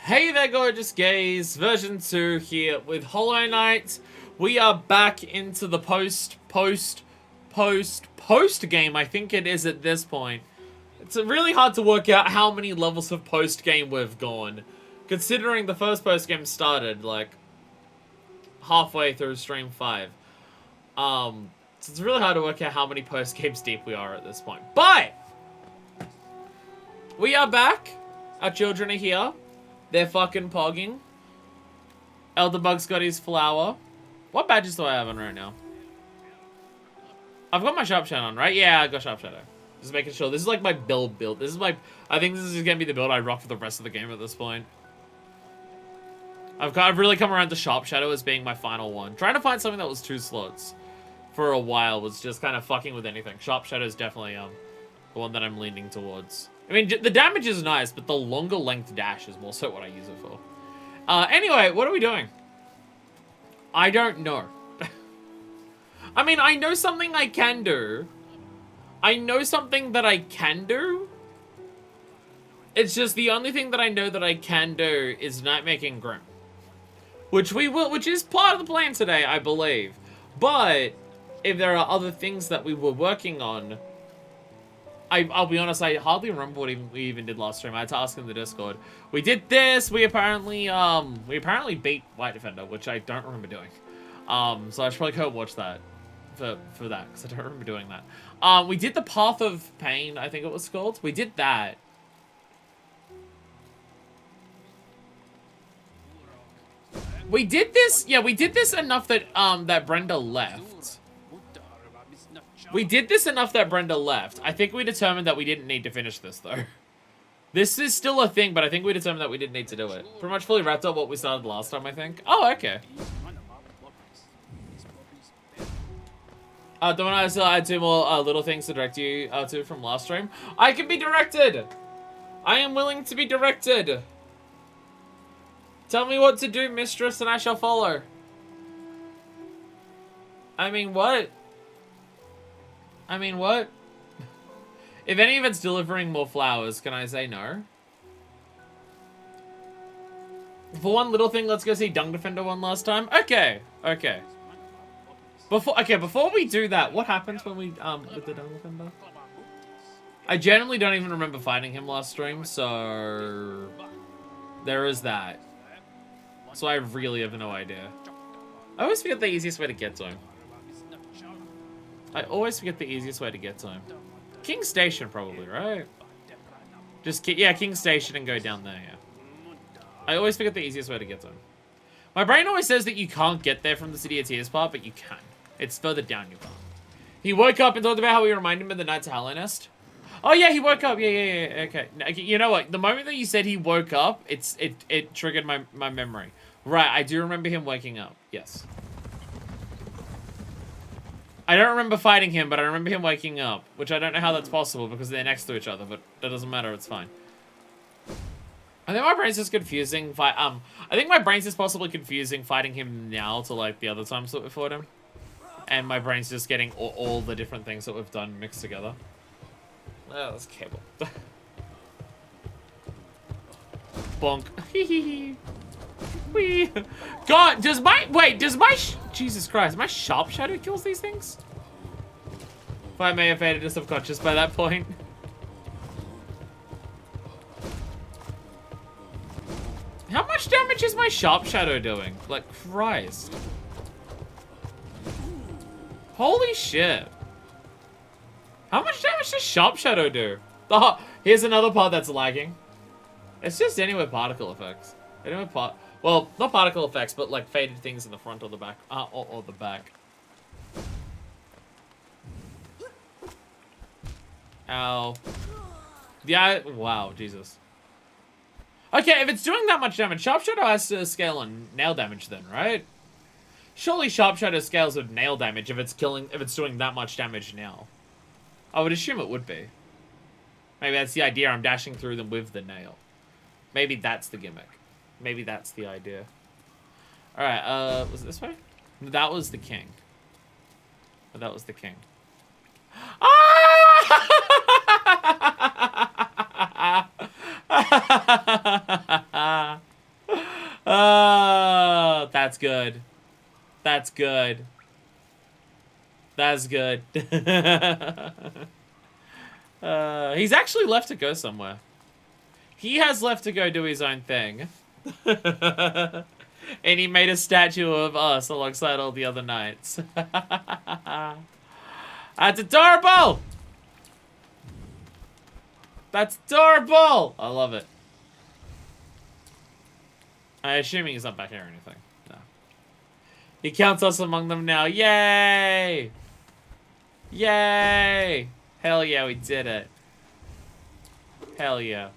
Hey there, gorgeous gays. Version 2 here with Hollow Knight. We are back into the post game, I think it is at this point. It's really hard to work out how many levels of post game we've gone, considering the first post game started like halfway through stream 5. So it's really hard to work out how many post games deep we are at this point. But we are back. Our children are here. They're fucking pogging. Elderbug's got his flower. What badges do I have on right now? I've got my Sharp Shadow on, right? Yeah, I got Sharp Shadow. Just making sure. This is like my build. This is my... I think this is going to be the build I rock for the rest of the game at this point. I've really come around to Sharp Shadow as being my final one. Trying to find something that was 2 slots for a while was just kind of fucking with anything. Sharp Shadow is definitely the one that I'm leaning towards. I mean, the damage is nice, but the longer length dash is more so what I use it for. Anyway, what are we doing? I don't know. I mean, I know something I can do. I know something that I can do. It's just the only thing that I know that I can do is Nightmaking Grim. Which is part of the plan today, I believe. But if there are other things that we were working on, I'll be honest, I hardly remember what we even did last stream. I had to ask in the Discord. We did this. We apparently beat White Defender, which I don't remember doing. So I should probably go watch that for that, because I don't remember doing that. We did the Path of Pain, I think it was called. We did that. We did this. Yeah, we did this enough that that Brenda left. We did this enough that Brenda left. I think we determined that we didn't need to finish this, though. This is still a thing, but I think we determined that we didn't need to do it. Pretty much fully wrapped up what we started last time, I think. Oh, okay. Don't I still add 2 more little things to direct you to from last stream? I can be directed! I am willing to be directed! Tell me what to do, mistress, and I shall follow. I mean, what? I mean, what? If any of it's delivering more flowers, can I say no? For one little thing, let's go see Dung Defender one last time. Okay, okay. Before we do that, what happens when we, with the Dung Defender? I generally don't even remember fighting him last stream, so... there is that. So I really have no idea. I always forget the easiest way to get to him. I always forget the easiest way to get to him. King Station, probably, right? Just, yeah, King Station and go down there, yeah. I always forget the easiest way to get to him. My brain always says that you can't get there from the City of Tears part, but you can. It's further down you can't. He woke up and talked about how we remind him of the Knights of Hallownest. Oh, yeah, he woke up. Yeah, okay. You know what? The moment that you said he woke up, it triggered my memory. Right, I do remember him waking up. Yes. I don't remember fighting him, but I remember him waking up, which I don't know how that's possible because they're next to each other, but that doesn't matter, it's fine. I think my brain's just confusing. I think my brain's just possibly confusing fighting him now to like the other times that we fought him. And my brain's just getting all the different things that we've done mixed together. Oh, that's cable. Bonk. Hehehe. Wee. God, does my Jesus Christ, my Sharp Shadow kills these things? If I may have faded to subconscious by that point. How much damage is my Sharp Shadow doing? Like, Christ. Holy shit. How much damage does Sharp Shadow do? Oh, here's another part that's lagging. It's just anywhere particle effects. Well, not particle effects, but like faded things in the front or the back. Or the back. Ow. Yeah, wow, Jesus. Okay, if it's doing that much damage, Sharp Shadow has to scale on nail damage then, right? Surely Sharp Shadow scales with nail damage if it's doing that much damage now. I would assume it would be. Maybe that's the idea, I'm dashing through them with the nail. Maybe that's the gimmick. Maybe that's the idea. Alright, was it this way? That was the king. Oh, that was the king. Ah! good. That's good. He's actually left to go somewhere. He has left to go do his own thing. And he made a statue of us alongside all the other knights. That's adorable! That's adorable! I love it. I'm assuming he's not back here or anything. No. He counts us among them now. Yay! Yay! Hell yeah, we did it. Hell yeah.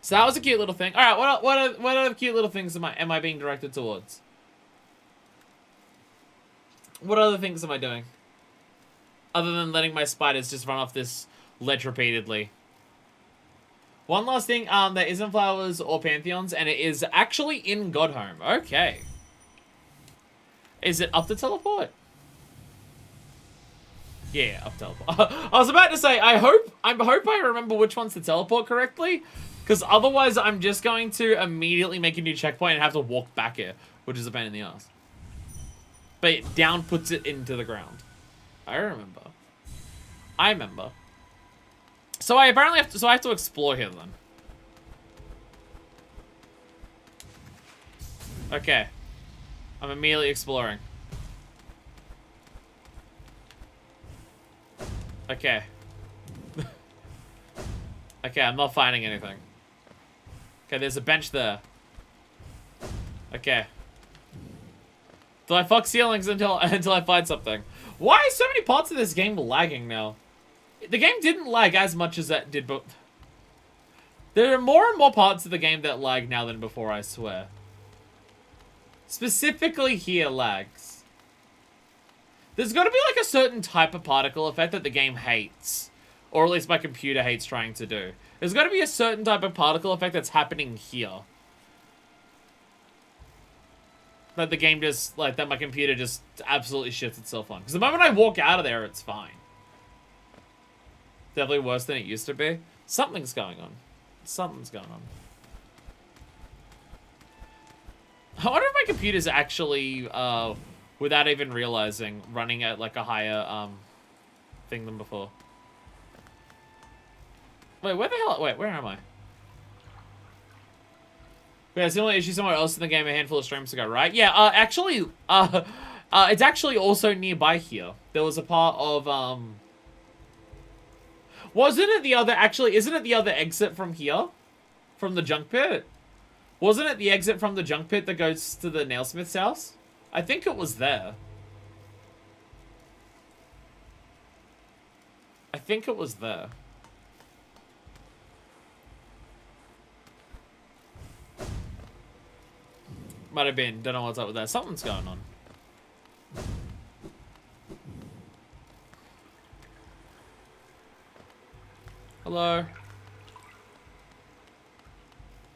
So that was a cute little thing. All right, what other cute little things am I being directed towards? What other things am I doing? Other than letting my spiders just run off this ledge repeatedly. One last thing, there isn't flowers or pantheons, and it is actually in Godhome. Okay. Is it up to teleport? Yeah, up teleport. I was about to say, I hope I remember which ones to teleport correctly, because otherwise I'm just going to immediately make a new checkpoint and have to walk back here, which is a pain in the ass. But it down puts it into the ground. I remember. So I apparently have to, so I have to explore here then. Okay. I'm immediately exploring. Okay. Okay, I'm not finding anything. Okay, there's a bench there. Okay. Do I fuck ceilings until I find something? Why are so many parts of this game lagging now? The game didn't lag as much as that did, but there are more and more parts of the game that lag now than before, I swear. Specifically here lags. There's got to be like a certain type of particle effect that the game hates. Or at least my computer hates trying to do. There's got to be a certain type of particle effect that's happening here. That the game just, like, that my computer just absolutely shits itself on. Because the moment I walk out of there, it's fine. Definitely worse than it used to be. Something's going on. Something's going on. I wonder if my computer's actually, without even realizing, running at, like, a higher, thing than before. Wait, where the hell? Wait, where am I? Yeah, it's the only issue somewhere else in the game a handful of streams ago, right? Yeah, actually, it's actually also nearby here. There was a part of, wasn't it the other, actually, isn't it the other exit from here? From the junk pit? Wasn't it the exit from the junk pit that goes to the nailsmith's house? I think it was there. I think it was there. Might have been. Don't know what's up with that. Something's going on. Hello.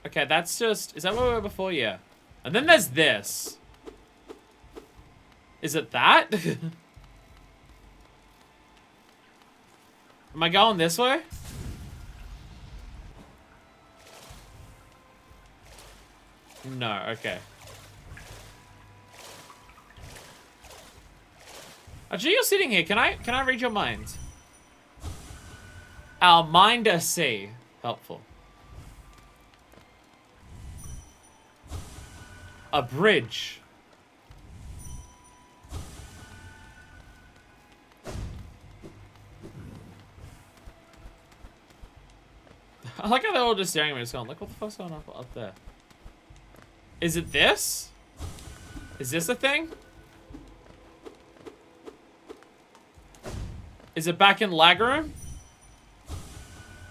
Okay, that's just... Is that where we were before? Yeah. And then there's this. Is it that? Am I going this way? No, okay. Actually, you're sitting here. Can I read your mind? Our mind a C. Helpful. A bridge. I like how they're all just staring at me, just going, look what the fuck's going on up there. Is it this? Is this a thing? Is it back in lag room?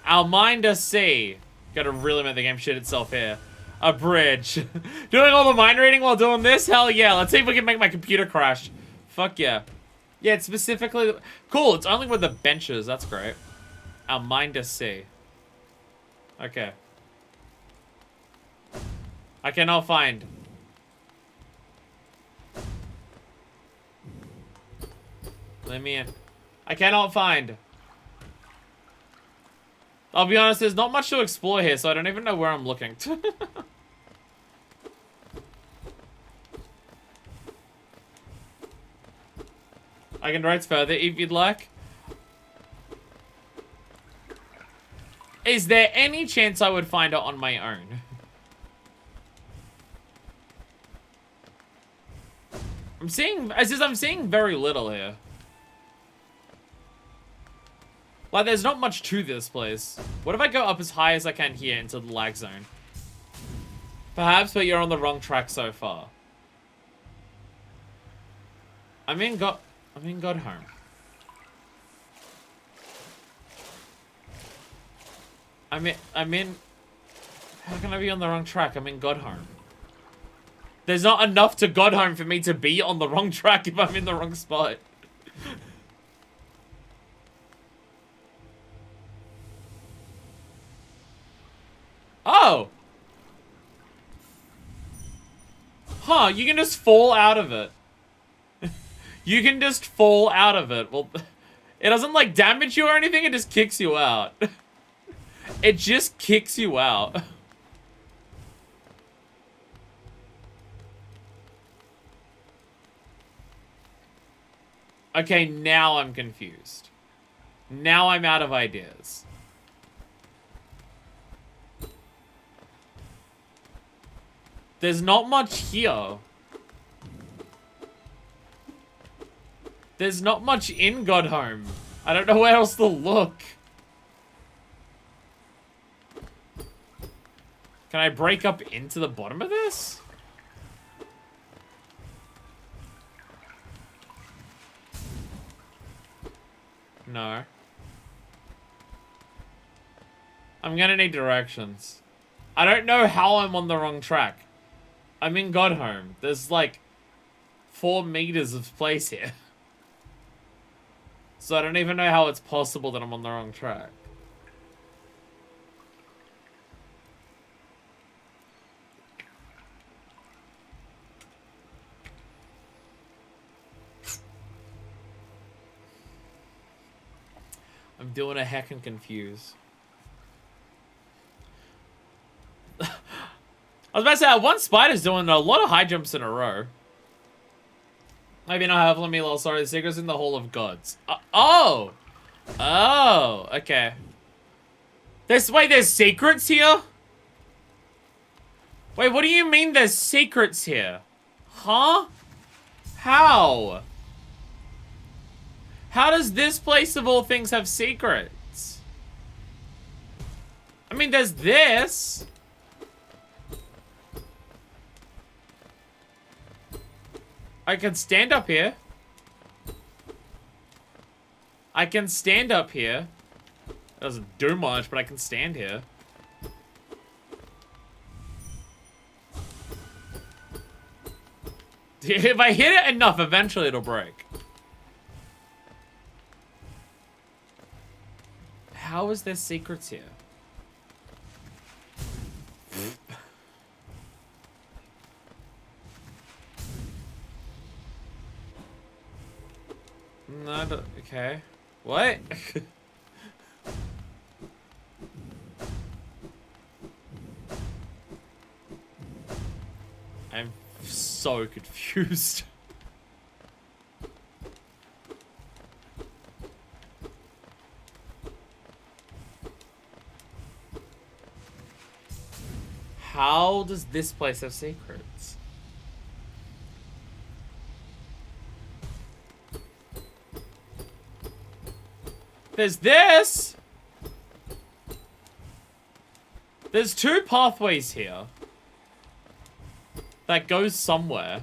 Our mind a C. Gotta really make the game shit itself here. A bridge. Doing all the mind reading while doing this? Hell yeah. Let's see if we can make my computer crash. Fuck yeah. Yeah, it's specifically... Cool, it's only with the benches. That's great. Our mind a C. Okay. I cannot find. Let me in. I cannot find. I'll be honest, there's not much to explore here, so I don't even know where I'm looking. I can direct further if you'd like. Is there any chance I would find it on my own? I'm seeing very little here. Like, there's not much to this place. What if I go up as high as I can here into the lag zone? Perhaps, but you're on the wrong track so far. I'm in God Home. I'm in... How can I be on the wrong track? I'm in God Home. There's not enough to God Home for me to be on the wrong track if I'm in the wrong spot. Oh! Huh, you can just fall out of it. You can just fall out of it. Well, it doesn't, like, damage you or anything, it just kicks you out. It just kicks you out. Okay, now I'm confused. Now I'm out of ideas. There's not much here. There's not much in God Home. I don't know where else to look. Can I break up into the bottom of this? No. I'm gonna need directions. I don't know how I'm on the wrong track. I'm in God Home. There's like 4 meters of place here. So I don't even know how it's possible that I'm on the wrong track. I'm doing a heckin' confused. I was about to say, one spider's doing a lot of high jumps in a row. Maybe not have, let me little sorry, the secret's in the Hall of Gods. Oh! Oh, okay. Wait, there's secrets here? Wait, what do you mean there's secrets here? Huh? How? How does this place of all things have secrets? I mean, there's this. I can stand up here. I can stand up here. It doesn't do much, but I can stand here. If I hit it enough, eventually it'll break. How is there secrets here? No, okay. What? I'm so confused. How does this place have secrets? There's this! There's 2 pathways here. That goes somewhere.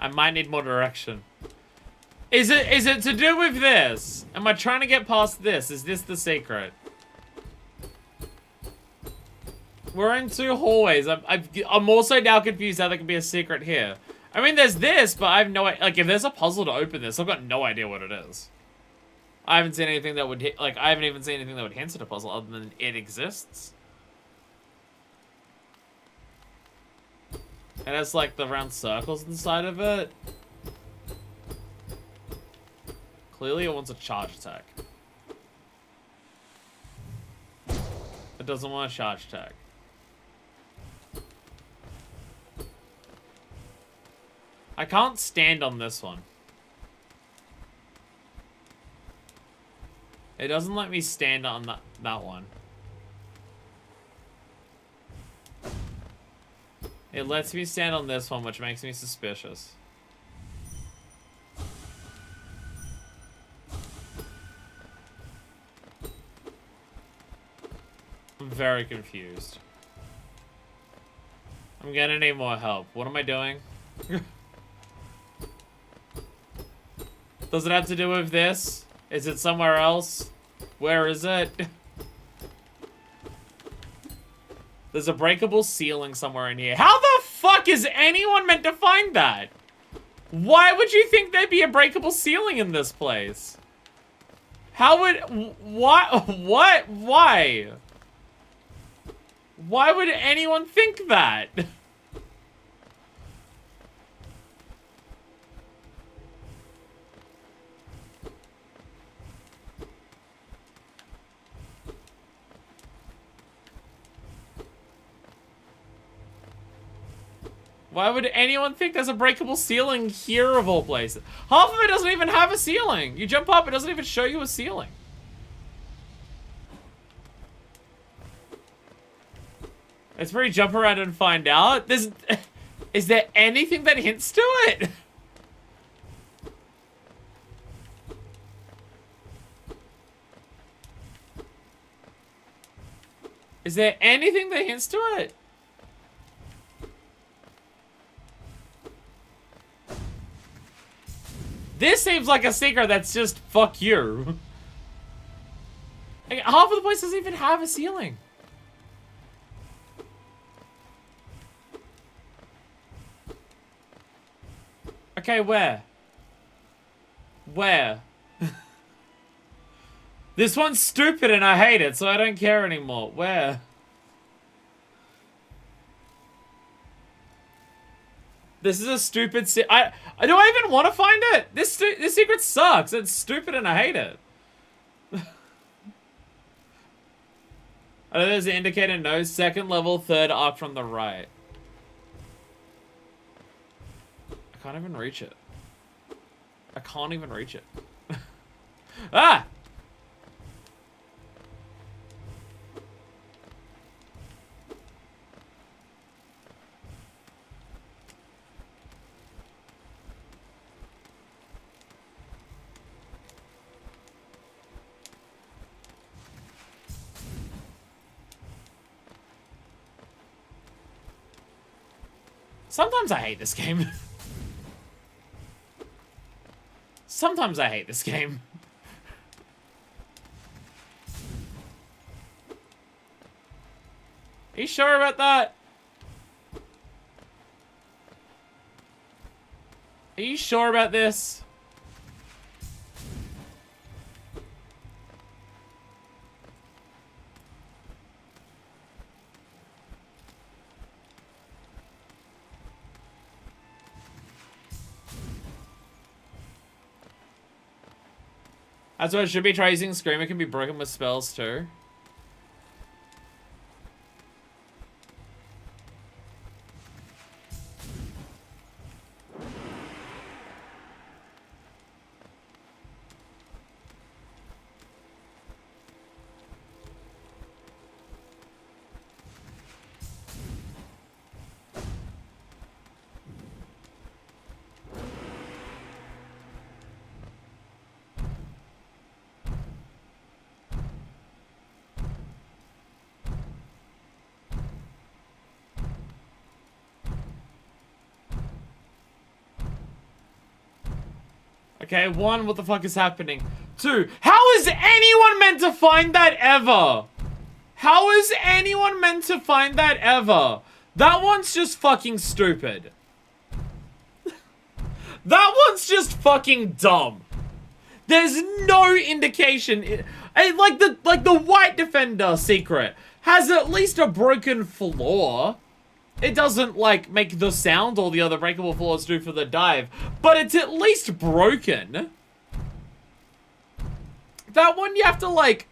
I might need more direction. Is it to do with this? Am I trying to get past this? Is this the secret? We're in 2 hallways. I'm also now confused how there can be a secret here. I mean, there's this, but I have no idea. Like, if there's a puzzle to open this, I've got no idea what it is. I haven't seen anything that would hit, like, I haven't even seen anything that would hint at a puzzle other than it exists. It has like the round circles inside of it. Clearly it wants a charge attack. It doesn't want a charge attack. I can't stand on this one. It doesn't let me stand on that one. It lets me stand on this one, which makes me suspicious. I'm very confused. I'm gonna need more help. What am I doing? Does it have to do with this? Is it somewhere else? Where is it? There's a breakable ceiling somewhere in here. How the fuck is anyone meant to find that? Why would you think there'd be a breakable ceiling in this place? How would... What? Why? Why would anyone think that? Why would anyone think there's a breakable ceiling here of all places? Half of it doesn't even have a ceiling. You jump up, it doesn't even show you a ceiling. It's where you jump around and find out. Is there anything that hints to it? Is there anything that hints to it? This seems like a secret that's just fuck you. Like, half of the place doesn't even have a ceiling. Okay, where? Where? This one's stupid and I hate it, so I don't care anymore. Where? This is a stupid do I even want to find it? This secret sucks. It's stupid and I hate it. I know there's an indicator, no. Second level, third up from the right. I can't even reach it. I can't even reach it. Ah! Sometimes I hate this game. Sometimes I hate this game. Are you sure about that? Are you sure about this? That's what it should be. Try using Screamer, can be broken with spells too. Okay, 1, what the fuck is happening? 2, how is anyone meant to find that ever? How is anyone meant to find that ever? That one's just fucking stupid. That one's just fucking dumb. There's no indication. Like the white defender secret has at least a broken floor. It doesn't, like, make the sound all the other breakable floors do for the dive, but it's at least broken. That one you have to, like,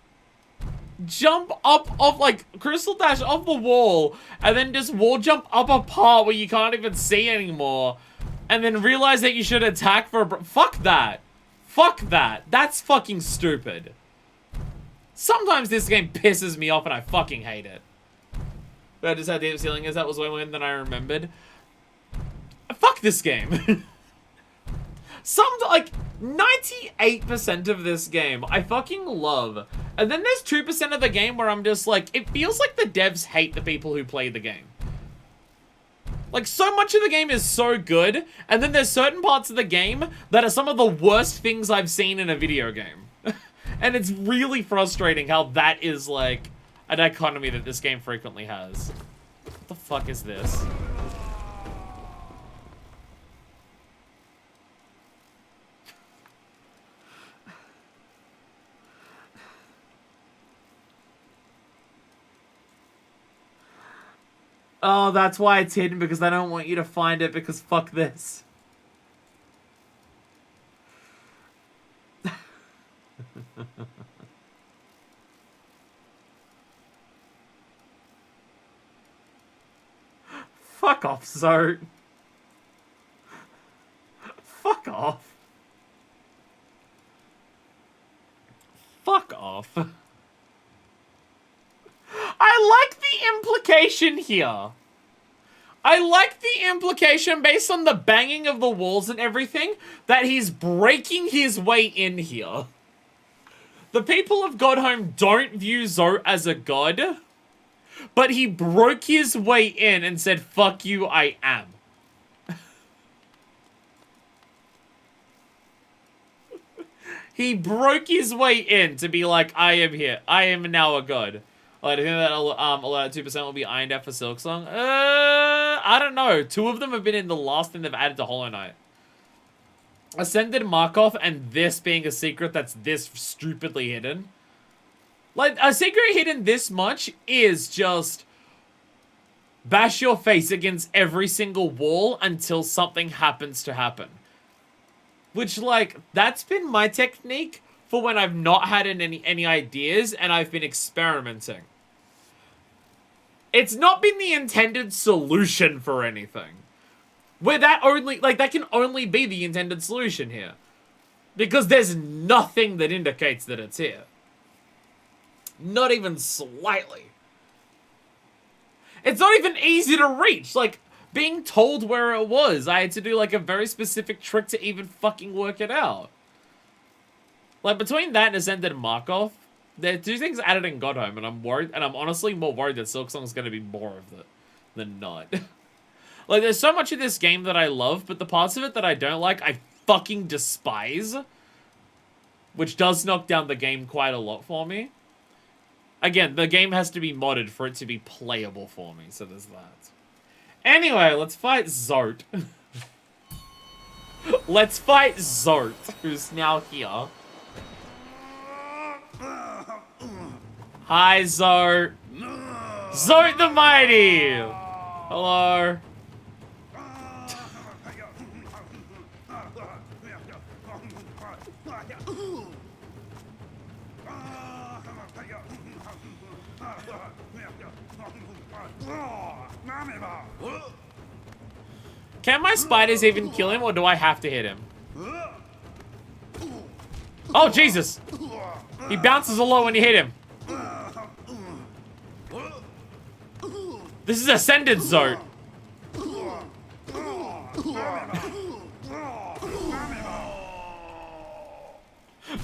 jump up off, like, crystal dash off the wall, and then just wall jump up a part where you can't even see anymore, and then realize that you should attack for a fuck that. Fuck that. That's fucking stupid. Sometimes this game pisses me off and I fucking hate it. But just how deep ceiling is, that was way more than I remembered. Fuck this game. Like, 98% of this game I fucking love. And then there's 2% of the game where I'm just like, it feels like the devs hate the people who play the game. Like, so much of the game is so good, and then there's certain parts of the game that are some of the worst things I've seen in a video game. And it's really frustrating how that is, like, a dichotomy that this game frequently has. What the fuck is this? Oh, that's why it's hidden, because I don't want you to find it, because fuck this. Fuck off, Zart. Fuck off. Fuck off. I like the implication here. I like the implication based on the banging of the walls and everything that he's breaking his way in here. The people of Godhome don't view Zart as a god, but he broke his way in and said, fuck you, I am. He broke his way in to be like, I am here. I am now a god. I think that a lot of 2% will be ironed out for Silksong. I don't know. 2 of them have been in the last thing they've added to Hollow Knight. Ascended Markov and this being a secret that's this stupidly hidden. Like, a secret hidden this much is just bash your face against every single wall until something happens to happen. Which, like, that's been my technique for when I've not had any ideas and I've been experimenting. It's not been the intended solution for anything. Where that only, like, that can only be the intended solution here. Because there's nothing that indicates that it's here. Not even slightly. It's not even easy to reach. Like, being told where it was, I had to do, like, a very specific trick to even fucking work it out. Like, between that and Ascended Markov, there are 2 things added in Godhome, and I'm worried, and I'm honestly more worried that Silksong's gonna be more of it than not. Like, there's so much of this game that I love, but the parts of it that I don't like, I fucking despise. Which does knock down the game quite a lot for me. Again, the game has to be modded for it to be playable for me, so there's that. Anyway, let's fight Zart. Let's fight Zart, who's now here. Hi, Zart. Zart the Mighty! Hello. Can my spiders even kill him, or do I have to hit him? Oh, Jesus! He bounces a lot when you hit him. This is Ascended Zart.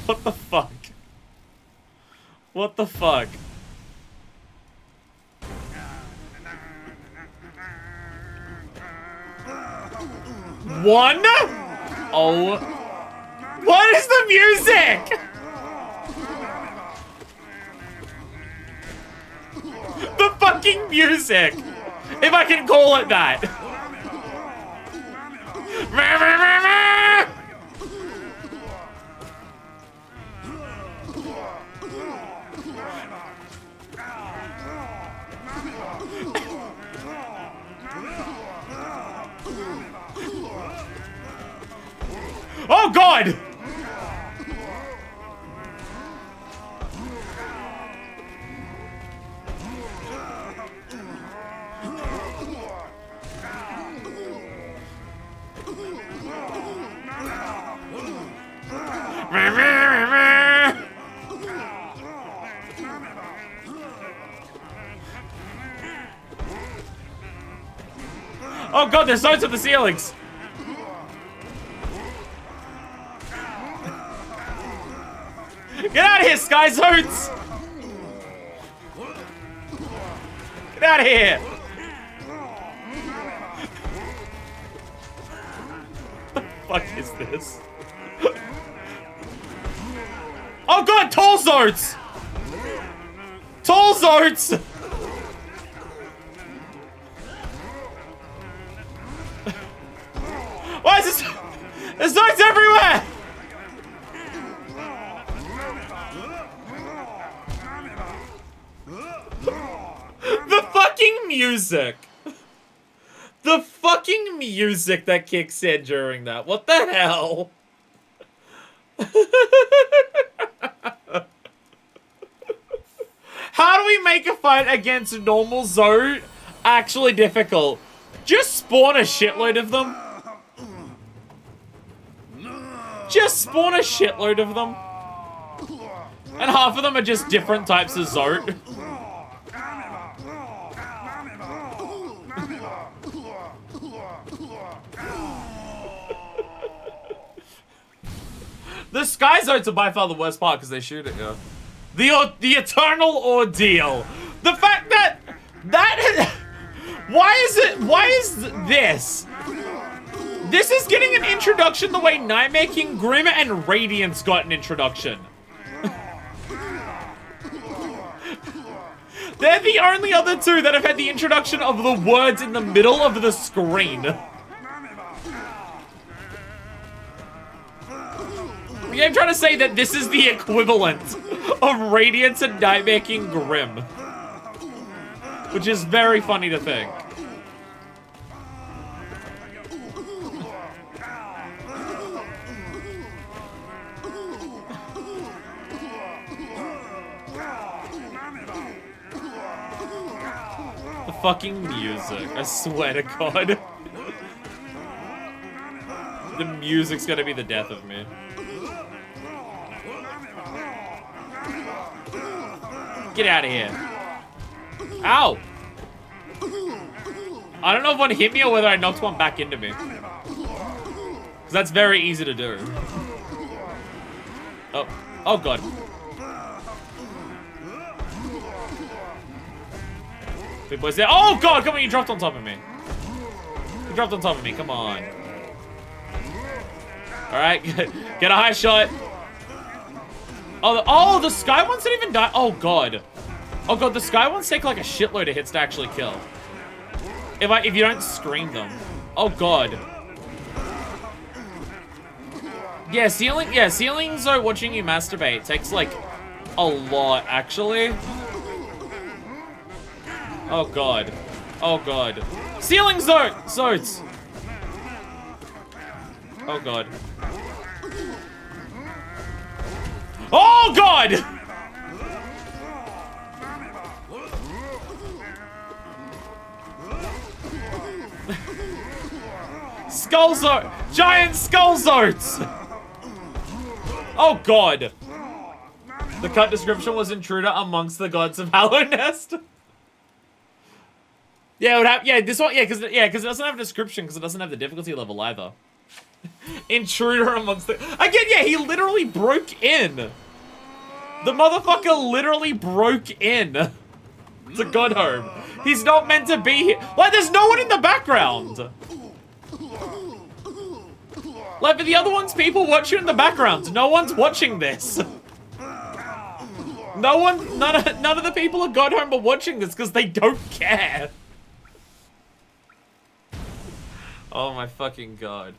What the fuck? What the fuck? One? Oh. What is the music? The fucking music! If I can call it that. Oh god! Oh god, there's zones at the ceilings! Get out of here, Sky Zones! Get out of here! What the fuck is this? Oh god, Tall Zones! Tall Zones! Why is this? There's zones everywhere! The fucking music! The fucking music that kicks in during that. What the hell? How do we make a fight against normal zone actually difficult? Just spawn a shitload of them. Just spawn a shitload of them. And half of them are just different types of zone. The sky zones are by far the worst part because they shoot at you. The eternal ordeal. The fact that why is this? This is getting an introduction the way Nightmare King, Grim, and Radiance got an introduction. They're the only other two that have had the introduction of the words in the middle of the screen. I'm trying to say that this is the equivalent of Radiance and Nightmare King Grim. Which is very funny to think. The fucking music, I swear to God. The music's gonna be the death of me. Get out of here. Ow! I don't know if one hit me or whether I knocked one back into me. Because that's very easy to do. Oh. Oh, God. Big boy's there. Oh, God! Come on, you dropped on top of me. You dropped on top of me. Come on. Alright, get a high shot. Oh, the sky ones didn't even die. Oh, God. Oh, God, the sky ones take like a shitload of hits to actually kill. If you don't scream them. Oh, God. Yeah, ceilings are watching you masturbate. Takes like a lot, actually. Oh, God. Oh, God. Ceiling zones! Oh, God. Oh, God! Skull zone! Giant skull zones! Oh, God. The cut description was intruder amongst the gods of Hallownest. Yeah, it would have, yeah, this one, yeah, because it doesn't have a description, because it doesn't have the difficulty level either. Intruder amongst the... Again, yeah, he literally broke in. The motherfucker literally broke in. It's a god home. He's not meant to be here. Like, there's no one in the background. Like, but the other ones, people watch you in the background. No one's watching this. No one, none of the people at God Home are watching this because they don't care. Oh my fucking God.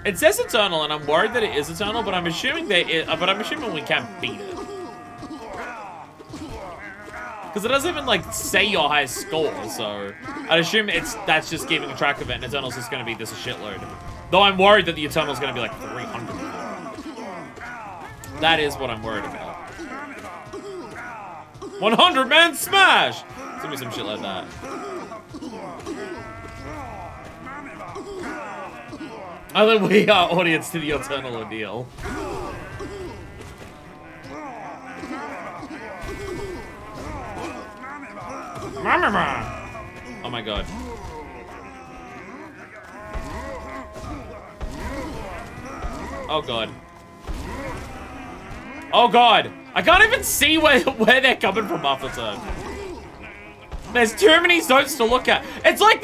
It says eternal, and I'm worried that it is eternal, but I'm assuming we can't beat it. Because Because it doesn't even, like, say your highest score, so... I'd assume that's just keeping track of it, and Eternal's just gonna be this a shitload. Though I'm worried that the Eternal's gonna be, like, 300. That is what I'm worried about. 100 man smash! It's gonna be some shit like that. I think we are audience to the Eternal ordeal. Oh my god. Oh god. Oh god. I can't even see where they're coming from half the time. There's too many zones to look at. It's like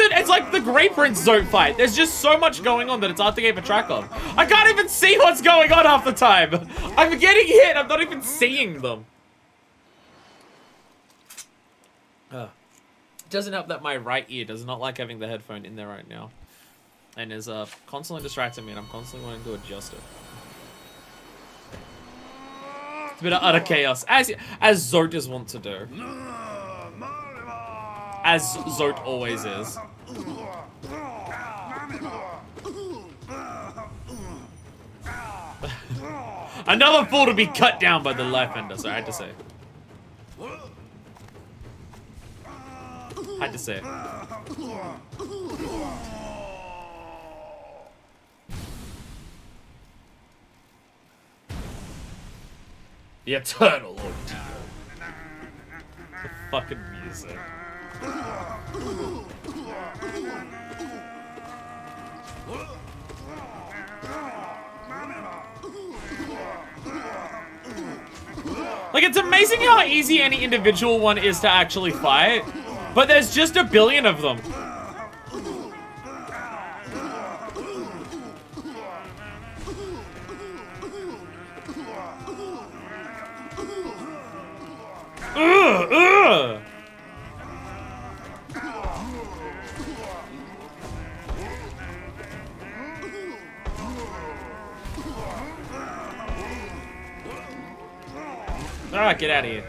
the Grey Prince zone fight. There's just so much going on that it's hard to keep a track of. I can't even see what's going on half the time. I'm getting hit. I'm not even seeing them. It doesn't help that my right ear does not like having the headphone in there right now. And is constantly distracting me, and I'm constantly wanting to adjust it. It's a bit of utter chaos, as Zotas want to do. As Zot always is. Another fool to be cut down by the Life Ender, so I had to say. Had to say. The Eternal Ordeal. The fucking music. Like, it's amazing how easy any individual one is to actually fight, but there's just a billion of them. Ugh! Ah, get out of here.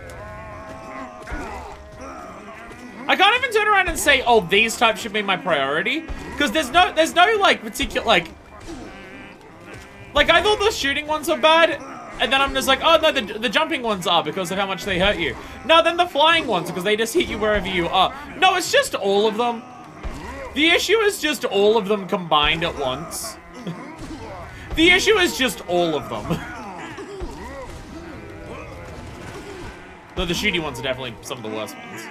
I can't even turn around and say, oh, these types should be my priority. Because there's no, like, particular, like, I thought the shooting ones are bad. And then I'm just like, oh, no, the jumping ones are because of how much they hurt you. No, then the flying ones because they just hit you wherever you are. No, it's just all of them. The issue is just all of them combined at once. The issue is just all of them. Though the shooty ones are definitely some of the worst ones.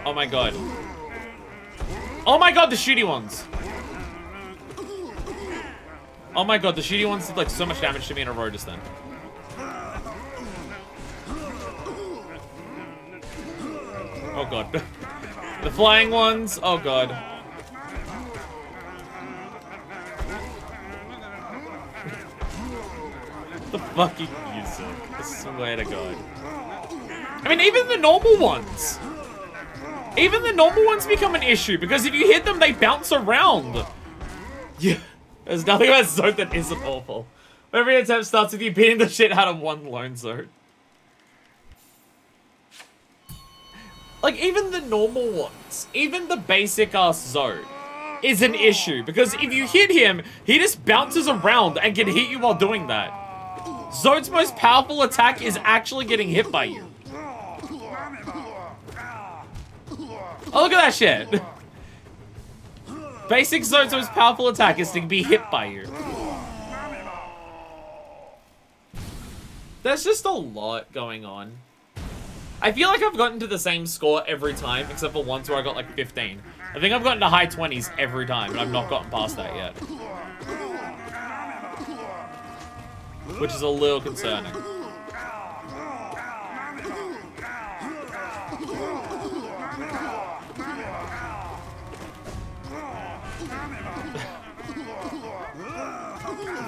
Oh my god. Oh my god, the shooty ones. Oh my god, the shooty ones did like so much damage to me in a row just then. Oh god. The flying ones, oh god. The fucking music. I swear to god. I mean, even the normal ones. Even the normal ones become an issue because if you hit them, they bounce around. Yeah. There's nothing about Zone that isn't awful. Every attempt starts with you beating the shit out of one lone Zone. Like, even the normal ones, even the basic-ass Zone, is an issue. Because if you hit him, he just bounces around and can hit you while doing that. Zone's most powerful attack is actually getting hit by you. Oh, look at that shit. Basic Zone's most powerful attack is to be hit by you. There's just a lot going on. I feel like I've gotten to the same score every time, except for once where I got like 15. I think I've gotten to high 20s every time, and I've not gotten past that yet. Which is a little concerning.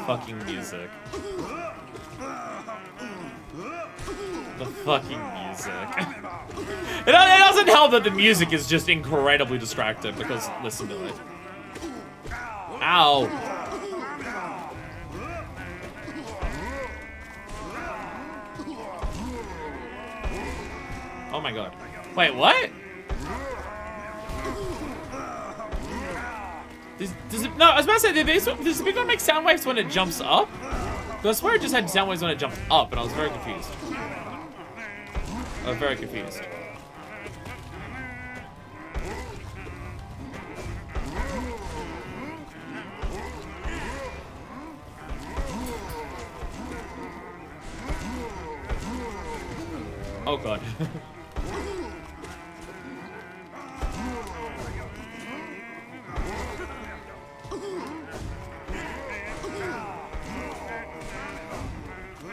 Fucking music. The fucking music. It doesn't help that the music is just incredibly distracting because listen to it. Ow. Oh my god. Wait, what? No, I was about to say, does the big one make sound waves when it jumps up? I swear it just had sound waves when it jumped up, and I was very confused. I was very confused. Oh god.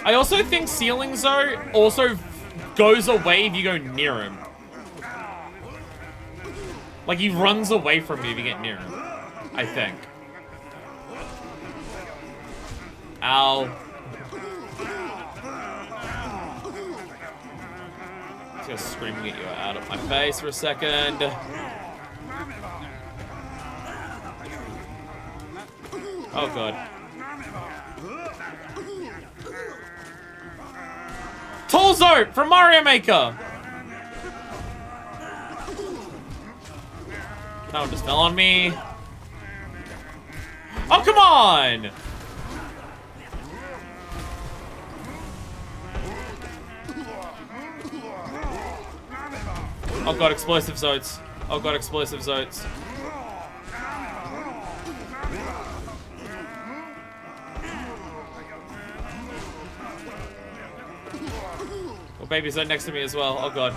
I also think ceilings though also goes away if you go near him. Like he runs away from you if you get near him. I think. Ow. Just screaming at you out of my face for a second. Oh god. Tolzo from Mario Maker! That one just fell on me. Oh, come on! Oh god, explosive zotes. Oh god, explosive zotes. Oh, baby's right next to me as well. Oh god.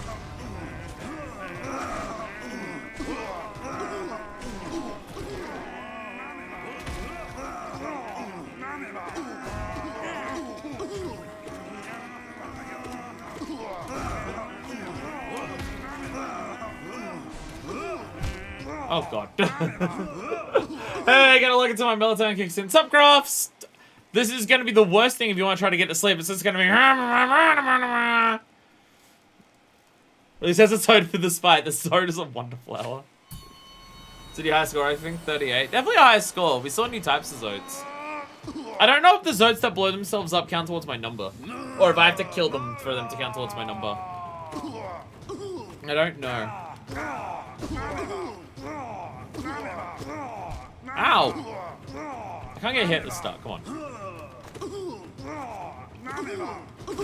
Oh god. Hey, gotta look into my melatonin kicks in. Sup, Crofts? This is gonna be the worst thing if you want to try to get to sleep. It's just gonna be. At least has a toad for the spite. The toad is a wonderful. City high score, I think 38. Definitely a high score. We saw new types of zotes. I don't know if the zotes that blow themselves up count towards my number, or if I have to kill them for them to count towards my number. I don't know. Ow! I can't get hit at the start. Come on.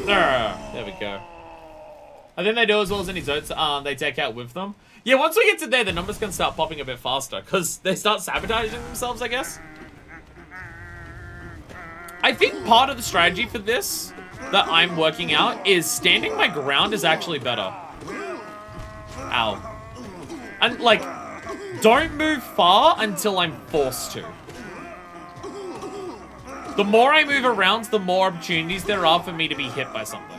There we go. I think they do as well as any zotes they take out with them. Yeah, once we get to there, the numbers can start popping a bit faster because they start sabotaging themselves, I guess. I think part of the strategy for this that I'm working out is standing my ground is actually better. Ow. And, like, don't move far until I'm forced to. The more I move around, the more opportunities there are for me to be hit by something.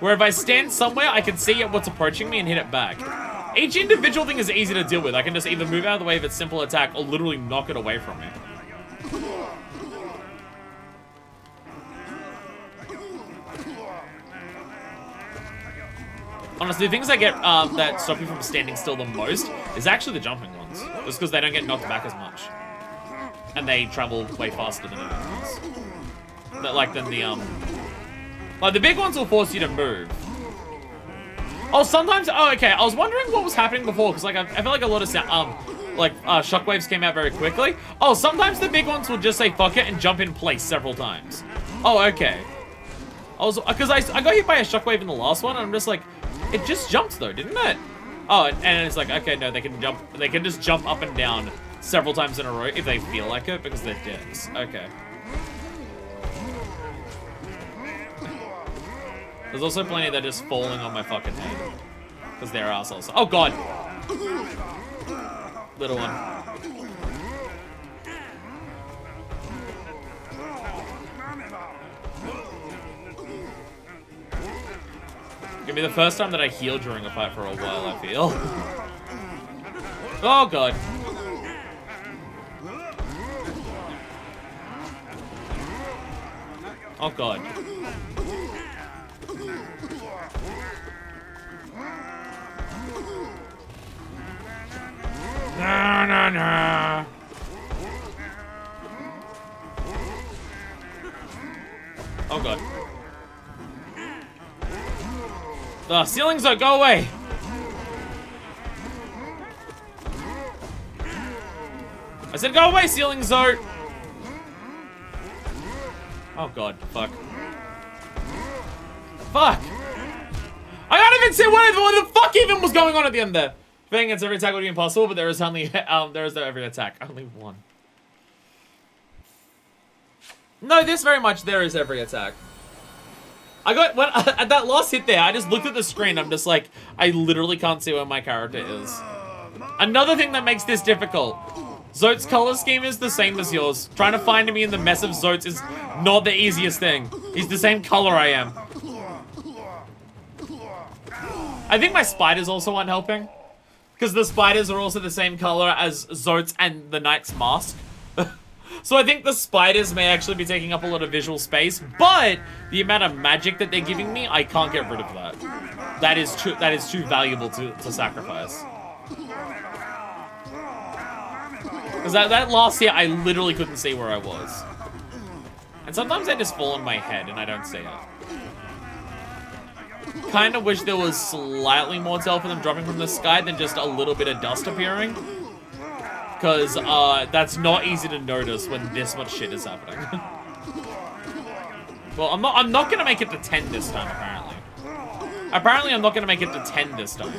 Where if I stand somewhere, I can see what's approaching me and hit it back. Each individual thing is easy to deal with. I can just either move out of the way of its simple attack or literally knock it away from me. Honestly, the things I get that stop you from standing still the most is actually the jumping ones. Just because they don't get knocked back as much. And they travel way faster than anything else. Like, than the, like, the big ones will force you to move. Oh, sometimes, oh, okay, I was wondering what was happening before, because, like, I feel like a lot of sound, shockwaves came out very quickly. Oh, sometimes the big ones will just say fuck it and jump in place several times. Oh, okay. Because I got hit by a shockwave in the last one, and I'm just like, it just jumped though, didn't it? Oh, and it's like, okay, no, they can just jump up and down several times in a row if they feel like it, because they're dicks. Okay. There's also plenty that are just falling on my fucking head. Because they're assholes. Oh god! Little one. It's gonna be the first time that I heal during a fight for a while, I feel. Oh god. Oh god. No. Oh god. Ceiling Zote, go away! I said go away, Ceiling Zote! Oh god, fuck. Fuck! I can't even see what the fuck even was going on at the end there. Failing against every attack would be impossible, but there is only there is no every attack. Only one. No, this very much there is every attack. I got when at that last hit there, I just looked at the screen. I'm just like, I literally can't see where my character is. Another thing that makes this difficult. Zote's color scheme is the same as yours. Trying to find me in the mess of Zotes is not the easiest thing. He's the same color I am. I think my spiders also aren't helping. Because the spiders are also the same color as Zotes and the Knight's mask. So I think the spiders may actually be taking up a lot of visual space, but the amount of magic that they're giving me, I can't get rid of that. That is too valuable to sacrifice. Because that last hit, I literally couldn't see where I was. And sometimes they just fall in my head and I don't see it. Kind of wish there was slightly more tail for them dropping from the sky than just a little bit of dust appearing. Because that's not easy to notice when this much shit is happening. Well, I'm not gonna make it to 10 this time, apparently. Apparently I'm not gonna make it to 10 this time.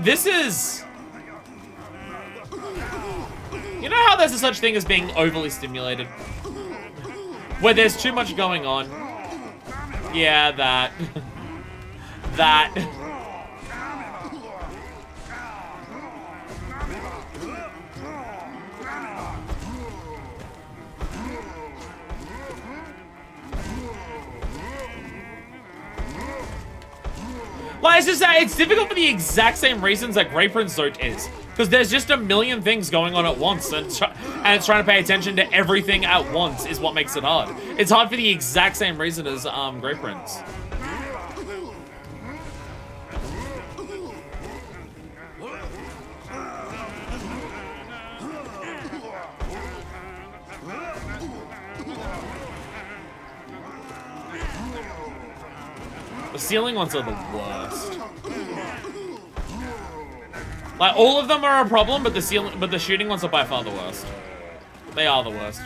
This is... You know how there's a such thing as being overly stimulated? Where there's too much going on. Yeah, that. That. Like, it's just that it's difficult for the exact same reasons that Grey Prince Zote is. Because there's just a million things going on at once, and it's trying to pay attention to everything at once is what makes it hard. It's hard for the exact same reason as Grey Prince. The ceiling ones are the worst. Like, all of them are a problem, but the shooting ones are by far the worst. They are the worst.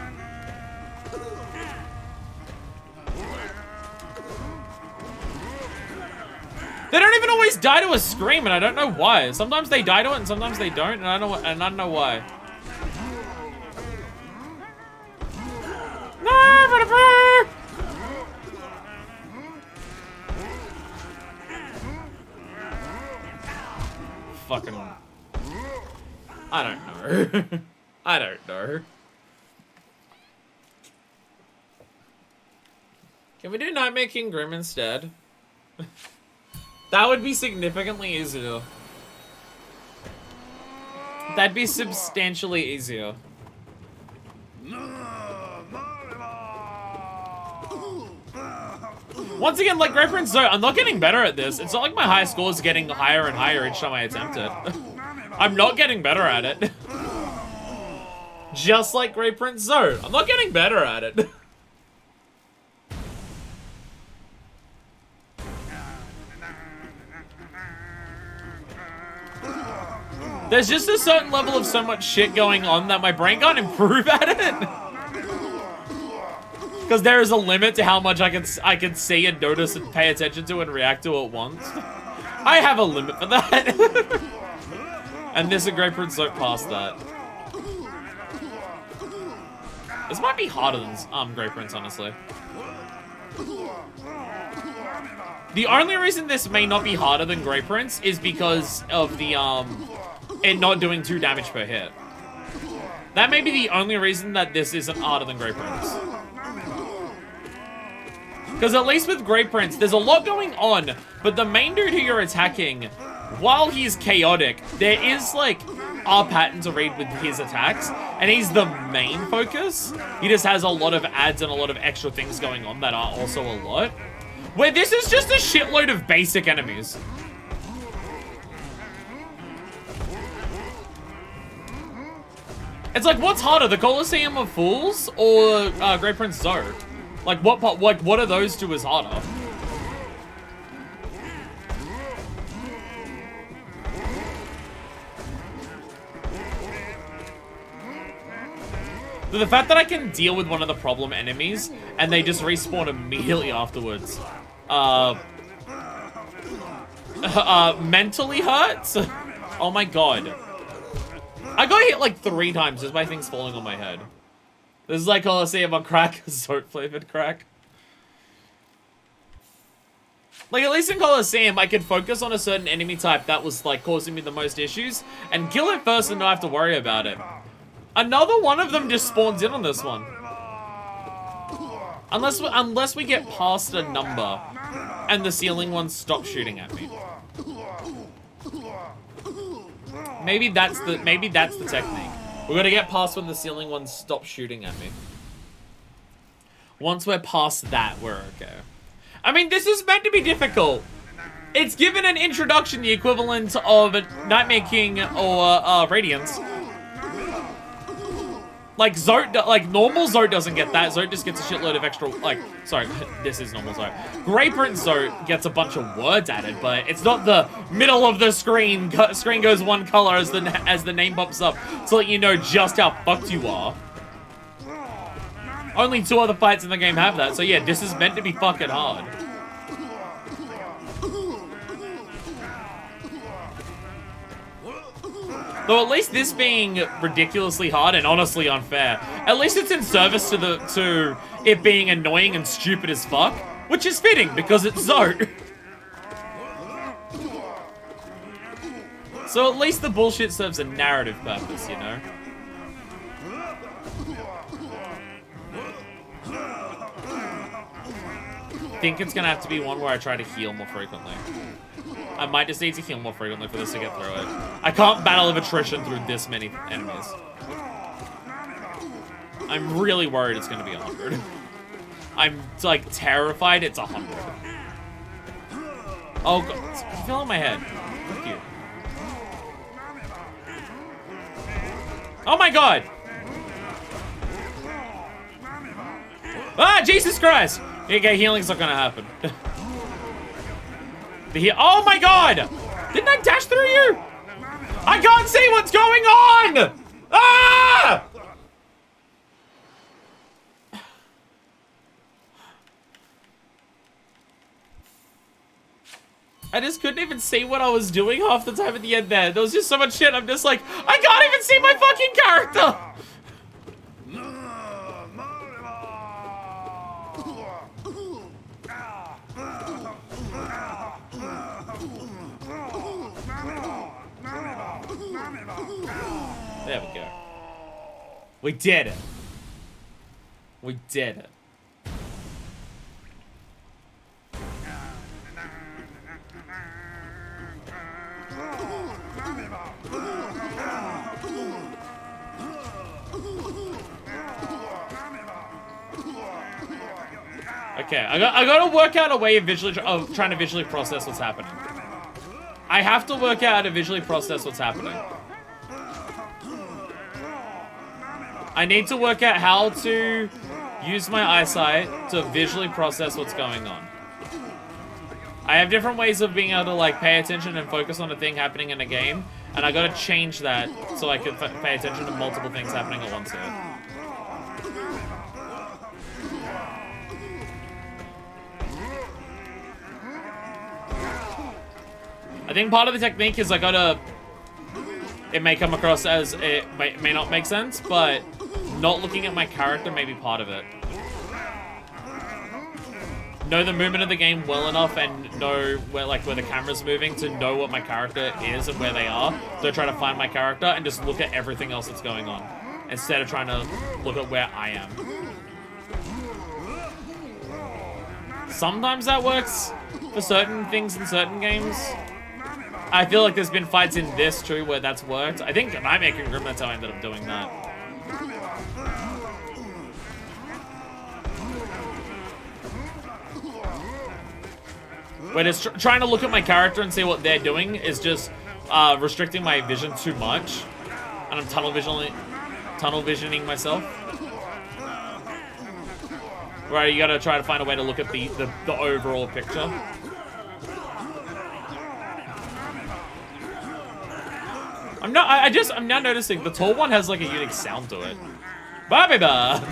They don't even always die to a scream, and I don't know why. Sometimes they die to it, and sometimes they don't, and I don't know why. Fucking... I don't know. I don't know. Can we do Nightmare King Grim instead? That would be significantly easier. That'd be substantially easier. Once again, like Grey Prince Zote, I'm not getting better at this. It's not like my high score is getting higher and higher each time I attempt it. I'm not getting better at it. Just like Grey Prince Zote, I'm not getting better at it. There's just a certain level of so much shit going on that my brain can't improve at it. Because there is a limit to how much I can see and notice and pay attention to and react to at once. I have a limit for that. And this is a Grey Prince Zote past that. This might be harder than Grey Prince, honestly. The only reason this may not be harder than Grey Prince is because of the it not doing 2 damage per hit. That may be the only reason that this isn't harder than Grey Prince. Because at least with Grey Prince, there's a lot going on, but the main dude who you're attacking, while he's chaotic, there is, like, a pattern to read with his attacks, and he's the main focus. He just has a lot of adds and a lot of extra things going on that are also a lot. Where this is just a shitload of basic enemies. It's like, what's harder, the Colosseum of Fools or Great Prince Zoe? Like, what are those two is harder? The fact that I can deal with one of the problem enemies and they just respawn immediately afterwards, mentally hurts. Oh my god. I got hit like 3 times just by things falling on my head. This is like Colosseum on crack, Zote flavored crack. Like, at least in Colosseum, I could focus on a certain enemy type that was like causing me the most issues and kill it first and not have to worry about it. Another one of them just spawns in on this one. Unless we get past a number and the ceiling ones stop shooting at me. Maybe that's the technique. We're gonna get past when the ceiling ones stop shooting at me. Once we're past that, we're okay. I mean, this is meant to be difficult. It's given an introduction, the equivalent of Nightmare King or Radiance. Like, Zote, like, normal Zote doesn't get that. Zote just gets a shitload of extra, like, sorry, this is normal Zote. Great Prince Zote gets a bunch of words added, but it's not the middle of the screen. Screen goes one color as the name pops up to let you know just how fucked you are. Only 2 other fights in the game have that, so yeah, this is meant to be fucking hard. Though at least this being ridiculously hard and honestly unfair, at least it's in service to it being annoying and stupid as fuck, which is fitting because it's Zote. So at least the bullshit serves a narrative purpose, you know? I think it's gonna have to be one where I try to heal more frequently. I might just need to heal more frequently for this to get through it. I can't battle of attrition through this many enemies. I'm really worried it's gonna be 100. I'm, like, terrified it's 100. Oh, God. It's filling my head. Thank you. Oh, my God! Ah, Jesus Christ! Okay, healing's not gonna happen. Oh my god! Didn't I dash through you? I can't see what's going on! Ah! I just couldn't even see what I was doing half the time at the end there. There was just so much shit. I'm just like, I can't even see my fucking character! There we go. We did it. We did it. Okay, I gotta work out a way of trying to visually process what's happening. I have to work out how to visually process what's happening. I need to work out how to use my eyesight to visually process what's going on. I have different ways of being able to, like, pay attention and focus on a thing happening in a game, and I gotta change that so I can pay attention to multiple things happening at once here. I think part of the technique is I gotta... It may come across as it may not make sense, but not looking at my character may be part of it. Know the movement of the game well enough and know where the camera's moving to know what my character is and where they are. So I try to find my character and just look at everything else that's going on instead of trying to look at where I am. Sometimes that works for certain things in certain games. I feel like there's been fights in this too where that's worked. I think Nightmare King Grim, that's how I ended up doing that. Where it's trying to look at my character and see what they're doing is just restricting my vision too much. And I'm tunnel visioning. tunnel visioning myself. Right, you gotta try to find a way to look at the overall picture. I'm now noticing the tall one has like a unique sound to it. Ba-ba-ba!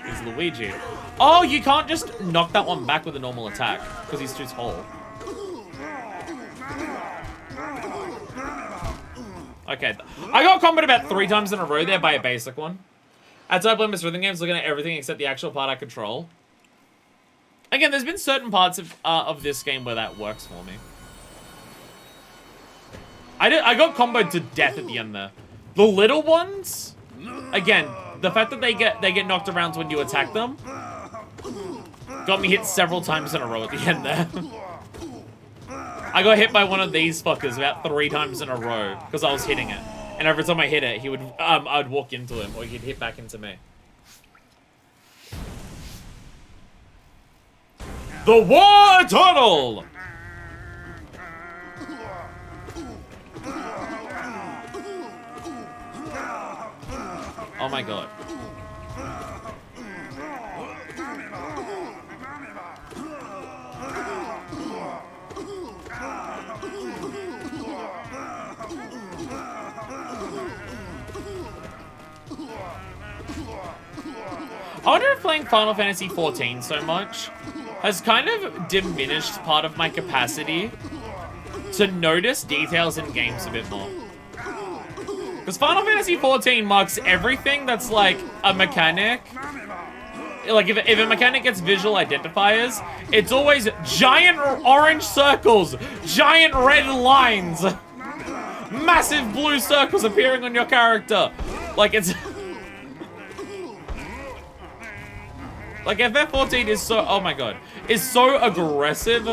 He's Luigi. Oh, you can't just knock that one back with a normal attack because he's too tall. Okay, I got comboed about 3 times in a row there by a basic one. As I play Miss Rhythm games, looking at everything except the actual part I control. Again, there's been certain parts of this game where that works for me. I got comboed to death at the end there. The little ones, again, the fact that they get knocked around when you attack them got me hit several times in a row at the end there. I got hit by one of these fuckers about 3 times in a row because I was hitting it. And every time I hit it, he would I'd walk into him or he'd hit back into me. The War Tunnel! Oh my god. I wonder if playing Final Fantasy XIV so much has kind of diminished part of my capacity to notice details in games a bit more. Because Final Fantasy XIV marks everything that's like a mechanic. Like if a mechanic gets visual identifiers, it's always giant orange circles, giant red lines, massive blue circles appearing on your character. Like it's... Like FF14 is so, oh my god, is so aggressive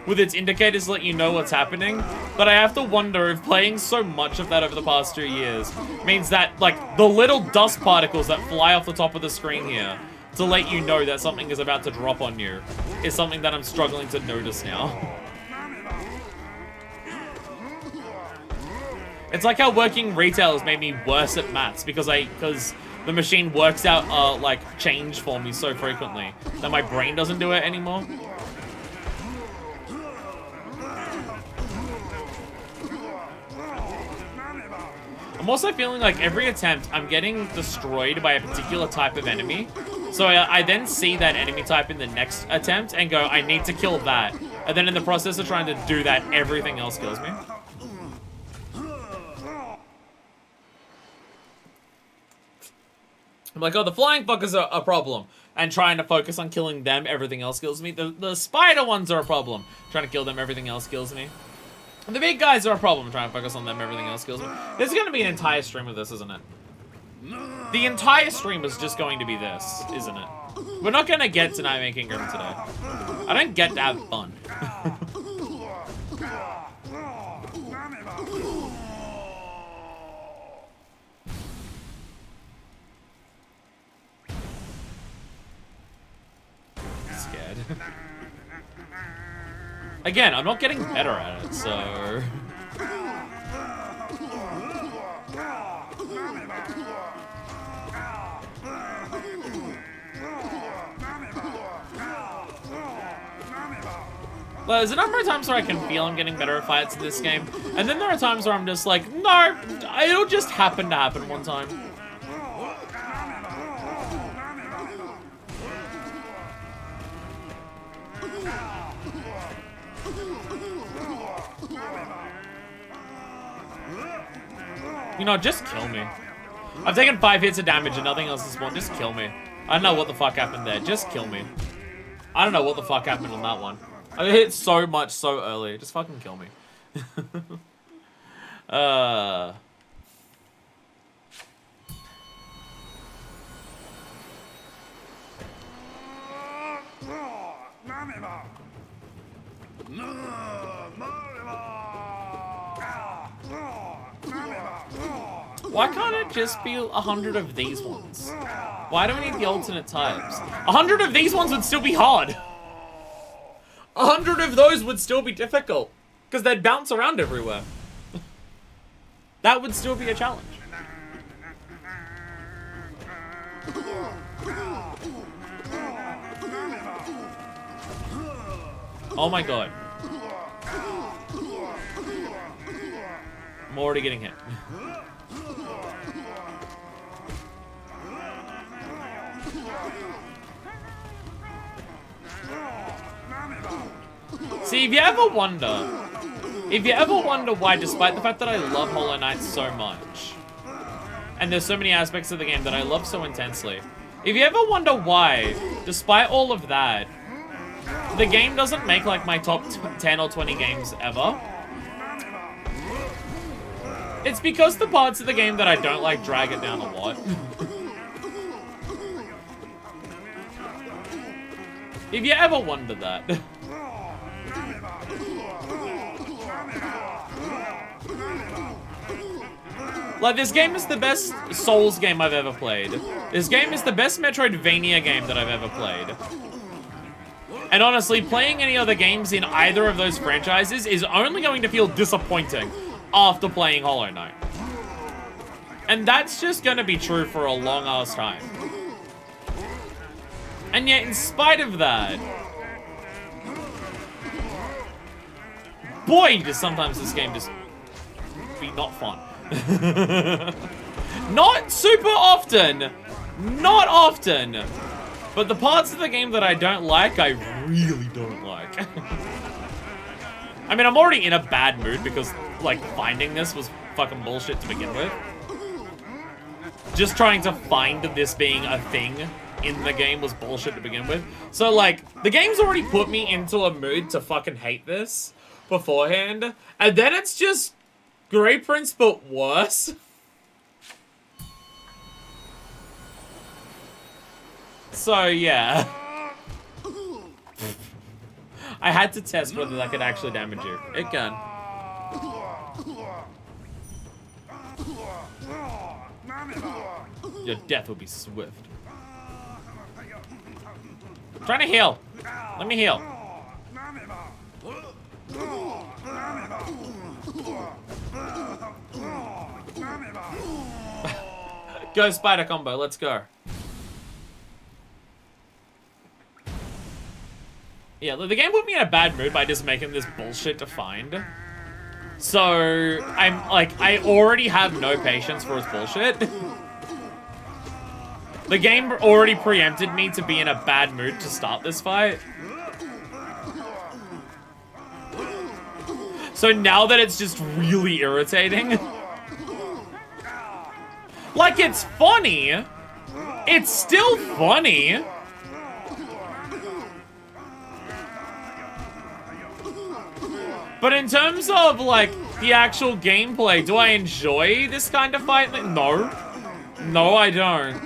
with its indicators to let you know what's happening, that I have to wonder if playing so much of that over the past 2 years means that, like, the little dust particles that fly off the top of the screen here to let you know that something is about to drop on you is something that I'm struggling to notice now. It's like how working retail has made me worse at maths because the machine works out, like, change for me so frequently that my brain doesn't do it anymore. I'm also feeling like every attempt, I'm getting destroyed by a particular type of enemy. So I then see that enemy type in the next attempt and go, I need to kill that. And then in the process of trying to do that, everything else kills me. I'm like, oh, the flying fuckers are a problem. And trying to focus on killing them, everything else kills me. The spider ones are a problem. Trying to kill them, everything else kills me. And the big guys are a problem. Trying to focus on them, everything else kills me. There's going to be an entire stream of this, isn't it? The entire stream is just going to be this, isn't it? We're not going to get to Nightmare Kingdom today. I don't get to have fun. Scared. Again, I'm not getting better at it, so... Well, there's a number of times where I can feel I'm getting better at fights in this game, and then there are times where I'm just like, no, it'll just happen to happen one time. You know, just kill me. I've taken 5 hits of damage and nothing else has spawned. Just kill me. I don't know what the fuck happened there. Just kill me. I don't know what the fuck happened on that one. I hit so much so early. Just fucking kill me. Why can't it just be 100 of these ones? Why do we need the alternate types? 100 of these ones would still be hard. 100 of those would still be difficult. Because they'd bounce around everywhere. that would still be a challenge. Oh my god. I'm already getting hit. See, if you ever wonder why, despite the fact that I love Hollow Knight so much, and there's so many aspects of the game that I love so intensely, if you ever wonder why, despite all of that, the game doesn't make like my top 10 or 20 games ever, it's because the parts of the game that I don't like drag it down a lot. If you ever wondered that. Like, this game is the best Souls game I've ever played. This game is the best Metroidvania game that I've ever played. And honestly, playing any other games in either of those franchises is only going to feel disappointing after playing Hollow Knight. And that's just gonna be true for a long ass time. And yet, in spite of that, boy, does sometimes this game just be not fun. Not super often. Not often. But the parts of the game that I don't like, I really don't like. I mean, I'm already in a bad mood because, like, finding this was fucking bullshit to begin with. Just trying to find this being a thing in the game was bullshit to begin with. So, like, the game's already put me into a mood to fucking hate this beforehand. And then it's just Grey Prince, but worse. So, yeah. I had to test whether that could actually damage you. It can. Your death will be swift. I'm trying to heal. Let me heal. Go spider combo, let's go. Yeah, the game put me in a bad mood by just making this bullshit to find. So, I'm like, I already have no patience for its bullshit. The game already preempted me to be in a bad mood to start this fight. So now that it's just really irritating. Like, it's funny. It's still funny. But in terms of, like, the actual gameplay, do I enjoy this kind of fight? No. No, I don't.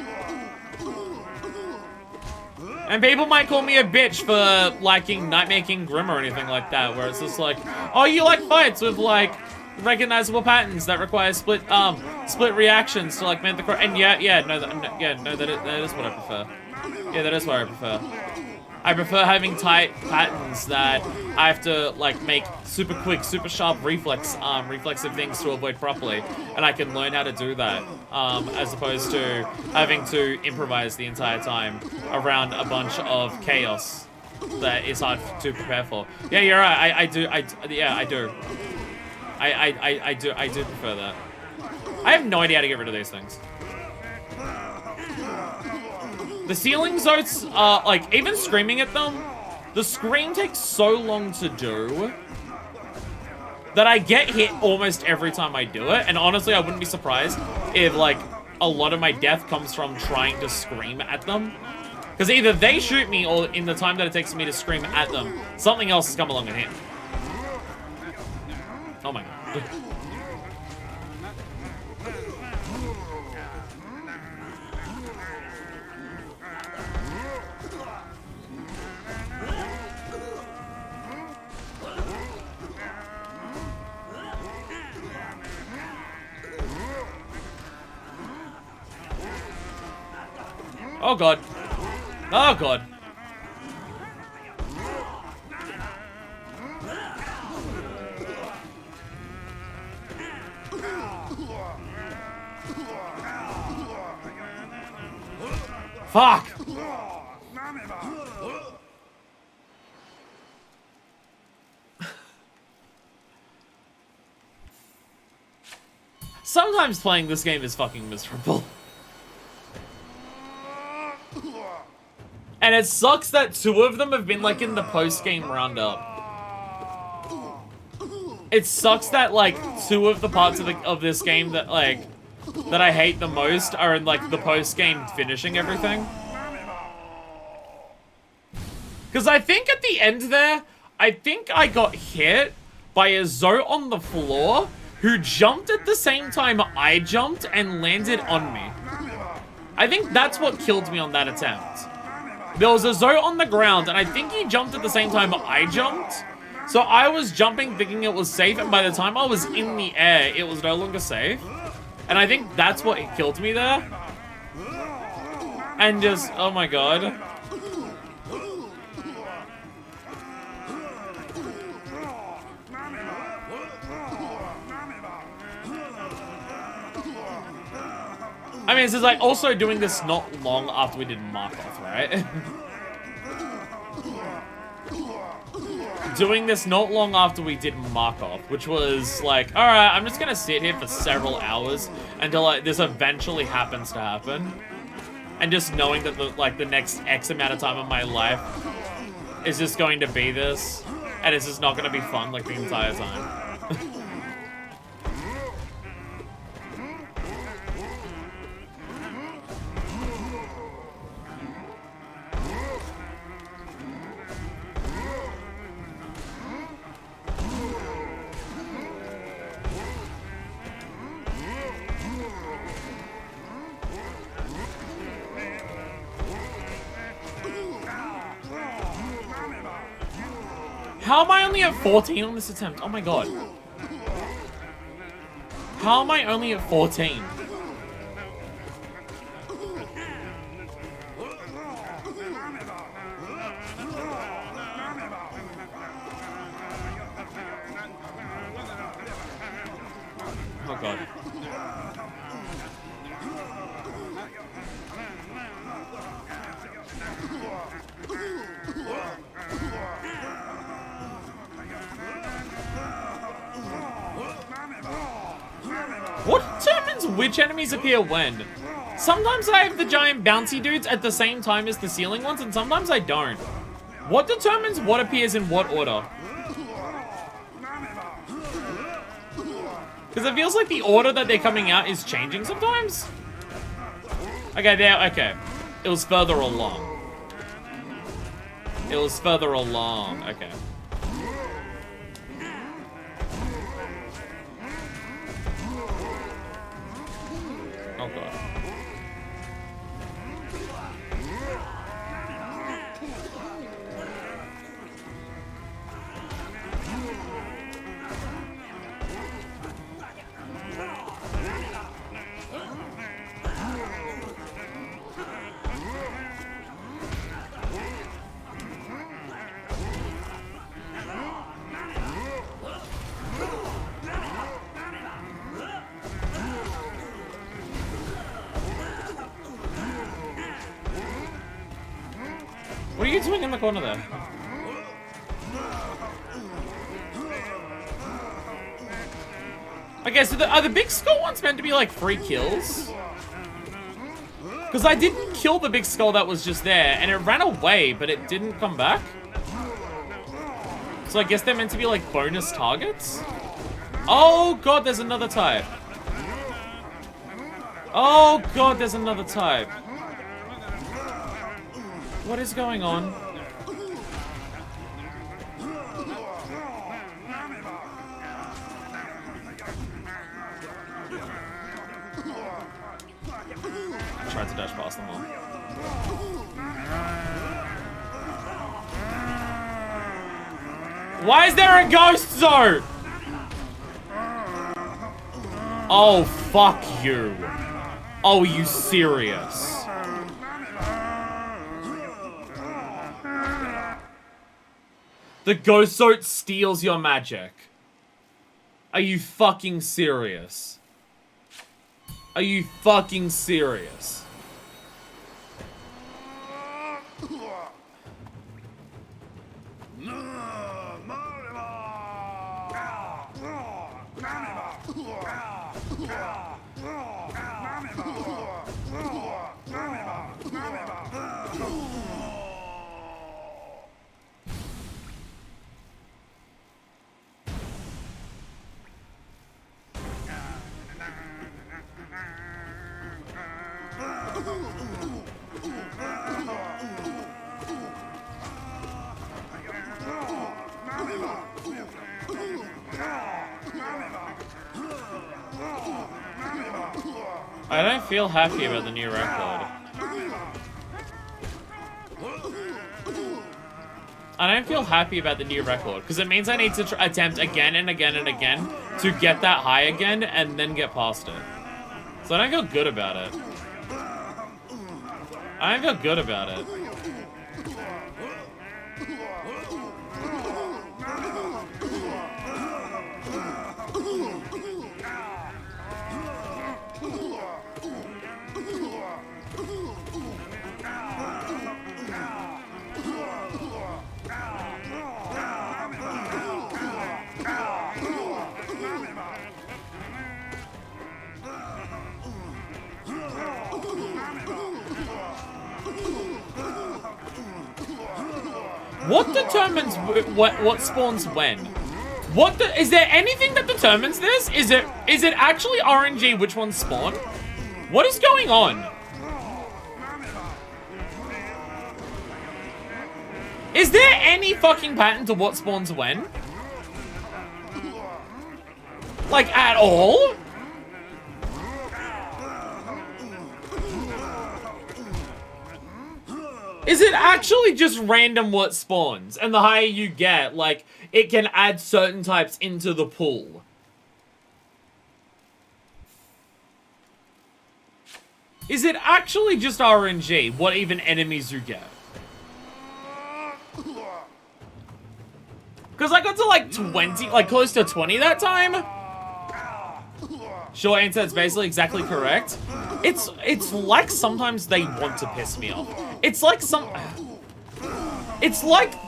And people might call me a bitch for liking Nightmaking Grim or anything like that, where it's just like, oh, you like fights with, like, recognizable patterns that require split reactions to, like, make the... And that is what I prefer. Yeah, that is what I prefer. I prefer having tight patterns that I have to, like, make super quick, super sharp reflexive things to avoid properly. And I can learn how to do that, as opposed to having to improvise the entire time around a bunch of chaos that is hard to prepare for. Yeah, you're right, I do. I do prefer that. I have no idea how to get rid of these things. The ceiling zotes are, like, even screaming at them, the scream takes so long to do that I get hit almost every time I do it. And honestly, I wouldn't be surprised if, like, a lot of my death comes from trying to scream at them. Because either they shoot me or in the time that it takes me to scream at them, something else has come along and hit. Oh my god. Oh god. Oh god. Fuck! Sometimes playing this game is fucking miserable. And it sucks that 2 of them have been, like, in the post-game roundup. It sucks that, like, 2 of the parts of this game that, like, that I hate the most are in, like, the post-game finishing everything. Because I think at the end there, I think I got hit by a Zoe on the floor who jumped at the same time I jumped and landed on me. I think that's what killed me on that attempt. There was a Zoe on the ground, and I think he jumped at the same time I jumped. So I was jumping thinking it was safe, and by the time I was in the air, it was no longer safe. And I think that's what killed me there. And just, oh my god. I mean, this is like also doing this not long after we did Markov, right? Doing this not long after we did Markov, which was like, alright, I'm just gonna sit here for several hours until like, this eventually happens to happen. And just knowing that the next X amount of time of my life is just going to be this, and it's just not gonna be fun like the entire time. How am I only at 14 on this attempt? Oh my god. How am I only at 14? Oh god. What determines which enemies appear when? Sometimes I have the giant bouncy dudes at the same time as the ceiling ones, and sometimes I don't. What determines what appears in what order? Because it feels like the order that they're coming out is changing sometimes. Okay, there, okay. It was further along. It was further along, okay. Oh god. What are you doing in the corner there? Okay, so are the big skull ones meant to be like free kills? Because I didn't kill the big skull that was just there, and it ran away, but it didn't come back. So I guess they're meant to be like bonus targets? Oh god, there's another type. Oh god, there's another type. What is going on? I tried to dash past them all. Why is there a ghost zone? Oh, fuck you. Oh, are you serious? The ghost zone steals your magic. Are you fucking serious? Are you fucking serious? I don't feel happy about the new record. I don't feel happy about the new record, because it means I need to attempt again and again and again to get that high again and then get past it. So I don't feel good about it. I don't feel good about it. What determines what spawns when? Is there anything that determines this? Is it actually RNG which ones spawn? What is going on? Is there any fucking pattern to what spawns when? Like, at all? Is it actually just random what spawns? And the higher you get, like, it can add certain types into the pool. Is it actually just RNG, what even enemies you get? Because I got to like 20, like close to 20 that time. Short answer, it's basically exactly correct. It's like sometimes they want to piss me off. It's like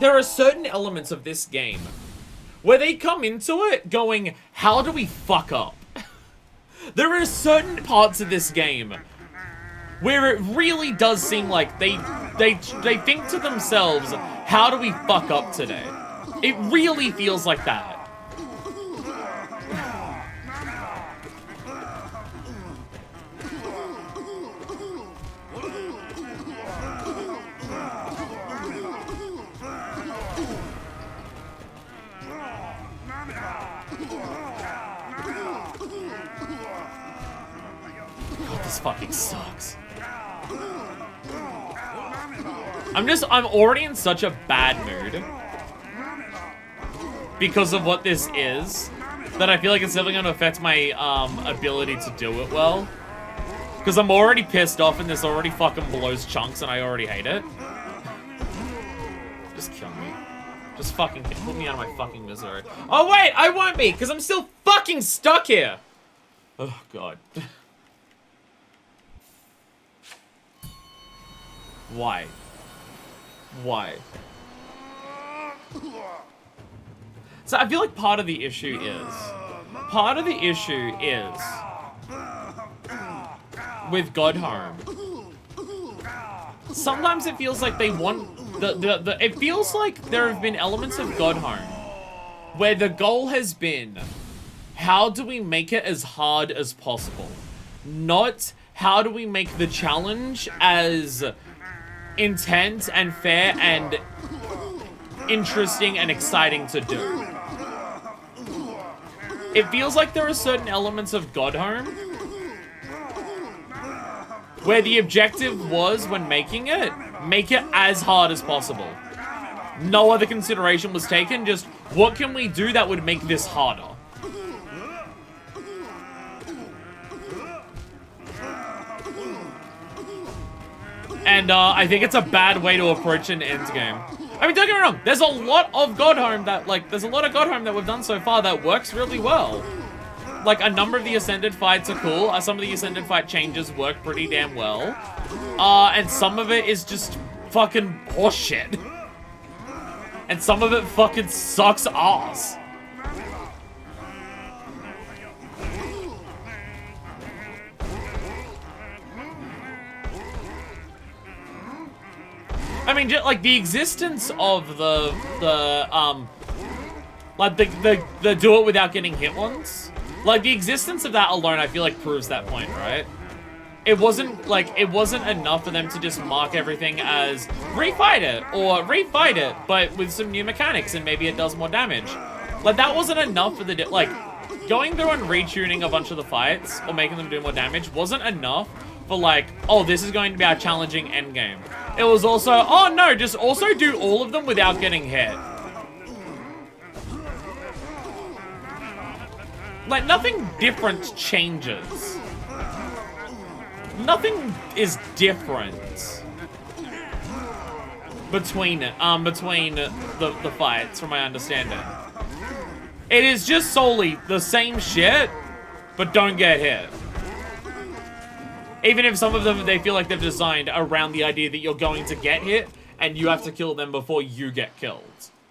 there are certain elements of this game where they come into it going, how do we fuck up? There are certain parts of this game where it really does seem like they think to themselves, how do we fuck up today? It really feels like that. God, this fucking sucks. I'm already in such a bad mood because of what this is, that I feel like it's definitely going to affect my ability to do it well. Because I'm already pissed off and this already fucking blows chunks and I already hate it. Just kill me. Just fucking put me out of my fucking misery. Oh wait, I won't be, because I'm still fucking stuck here. Oh god. Why? Why? So I feel like part of the issue is with God Harm. Sometimes it feels like they want it feels like there have been elements of God Harm where the goal has been, how do we make it as hard as possible? Not how do we make the challenge as intense and fair and interesting and exciting to do. It feels like there are certain elements of God Harm where the objective was, when making it, make it as hard as possible. No other consideration was taken, just what can we do that would make this harder? And I think it's a bad way to approach an endgame. I mean, don't get me wrong, there's a lot of God Harm that, like, there's a lot of God Harm that we've done so far that works really well. like, a number of the Ascended fights are cool. Some of the Ascended fight changes work pretty damn well. And some of it is just fucking horseshit. And some of it fucking sucks ass. I mean, just, like, the existence of the do it without getting hit ones. Like, the existence of that alone, I feel like, proves that point, right? It wasn't enough for them to just mark everything as refight it, or refight it, but with some new mechanics, and maybe it does more damage. Like, that wasn't enough for the, like, going through and retuning a bunch of the fights, or making them do more damage, wasn't enough for, like, oh, this is going to be our challenging endgame. It was also, oh no, just also do all of them without getting hit. Like, nothing different changes. Nothing is different between the fights, from my understanding. It is just solely the same shit, but don't get hit. Even if some of them, they feel like they're designed around the idea that you're going to get hit, and you have to kill them before you get killed.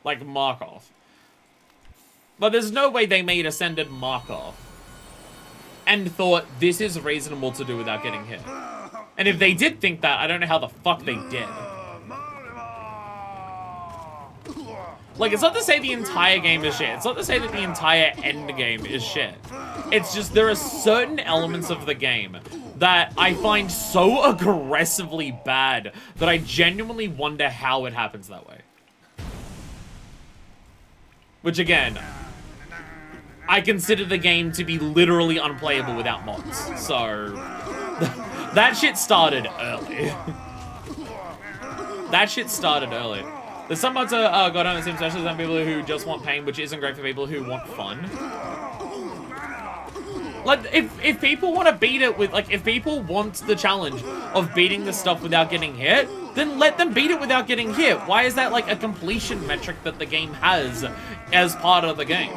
Like Markov. But there's no way they made Ascended Markov and thought, this is reasonable to do without getting hit. And if they did think that, I don't know how the fuck they did. Like, it's not to say the entire game is shit. It's not to say that the entire end game is shit. It's just there are certain elements of the game that I find so aggressively bad that I genuinely wonder how it happens that way. Which, again, I consider the game to be literally unplayable without mods. So, that shit started early. That shit started early. There's some mods that got on it, especially some people who just want pain, which isn't great for people who want fun. Like, if people want to beat it with, like, if people want the challenge of beating the stuff without getting hit, then let them beat it without getting hit. Why is that, like, a completion metric that the game has as part of the game?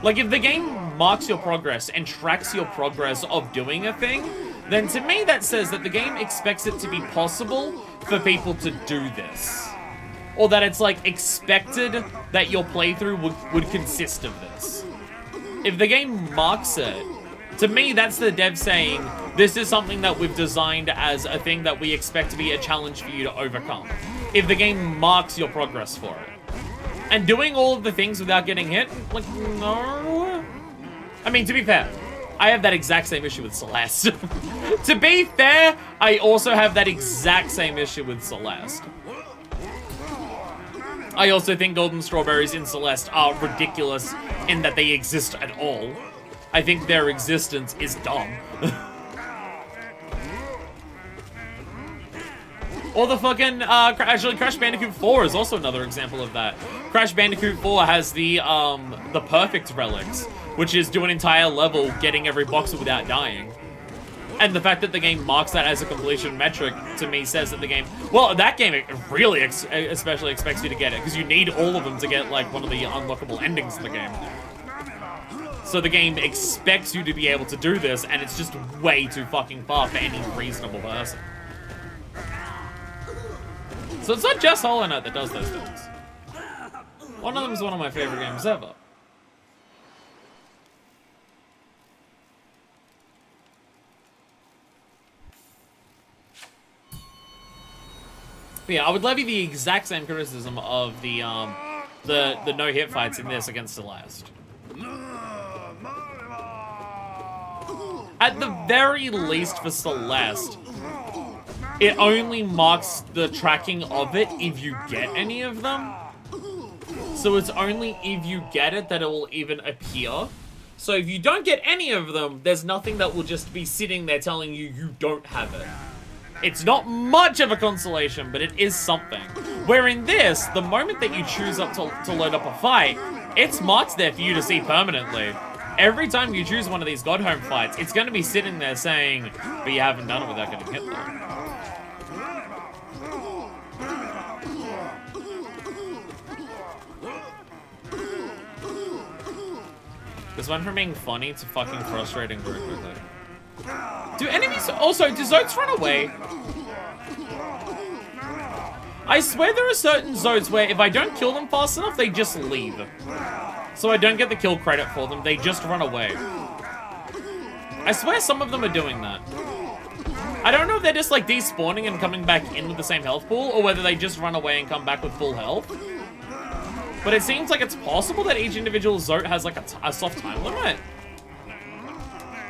Like, if the game marks your progress and tracks your progress of doing a thing, then to me that says that the game expects it to be possible for people to do this. Or that it's, like, expected that your playthrough would consist of this. If the game marks it, to me that's the dev saying, this is something that we've designed as a thing that we expect to be a challenge for you to overcome. If the game marks your progress for it. And doing all of the things without getting hit, like, no. I mean, to be fair, I have that exact same issue with Celeste. To be fair, I also have that exact same issue with Celeste. I also think golden strawberries in Celeste are ridiculous in that they exist at all. I think their existence is dumb. Or the fucking, actually, Crash Bandicoot 4 is also another example of that. Crash Bandicoot 4 has the perfect relics, which is do an entire level getting every boxer without dying. And the fact that the game marks that as a completion metric, to me, says that the game... Well, that game really especially expects you to get it, because you need all of them to get, like, one of the unlockable endings of the game. So the game expects you to be able to do this, and it's just way too fucking far for any reasonable person. So it's not just Hollow Knight that does those things. One of them is one of my favorite games ever. But yeah, I would levy the exact same criticism of the no-hit fights in this against Celeste. At the very least for Celeste, it only marks the tracking of it if you get any of them. So it's only if you get it that it will even appear. So if you don't get any of them, there's nothing that will just be sitting there telling you you don't have it. It's not much of a consolation, but it is something. Where in this, the moment that you choose up to load up a fight, it's marked there for you to see permanently. Every time you choose one of these God Home fights, it's going to be sitting there saying, but you haven't done it without getting hit though. This went from being funny to fucking frustrating very quickly. Do enemies... Also, do Zotes run away? I swear there are certain Zotes where if I don't kill them fast enough, they just leave. So I don't get the kill credit for them. They just run away. I swear some of them are doing that. I don't know if they're just like despawning and coming back in with the same health pool, or whether they just run away and come back with full health. But it seems like it's possible that each individual Zote has like a soft time limit.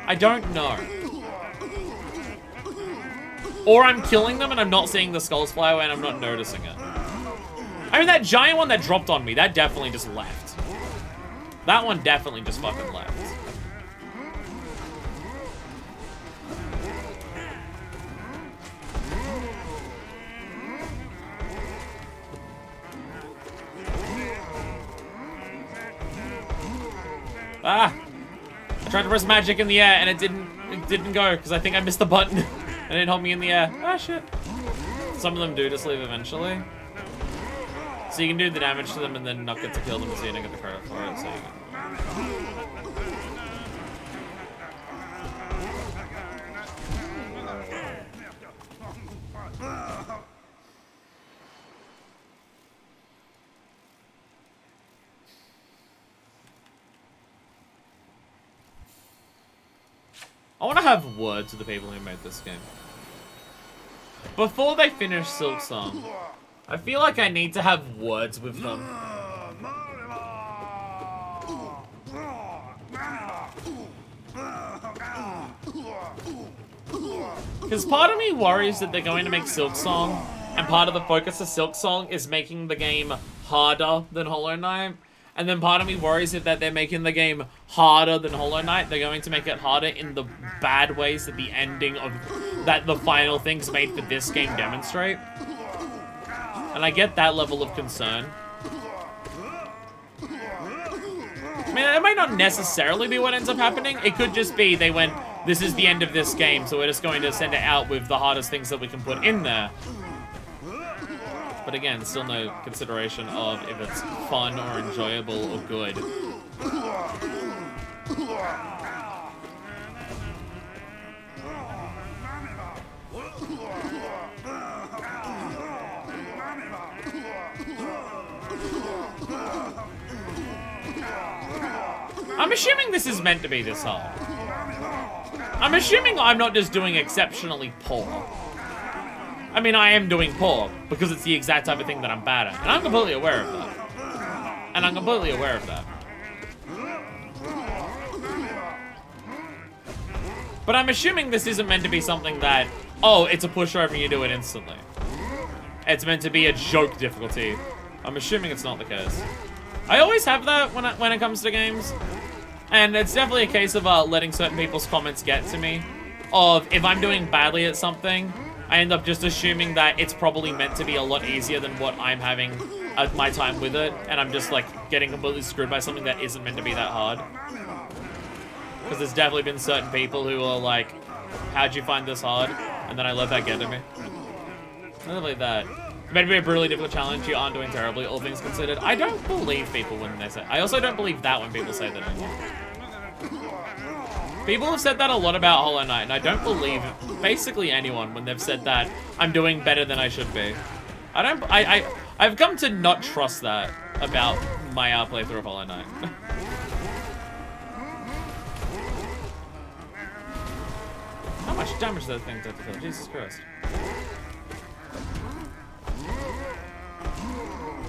I don't know. Or I'm killing them and I'm not seeing the skulls fly away and I'm not noticing it. I mean, that giant one that dropped on me, that definitely just left. That one definitely just fucking left. Ah! I tried to press magic in the air and it didn't go because I think I missed the button and it helped me in the air. Ah, shit. Some of them do just leave eventually. So you can do the damage to them and then not get to kill them so you don't get the credit for it. So you can... I want to have words with the people who made this game. Before they finish Silk Song, I feel like I need to have words with them. Because part of me worries that they're going to make Silk Song, and part of the focus of Silk Song is making the game harder than Hollow Knight. And then part of me worries that they're making the game harder than Hollow Knight. They're going to make it harder in the bad ways that the ending of that the final things made for this game demonstrate. And I get that level of concern. I mean, it might not necessarily be what ends up happening. It could just be they went, this is the end of this game, so we're just going to send it out with the hardest things that we can put in there. But again, still no consideration of if it's fun or enjoyable or good. I'm assuming this is meant to be this hard. I'm assuming I'm not just doing exceptionally poor. I mean, I am doing poor, because it's the exact type of thing that I'm bad at. And I'm completely aware of that. But I'm assuming this isn't meant to be something that, oh, it's a pushover and you do it instantly. It's meant to be a joke difficulty. I'm assuming it's not the case. I always have that when it comes to games. And it's definitely a case of letting certain people's comments get to me. Of, if I'm doing badly at something, I end up just assuming that it's probably meant to be a lot easier than what I'm having at my time with it, and I'm just like getting completely screwed by something that isn't meant to be that hard. Because there's definitely been certain people who are like, how'd you find this hard? And then I let that get to me. Not like that. It may be a brutally difficult challenge, you aren't doing terribly, all things considered. I don't believe people when they say, I also don't believe that when people say that anymore. People have said that a lot about Hollow Knight, and I don't believe basically anyone when they've said that I'm doing better than I should be. I've come to not trust that about my playthrough of Hollow Knight. How much damage does that thing have to kill? Jesus Christ.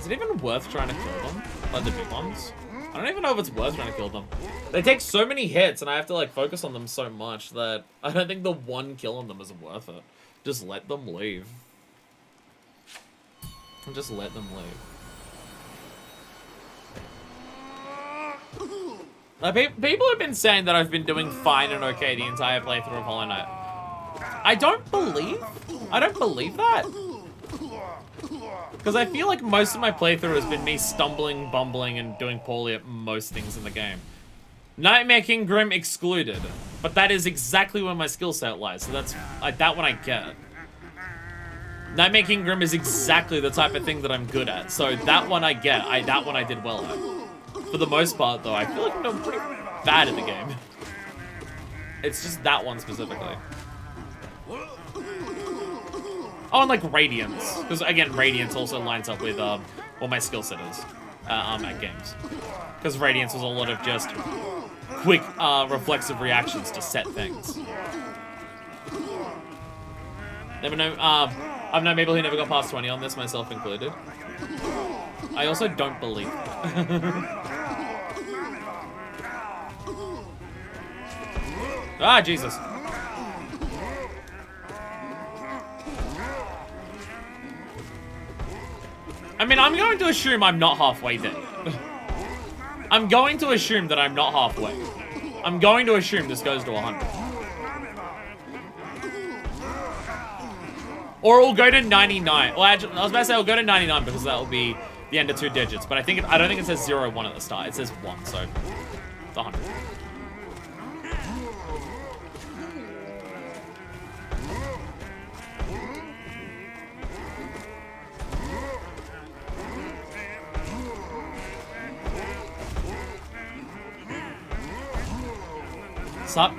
Is it even worth trying to kill them? Like the big ones? I don't even know if it's worth trying to kill them. They take so many hits and I have to like focus on them so much that I don't think the one kill on them is worth it. Just let them leave. Just let them leave. Like, people have been saying that I've been doing fine and okay the entire playthrough of Hollow Knight. I don't believe that. Because I feel like most of my playthrough has been me stumbling, bumbling, and doing poorly at most things in the game. Nightmare King Grim excluded. But that is exactly where my skill set lies, so that's that one I get. Nightmare King Grim is exactly the type of thing that I'm good at, so that one I get. That one I did well at. For the most part, though, I feel like I'm doing bad at the game. It's just that one specifically. Oh, and like Radiance. Because again, Radiance also lines up with what my skill set is at games. Because Radiance was a lot of just quick reflexive reactions to set things. Never know. I've known people who never got past 20 on this, myself included. I also don't believe it. Ah, Jesus. I mean, I'm going to assume I'm not halfway there. I'm going to assume that I'm not halfway. I'm going to assume this goes to 100. Or it'll go to 99. Well, actually, I was about to say it'll go to 99 because that will be the end of 2 digits. But I don't think it says 0 or 1 at the start. It says 1, so it's 100.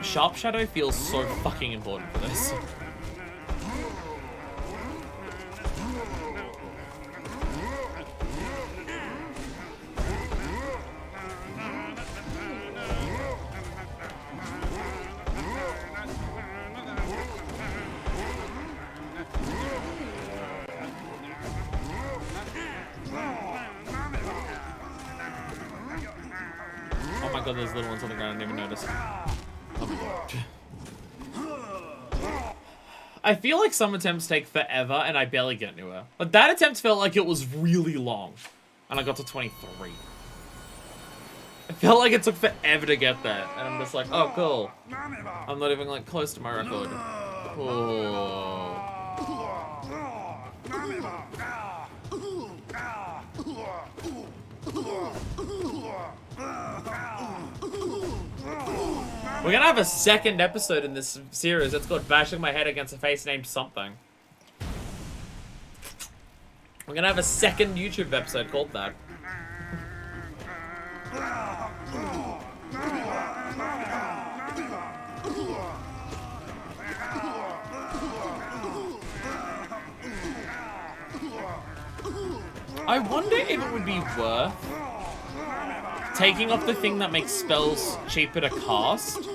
Sharp Shadow feels so fucking important for this. Oh my god, there's little ones on the ground I didn't even notice. I feel like some attempts take forever and I barely get anywhere. But that attempt felt like it was really long. And I got to 23. It felt like it took forever to get there. And I'm just like, oh, cool. I'm not even like close to my record. Oh. We're gonna have a second episode in this series. It's called Bashing My Head Against a Face Named Something. We're gonna have a second YouTube episode called that. I wonder if it would be worth taking off the thing that makes spells cheaper to cast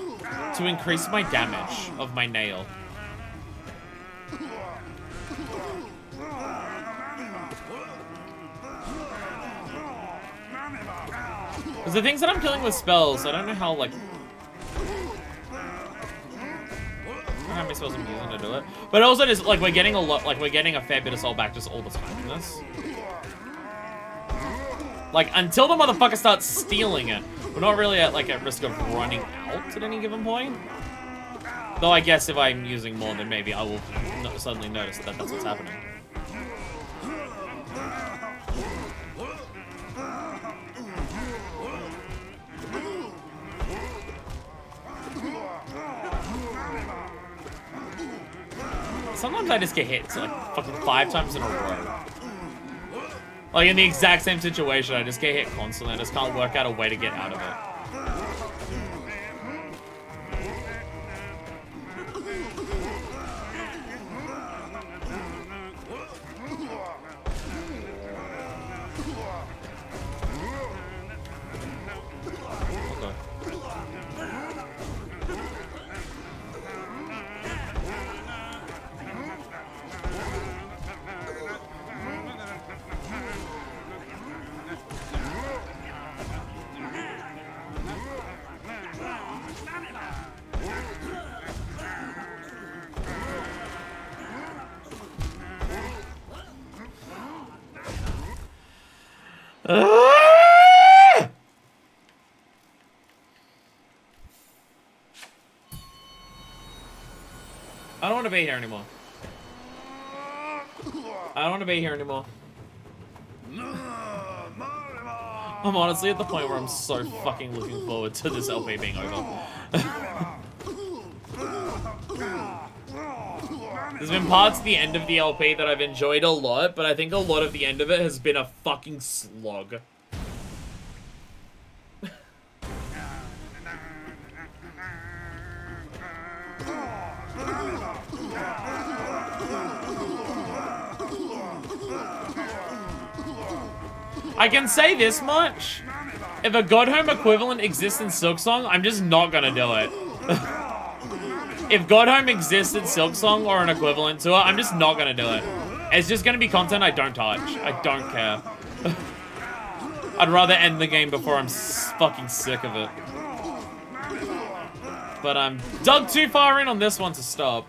to increase my damage of my nail. Because the things that I'm killing with spells, I don't know how, like... I don't know how many spells I'm using to do it. But also just, like, we're getting a fair bit of soul back just all the time in this. Like, until the motherfucker starts stealing it, we're not really at risk of running out at any given point. Though I guess if I'm using more, then maybe I will suddenly notice that that's what's happening. Sometimes I just get hit like fucking 5 times in a row. Like in the exact same situation, I just get hit constantly. I just can't work out a way to get out of it. I don't want to be here anymore. I don't want to be here anymore. I'm honestly at the point where I'm so fucking looking forward to this LP being over. There's been parts at the end of the LP that I've enjoyed a lot, but I think a lot of the end of it has been a fucking slog. I can say this much. If a Godhome equivalent exists in Silksong, I'm just not gonna do it. If Godhome exists in Silksong or an equivalent to it, I'm just not gonna do it. It's just gonna be content I don't touch. I don't care. I'd rather end the game before I'm fucking sick of it. But I'm dug too far in on this one to stop.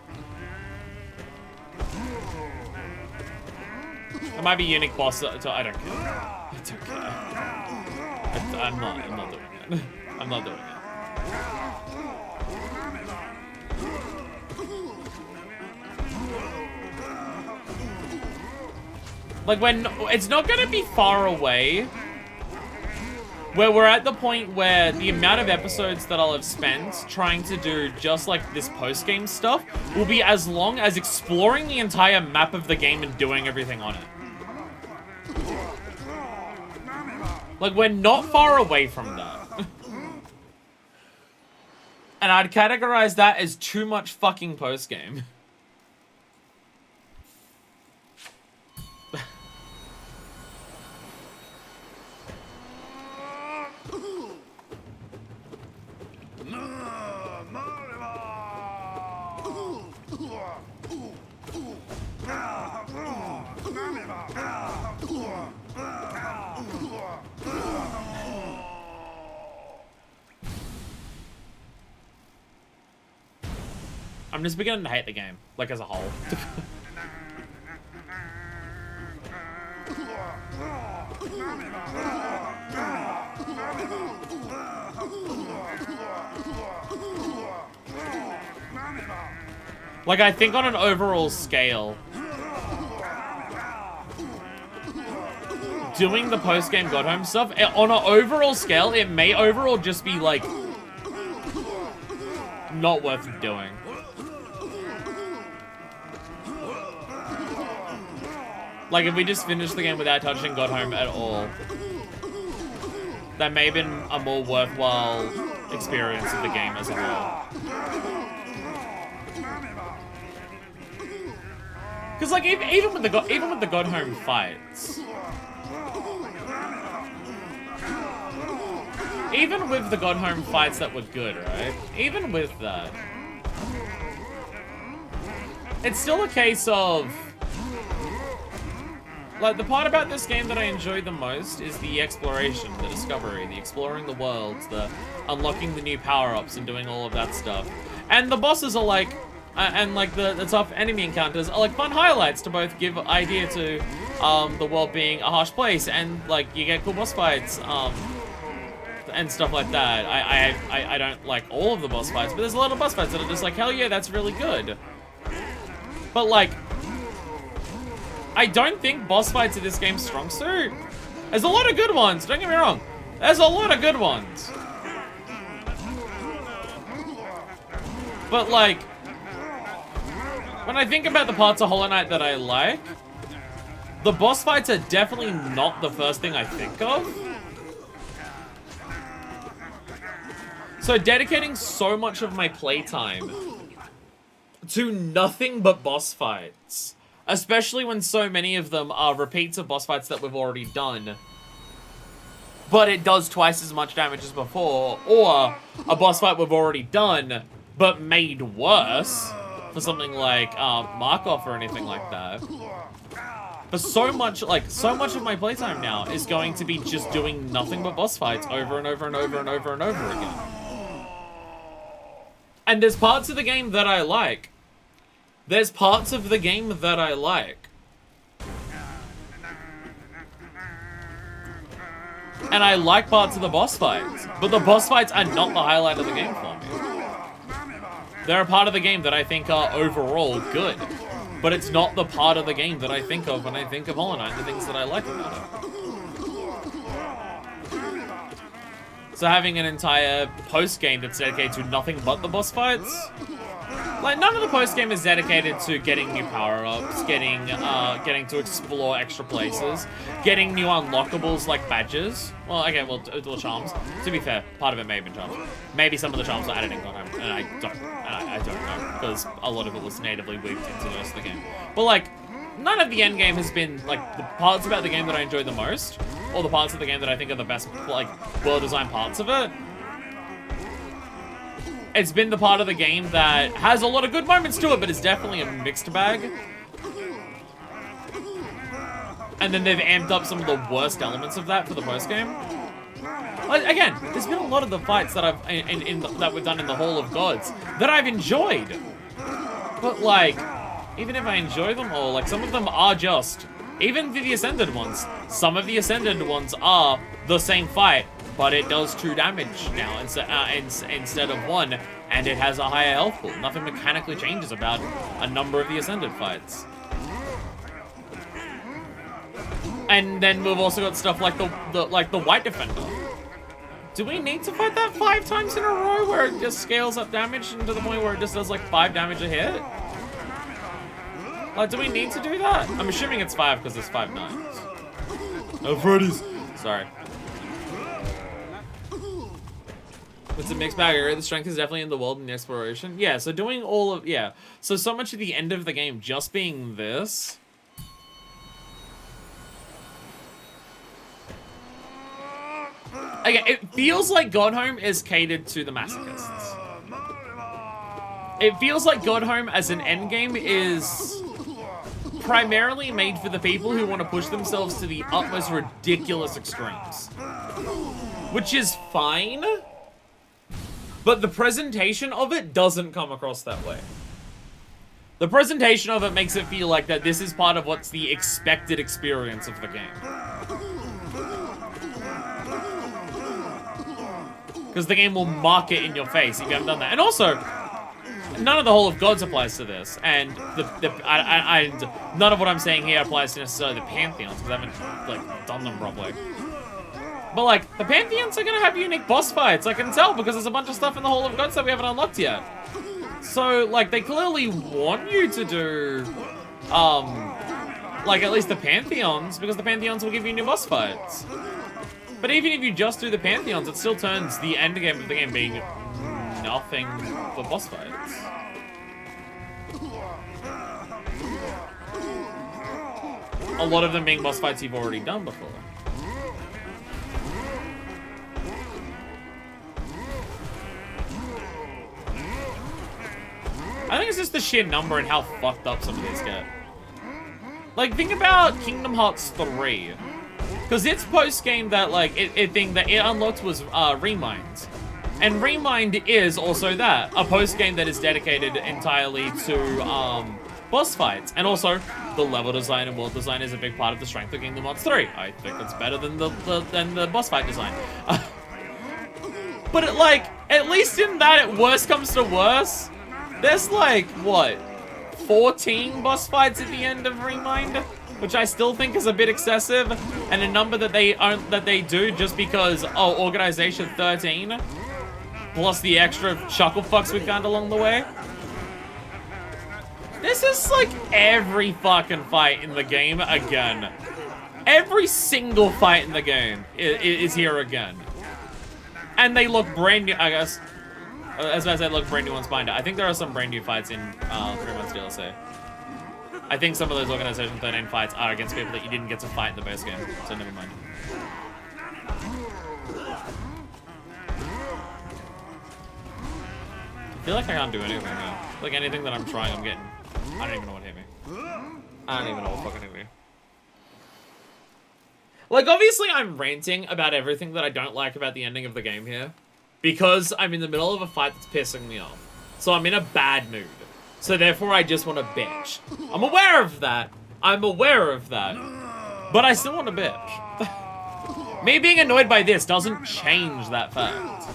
It might be unique boss, so I don't care. I don't care. I'm not doing it. I'm not doing it. Like, when it's not gonna be far away where we're at the point where the amount of episodes that I'll have spent trying to do just like this post-game stuff will be as long as exploring the entire map of the game and doing everything on it. Like, we're not far away from that. And I'd categorize that as too much fucking post-game. I'm just beginning to hate the game, like, as a whole. Like, I think on an overall scale, doing the post-game Godhome stuff, on an overall scale, it may overall just be, like, not worth doing. Like, if we just finished the game without touching Godhome at all, that may have been a more worthwhile experience of the game as a whole. Because, like, even with the Godhome fights, even with the Godhome fights that were good, right? Even with that, it's still a case of, like, the part about this game that I enjoy the most is the exploration, the discovery, the exploring the worlds, the unlocking the new power-ups and doing all of that stuff. And the bosses are like, and like the tough enemy encounters are like fun highlights to both give idea to the world being a harsh place, and like you get cool boss fights and stuff like that. I don't like all of the boss fights, but there's a lot of boss fights that are just like, hell yeah, that's really good. But like, I don't think boss fights are this game's strong suit. There's a lot of good ones, don't get me wrong. There's a lot of good ones. But like, when I think about the parts of Hollow Knight that I like, the boss fights are definitely not the first thing I think of. So dedicating so much of my playtime to nothing but boss fights, especially when so many of them are repeats of boss fights that we've already done, but it does twice as much damage as before, or a boss fight we've already done, but made worse, for something like Markov or anything like that. But so much of my playtime now is going to be just doing nothing but boss fights over and over and over and over and over again. And there's parts of the game that I like. There's parts of the game that I like. And I like parts of the boss fights, but the boss fights are not the highlight of the game for me. They're a part of the game that I think are overall good, but it's not the part of the game that I think of when I think of Hollow Knight, the things that I like about it. So having an entire post-game that's dedicated to nothing but the boss fights, like, none of the post-game is dedicated to getting new power-ups, getting to explore extra places, getting new unlockables like badges. Well, okay, well, charms. To be fair, part of it may have been charms. Maybe some of the charms were added in Godhome, and I don't know, because a lot of it was natively weaved into the rest of the game. But, like, none of the endgame has been, like, the parts about the game that I enjoy the most all the parts of the game that I think are the best, like, well-designed parts of it, it's been the part of the game that has a lot of good moments to it, but it's definitely a mixed bag. And then they've amped up some of the worst elements of that for the post-game. Like, again, there's been a lot of the fights that that we've done in the Hall of Gods that I've enjoyed. But, like, even if I enjoy them all, like, some of them are just... Even the Ascended ones. Some of the Ascended ones are the same fight, but it does 2 damage now instead of 1, and it has a higher health pool. Nothing mechanically changes about a number of the Ascended fights. And then we've also got stuff like the White Defender. Do we need to fight that 5 times in a row where it just scales up damage to the point where it just does like 5 damage a hit? Like, do we need to do that? I'm assuming it's 5 because there's 5 nines. Oh, Freddy's. Sorry. It's a mixed bag, right? The strength is definitely in the world and the exploration. Yeah, so doing all of... Yeah. So much of the end of the game just being this... Okay, it feels like Godhome is catered to the masochists. It feels like Godhome as an endgame is primarily made for the people who want to push themselves to the utmost ridiculous extremes. Which is fine, but the presentation of it doesn't come across that way. The presentation of it makes it feel like that this is part of what's the expected experience of the game. Because the game will mark it in your face if you haven't done that. And also, none of the Hall of Gods applies to this. And none of what I'm saying here applies to necessarily the Pantheons, because I haven't, like, done them properly. But, like, the Pantheons are going to have unique boss fights, I can tell, because there's a bunch of stuff in the Hall of Gods that we haven't unlocked yet. So, like, they clearly want you to do, like, at least the Pantheons, because the Pantheons will give you new boss fights. But even if you just do the Pantheons, it still turns the end game of the game being nothing for boss fights. A lot of them being boss fights you've already done before. I think it's just the sheer number and how fucked up some of these get. Like, think about Kingdom Hearts 3. Because its post-game that, like, it unlocked was Remind. And Remind is also that. A post-game that is dedicated entirely to boss fights. And also, the level design and world design is a big part of the strength of Kingdom Hearts 3. I think it's better than the boss fight design. But, at least in that, it worst comes to worse, there's, like, what? 14 boss fights at the end of Remind? Which I still think is a bit excessive, and a number that they do just because, oh, Organization 13, plus the extra chuckle fucks we found along the way. This is like every fucking fight in the game again. Every single fight in the game is here again. And they look brand new, I guess. As I said, look brand new on Spinder. I think there are some brand new fights in 3 months DLC. I think some of those Organization 13 fights are against people that you didn't get to fight in the base game, so never mind. I feel like I can't do anything now. Like anything that I'm trying, I'm getting... I don't even know what hit me. I don't even know what fucking hit me. Like, obviously I'm ranting about everything that I don't like about the ending of the game here. Because I'm in the middle of a fight that's pissing me off. So I'm in a bad mood. So therefore, I just want to bitch. I'm aware of that. But I still want to bitch. Me being annoyed by this doesn't change that fact.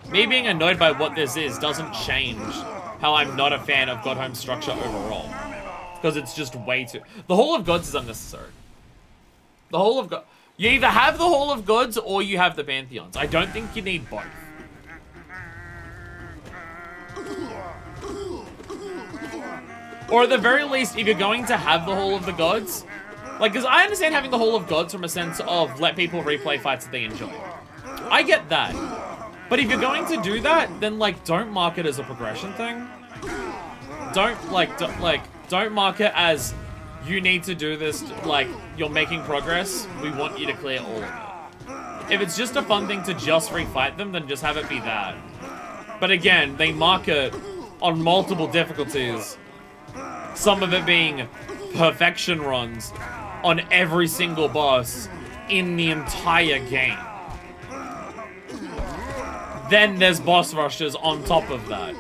Me being annoyed by what this is doesn't change how I'm not a fan of Godhome's structure overall. Because it's just way too... The Hall of Gods is unnecessary. The Hall of Gods... You either have the Hall of Gods or you have the Pantheons. I don't think you need both. Or at the very least, if you're going to have the Hall of the Gods, like, because I understand having the Hall of Gods from a sense of let people replay fights that they enjoy. I get that. But if you're going to do that, then, like, don't mark it as a progression thing. Don't mark it as you need to do this, like, you're making progress, we want you to clear all of it. If it's just a fun thing to just refight them, then just have it be that. But again, they mark it on multiple difficulties. Some of it being perfection runs on every single boss in the entire game. Then there's boss rushes on top of that.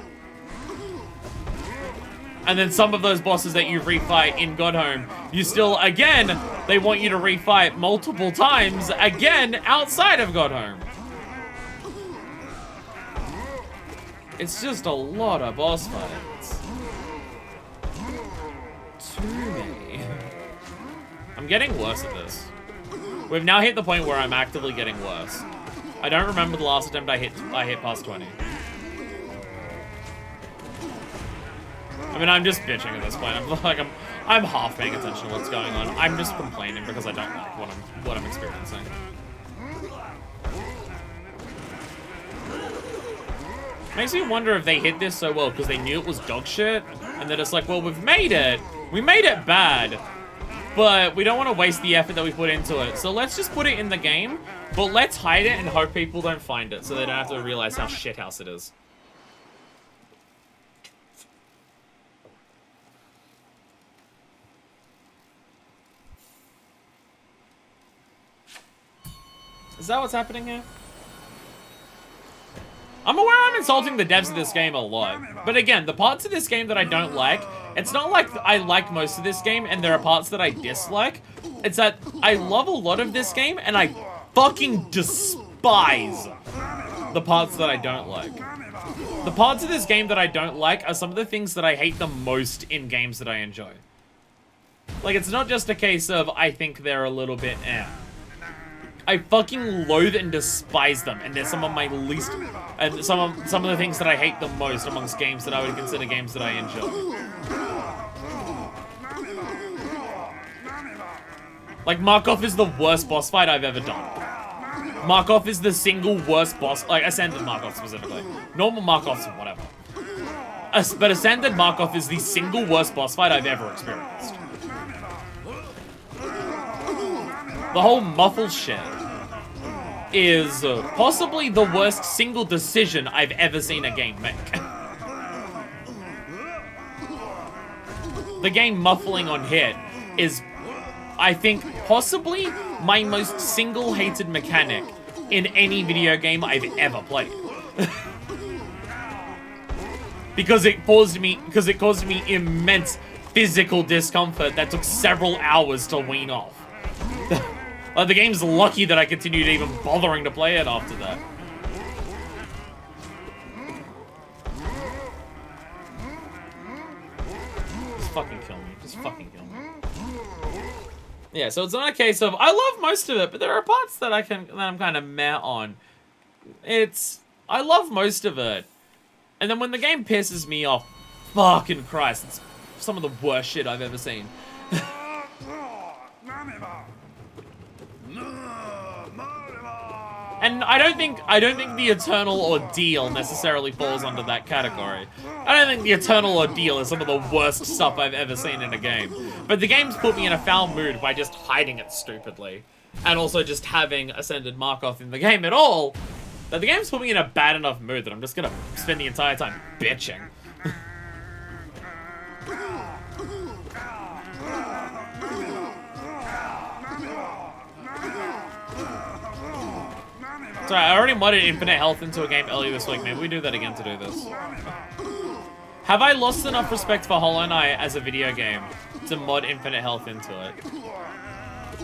And then some of those bosses that you refight in Godhome, you still, again, they want you to refight multiple times, again, outside of Godhome. It's just a lot of boss fights. Too many. I'm getting worse at this. We've now hit the point where I'm actively getting worse. I don't remember the last attempt I hit past 20. I mean, I'm just bitching at this point. I'm half paying attention to what's going on. I'm just complaining because I don't like what I'm experiencing. Makes me wonder if they hit this so well because they knew it was dog shit, and they're just like, well, we've made it. We made it bad, but we don't want to waste the effort that we put into it. So let's just put it in the game, but let's hide it and hope people don't find it so they don't have to realize how shithouse it is. Is that what's happening here? I'm aware I'm insulting the devs of this game a lot. But again, the parts of this game that I don't like, it's not like I like most of this game and there are parts that I dislike. It's that I love a lot of this game and I fucking despise the parts that I don't like. The parts of this game that I don't like are some of the things that I hate the most in games that I enjoy. Like, it's not just a case of I think they're a little bit I fucking loathe and despise them, and they're some of my least, and some of the things that I hate the most amongst games that I would consider games that I enjoy. Like, Markov is the worst boss fight I've ever done. Markov is the single worst boss, like, Ascended Markov specifically. Normal Markov's whatever. But Ascended Markov is the single worst boss fight I've ever experienced. The whole muffle shit is possibly the worst single decision I've ever seen a game make. The game muffling on hit is, I think, possibly my most single-hated mechanic in any video game I've ever played. Because it caused me immense physical discomfort that took several hours to wean off. The game's lucky that I continued even bothering to play it after that. Just fucking kill me. Just fucking kill me. Yeah, so it's not a case of I love most of it, but there are parts that I'm kind of meh on. I love most of it. And then when the game pisses me off, fucking Christ, it's some of the worst shit I've ever seen. And I don't think the Eternal Ordeal necessarily falls under that category. I don't think the Eternal Ordeal is some of the worst stuff I've ever seen in a game. But the game's put me in a foul mood by just hiding it stupidly. And also just having Ascended Markov in the game at all. That the game's put me in a bad enough mood that I'm just gonna spend the entire time bitching. Sorry, I already modded Infinite Health into a game earlier this week. Maybe we do that again to do this. Have I lost enough respect for Hollow Knight as a video game to mod Infinite Health into it?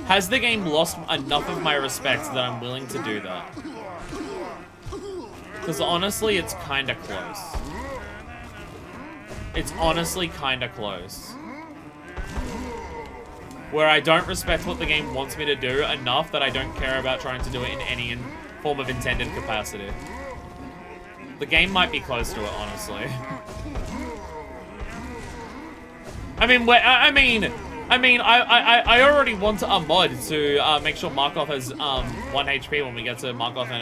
Has the game lost enough of my respect that I'm willing to do that? Because honestly, it's kind of close. It's honestly kind of close. Where I don't respect what the game wants me to do enough that I don't care about trying to do it in any form of intended capacity. The game might be close to it, honestly. I already want a mod to make sure Markov has 1 HP when we get to Markov in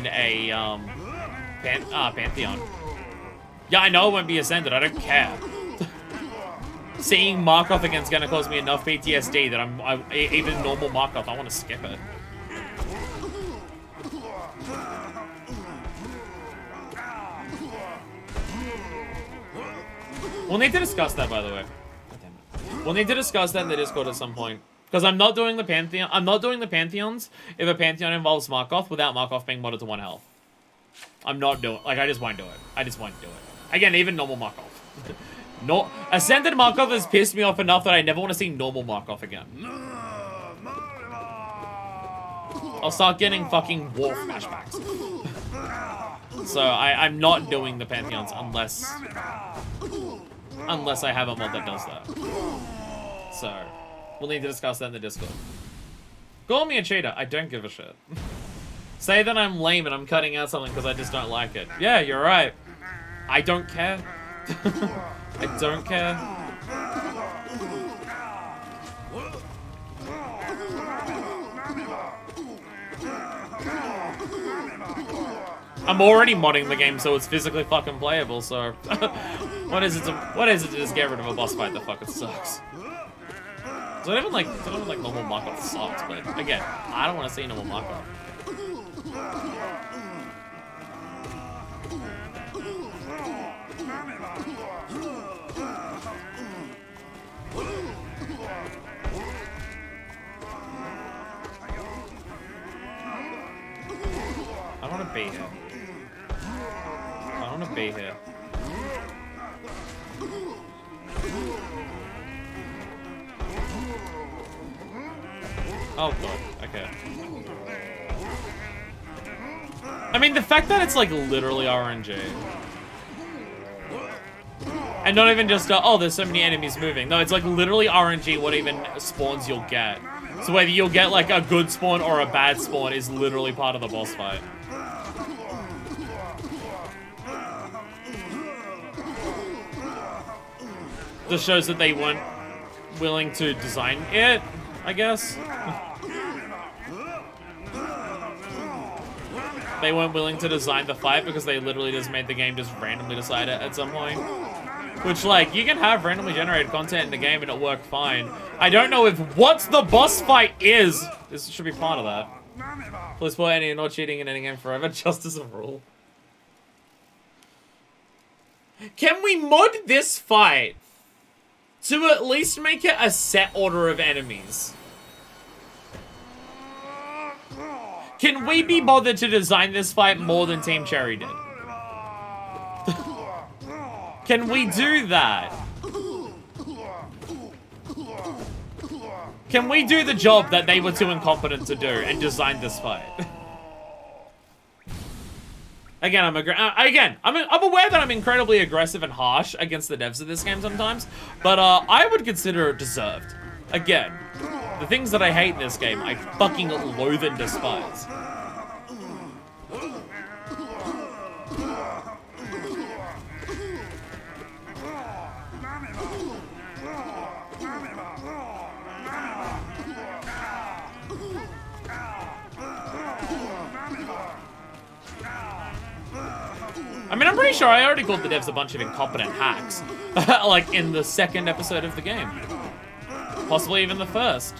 a Pantheon. Yeah, I know it won't be Ascended. I don't care. seeing Markov again is gonna cause me enough PTSD that even normal Markov, I want to skip it. We'll need to discuss that, by the way. We'll need to discuss that in the Discord at some point. Because I'm not doing the Pantheon. I'm not doing the Pantheons if a Pantheon involves Markov without Markov being modded to 1 health. I'm not doing. Like, I just won't do it. I just won't do it. Again, even normal Markov. No, Ascended Markov has pissed me off enough that I never want to see normal Markov again. I'll start getting fucking war flashbacks. So I'm not doing the Pantheons unless I have a mod that does that. So we'll need to discuss that in the Discord. Call me a cheater. I don't give a shit. Say that I'm lame and I'm cutting out something because I just don't like it. Yeah, you're right. I don't care. I don't care. I'm already modding the game so it's physically fucking playable, so what is it to just get rid of a boss fight that fucking sucks? So I don't even like normal Markov sucks, but again, I don't want to see normal Markov. I want to be here. I want to be here. Oh god, okay. I mean, the fact that it's like literally RNG. And not even just, oh, there's so many enemies moving. No, it's like literally RNG what even spawns you'll get. So whether you'll get like a good spawn or a bad spawn is literally part of the boss fight. This shows that they weren't willing to design it, I guess. They weren't willing to design the fight because they literally just made the game just randomly decide it at some point. Which, like, you can have randomly generated content in the game and it work fine. I don't know if what the boss fight is. This should be part of that. Please play any not cheating in any game forever, just as a rule. Can we mod this fight to at least make it a set order of enemies? Can we be bothered to design this fight more than Team Cherry did? Can we do that? Can we do the job that they were too incompetent to do and design this fight? Again, I'm aware that I'm incredibly aggressive and harsh against the devs of this game sometimes, but I would consider it deserved. Again, the things that I hate in this game, I fucking loathe and despise. I mean, I'm pretty sure I already called the devs a bunch of incompetent hacks. Like, in the second episode of the game. Possibly even the first.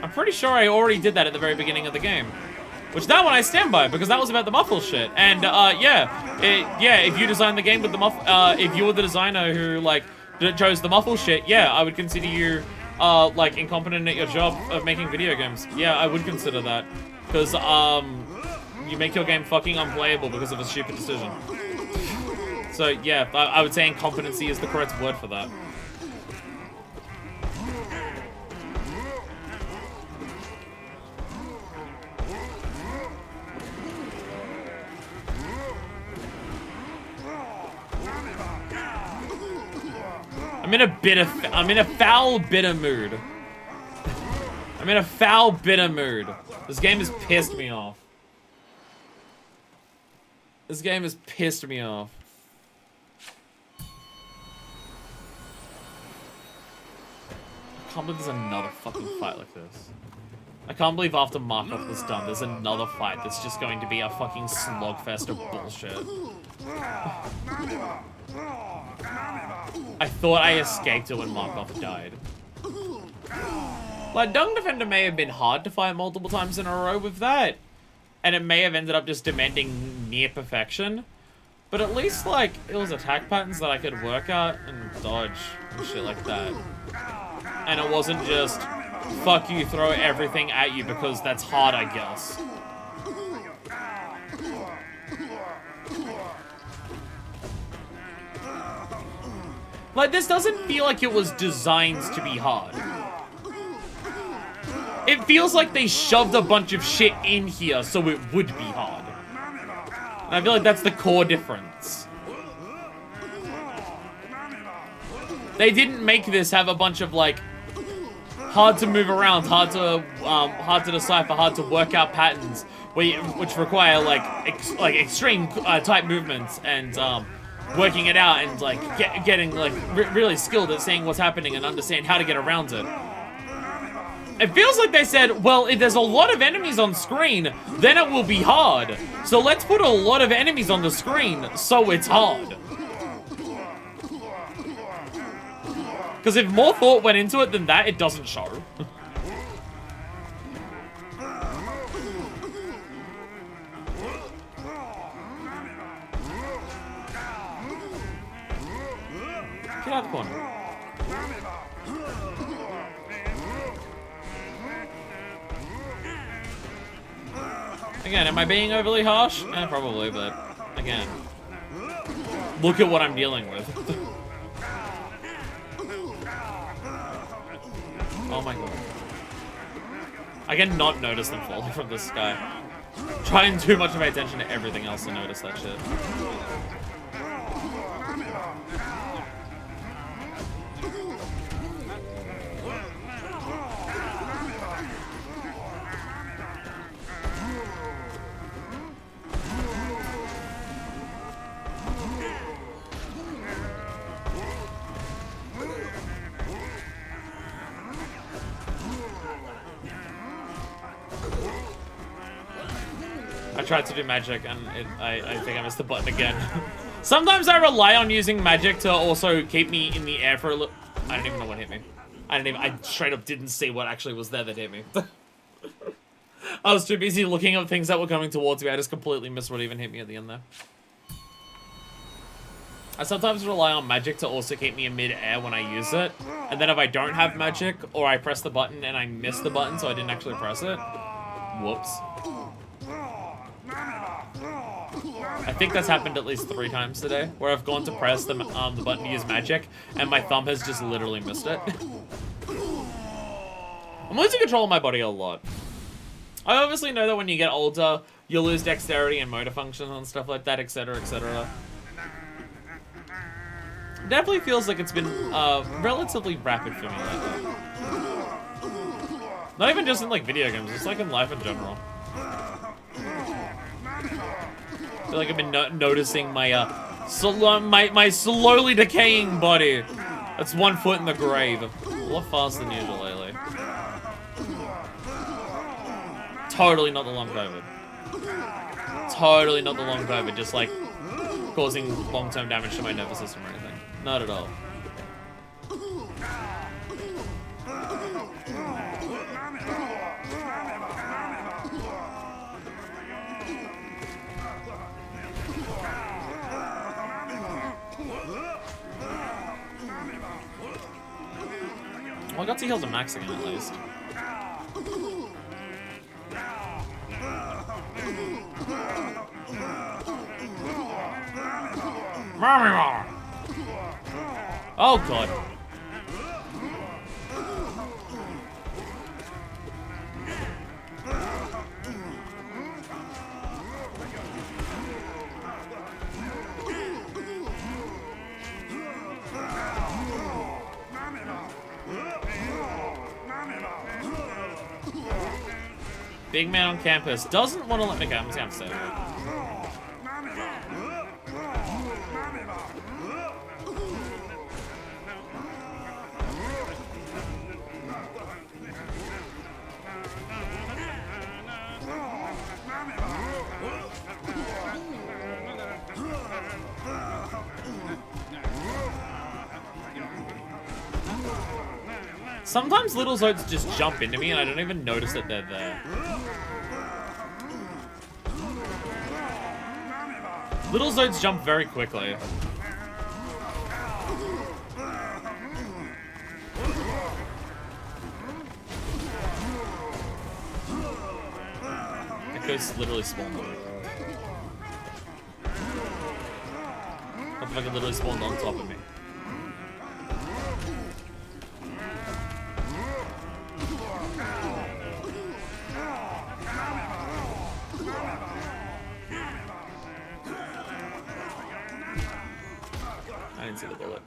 I'm pretty sure I already did that at the very beginning of the game. Which, that one I stand by, because that was about the muffle shit. And, yeah, if you designed the game with the if you were the designer who, like, chose the muffle shit, yeah, I would consider you, like, incompetent at your job of making video games. Yeah, I would consider that. Because, you make your game fucking unplayable because of a stupid decision. So, yeah, I would say incompetency is the correct word for that. I'm in a foul, bitter mood. I'm in a foul, bitter mood. This game has pissed me off. This game has pissed me off. I can't believe there's another fucking fight like this. I can't believe after Markov was done, there's another fight that's just going to be a fucking slogfest of bullshit. I thought I escaped it when Markov died. Like, Dung Defender may have been hard to fight multiple times in a row with that, and it may have ended up just demanding near perfection, but at least, like, it was attack patterns that I could work out and dodge and shit like that. And it wasn't just, fuck you, throw everything at you because that's hard, I guess. Like, this doesn't feel like it was designed to be hard. It feels like they shoved a bunch of shit in here so it would be hard. And I feel like that's the core difference. They didn't make this have a bunch of, like, hard to move around, hard to decipher, hard to work out patterns, which require, like extreme type movements and, working it out and, like, getting, like, really skilled at seeing what's happening and understand how to get around it. It feels like they said, well, if there's a lot of enemies on screen, then it will be hard. So let's put a lot of enemies on the screen so it's hard. Because if more thought went into it than that, it doesn't show. Get out of the corner. Again, am I being overly harsh? Probably, but again, look at what I'm dealing with. Oh my god. I cannot notice them falling from the sky. Trying too much to pay attention to everything else to notice that shit. I tried to do magic and I think I missed the button again. Sometimes I rely on using magic to also keep me in the air for a little. I don't even know what hit me. I straight up didn't see what actually was there that hit me. I was too busy looking at things that were coming towards me. I just completely missed what even hit me at the end there. I sometimes rely on magic to also keep me in mid-air when I use it. And then if I don't have magic, or I press the button and I miss the button so I didn't actually press it. Whoops. I think that's happened at least 3 times today, where I've gone to press the button to use magic, and my thumb has just literally missed it. I'm losing control of my body a lot. I obviously know that when you get older, you'll lose dexterity and motor function and stuff like that, etc., etc. Definitely feels like it's been relatively rapid for me lately. Not even just in like video games, it's like in life in general. I feel like I've been noticing my my slowly decaying body. That's 1 foot in the grave. A lot faster than usual lately. Totally not the long COVID. Totally not the long COVID, just like causing long-term damage to my nervous system or anything. Not at all. Well, I got to heal the max again at least. Oh god. Big man on campus doesn't want to let me go. I'm just gonna stay there. Sometimes little Zotes just jump into me and I don't even notice that they're there. Little Zotes jump very quickly. Echo's literally spawned on me. Motherfucker literally spawned on top of me. I didn't see the bullet.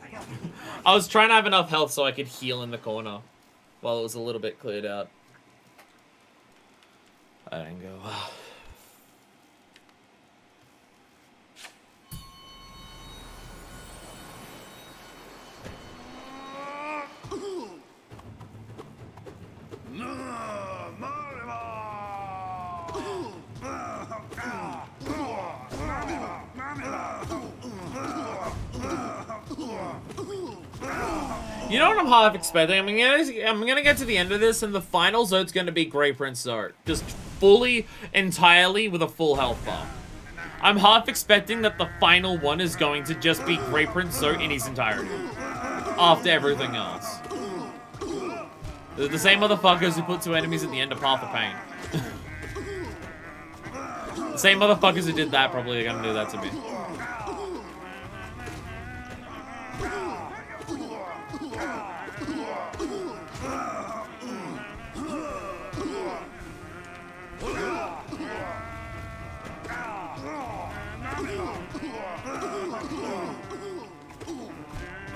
I was trying to have enough health so I could heal in the corner while it was a little bit cleared out. I didn't go. You know what I'm half expecting? I'm gonna get to the end of this, and the final Zote's gonna be Grey Prince Zote, just fully, entirely with a full health bar. I'm half expecting that the final one is going to just be Grey Prince Zote in his entirety, after everything else. They're the same motherfuckers who put 2 enemies at the end of Path of Pain. The same motherfuckers who did that probably are gonna do that to me.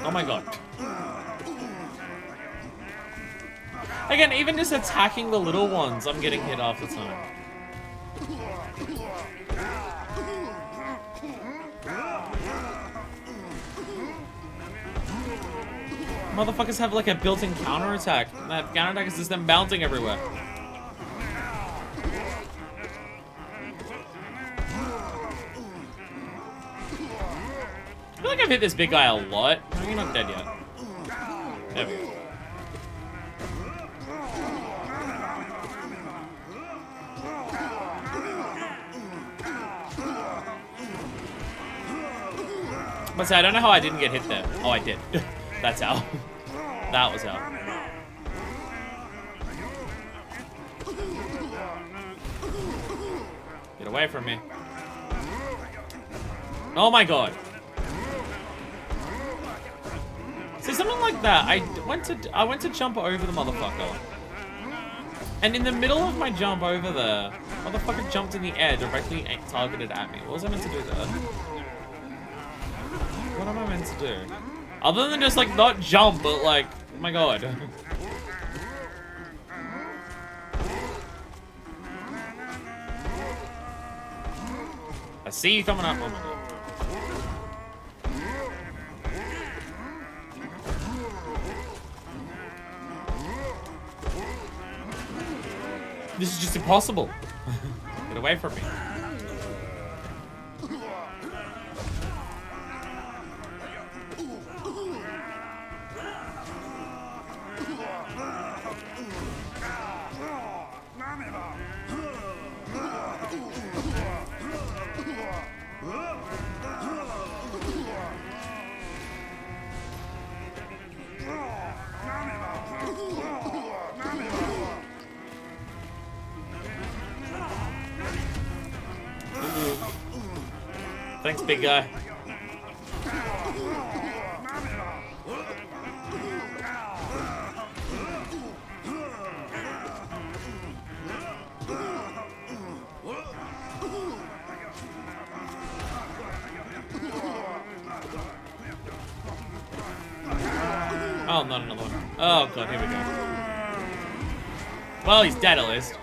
Oh my god. Again, even just attacking the little ones, I'm getting hit half the time. Motherfuckers have like a built-in counterattack. And that counterattack is just them bouncing everywhere. I feel like I've hit this big guy a lot. No, you're not dead yet. There we go. But say, I don't know how I didn't get hit there. Oh, I did. That's how. That was how. Get away from me. Oh my god. See, something like that. I went to jump over the motherfucker. And in the middle of my jump over there, motherfucker jumped in the air directly targeted at me. What was I meant to do there? What am I meant to do? Other than just like not jump, but like, oh my god. I see you coming up. Oh my god. This is just impossible. Get away from me. Thanks, big guy. Oh, not another one. Oh god, here we go. Well, he's dead at least.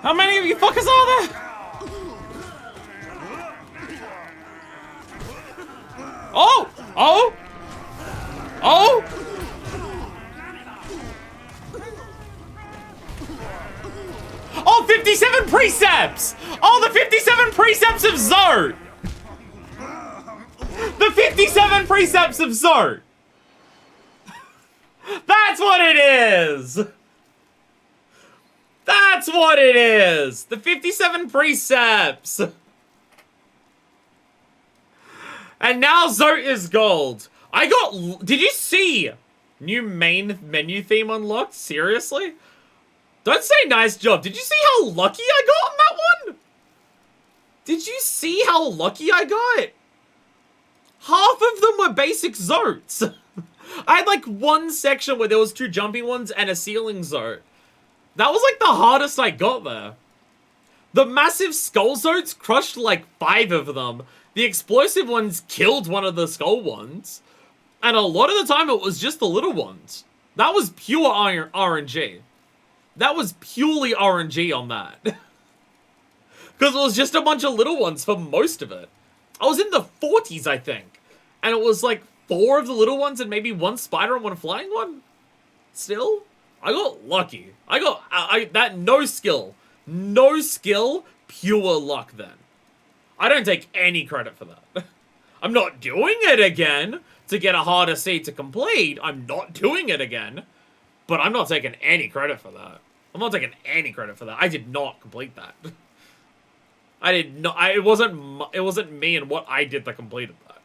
How many of you fuckers are there? Oh! Oh! Oh! Oh, 57 precepts! Oh, the 57 precepts of Zart! The 57 precepts of Zart! That's what it is! That's what it is! The 57 precepts! And now Zart is gold. Did you see? New main menu theme unlocked? Seriously? Don't say nice job. Did you see how lucky I got on that one? Did you see how lucky I got? Half of them were basic Zarts. I had like one section where there was 2 jumping ones and a ceiling Zart. That was like the hardest I got there. The massive skull Zarts crushed like 5 of them. The explosive ones killed one of the skull ones. And a lot of the time it was just the little ones. That was pure RNG. That was purely RNG on that. Because it was just a bunch of little ones for most of it. I was in the 40s, I think. And it was like 4 of the little ones and maybe 1 spider and 1 flying one. Still, I got lucky. I got that no skill. No skill, pure luck then. I don't take any credit for that. I'm not doing it again to get a harder seed to complete. I'm not doing it again. But I'm not taking any credit for that. I'm not taking any credit for that. I did not complete that. I did not. It wasn't me and what I did that completed that.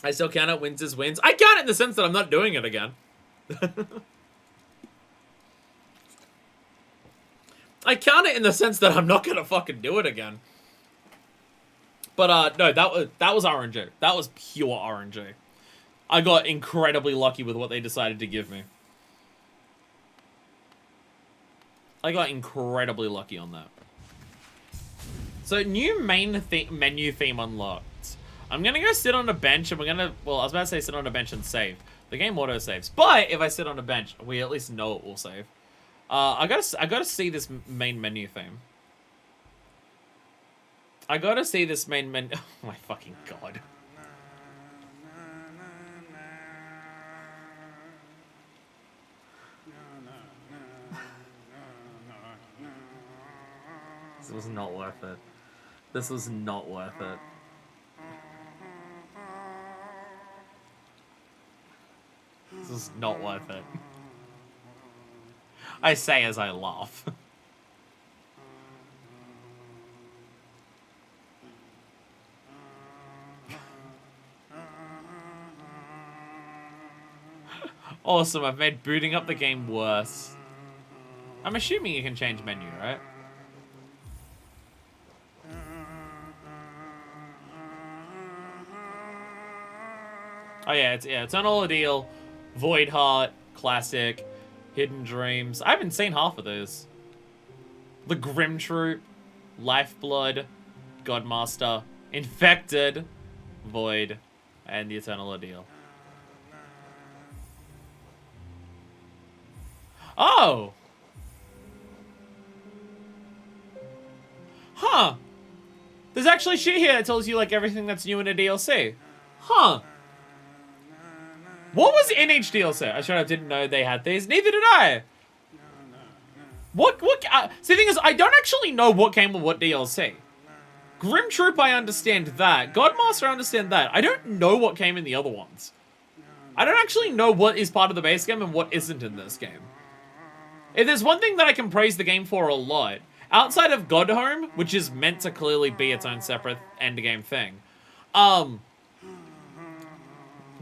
I still count it wins as wins. I count it in the sense that I'm not doing it again. I count it in the sense that I'm not gonna fucking do it again. But no, that was RNG. That was pure RNG. I got incredibly lucky with what they decided to give me. I got incredibly lucky on that. So, new main menu theme unlocked. I'm gonna go sit on a bench and we're gonna... Well, I was about to say sit on a bench and save. The game auto-saves. But, if I sit on a bench, we at least know it will save. I gotta see this main menu theme. I gotta see this main menu... Oh my fucking god. This was not worth it. This was not worth it. This was not worth it. I say as I laugh. Awesome, I've made booting up the game worse. I'm assuming you can change menu, right? Oh yeah, it's Eternal Ordeal, Void Heart, Classic, Hidden Dreams. I haven't seen half of those. The Grim Troop, Lifeblood, Godmaster, Infected, Void, and the Eternal Ordeal. Oh! Huh. There's actually shit here that tells you, like, everything that's new in a DLC. Huh. What was in each DLC? I straight up didn't know they had these. Neither did I. See, the thing is, I don't actually know what came with what DLC. Grim Troop, I understand that. Godmaster, I understand that. I don't know what came in the other ones. I don't actually know what is part of the base game and what isn't in this game. If there's one thing that I can praise the game for a lot, outside of Godhome, which is meant to clearly be its own separate endgame thing,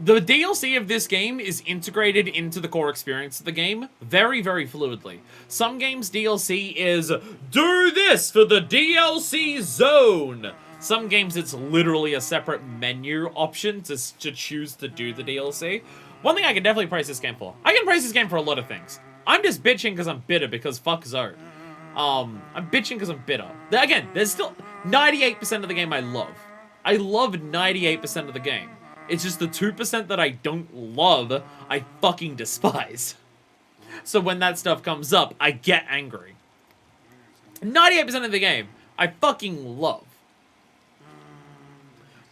the DLC of this game is integrated into the core experience of the game very, very fluidly. Some games' DLC is, do this for the DLC zone. Some games it's literally a separate menu option to choose to do the DLC. One thing I can definitely praise this game for. I can praise this game for a lot of things. I'm just bitching because I'm bitter because fuck Zart. I'm bitching because I'm bitter. Again, there's still 98% of the game I love. I love 98% of the game. It's just the 2% that I don't love, I fucking despise. So when that stuff comes up, I get angry. 98% of the game, I fucking love.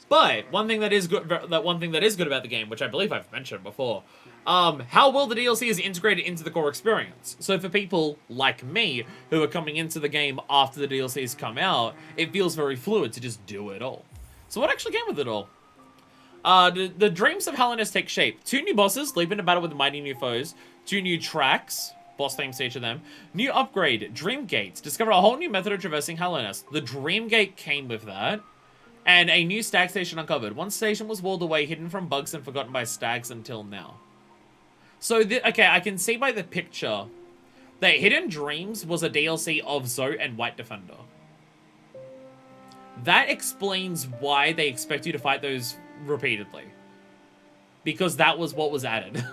But one thing that is good about the game, which I believe I've mentioned before, how well the DLC is integrated into the core experience. So for people like me who are coming into the game after the DLCs come out, it feels very fluid to just do it all. So what actually came with it all? The dreams of Hellenist take shape. 2 new bosses, leap into battle with mighty new foes. 2 new tracks, boss themes to each of them. New upgrade, Dream Gates. Discover a whole new method of traversing Hellenist. The Dream Gate came with that. And a new stag station uncovered. One station was walled away, hidden from bugs and forgotten by stags until now. So, okay, I can see by the picture that Hidden Dreams was a DLC of Zoe and White Defender. That explains why they expect you to fight those repeatedly. Because that was what was added.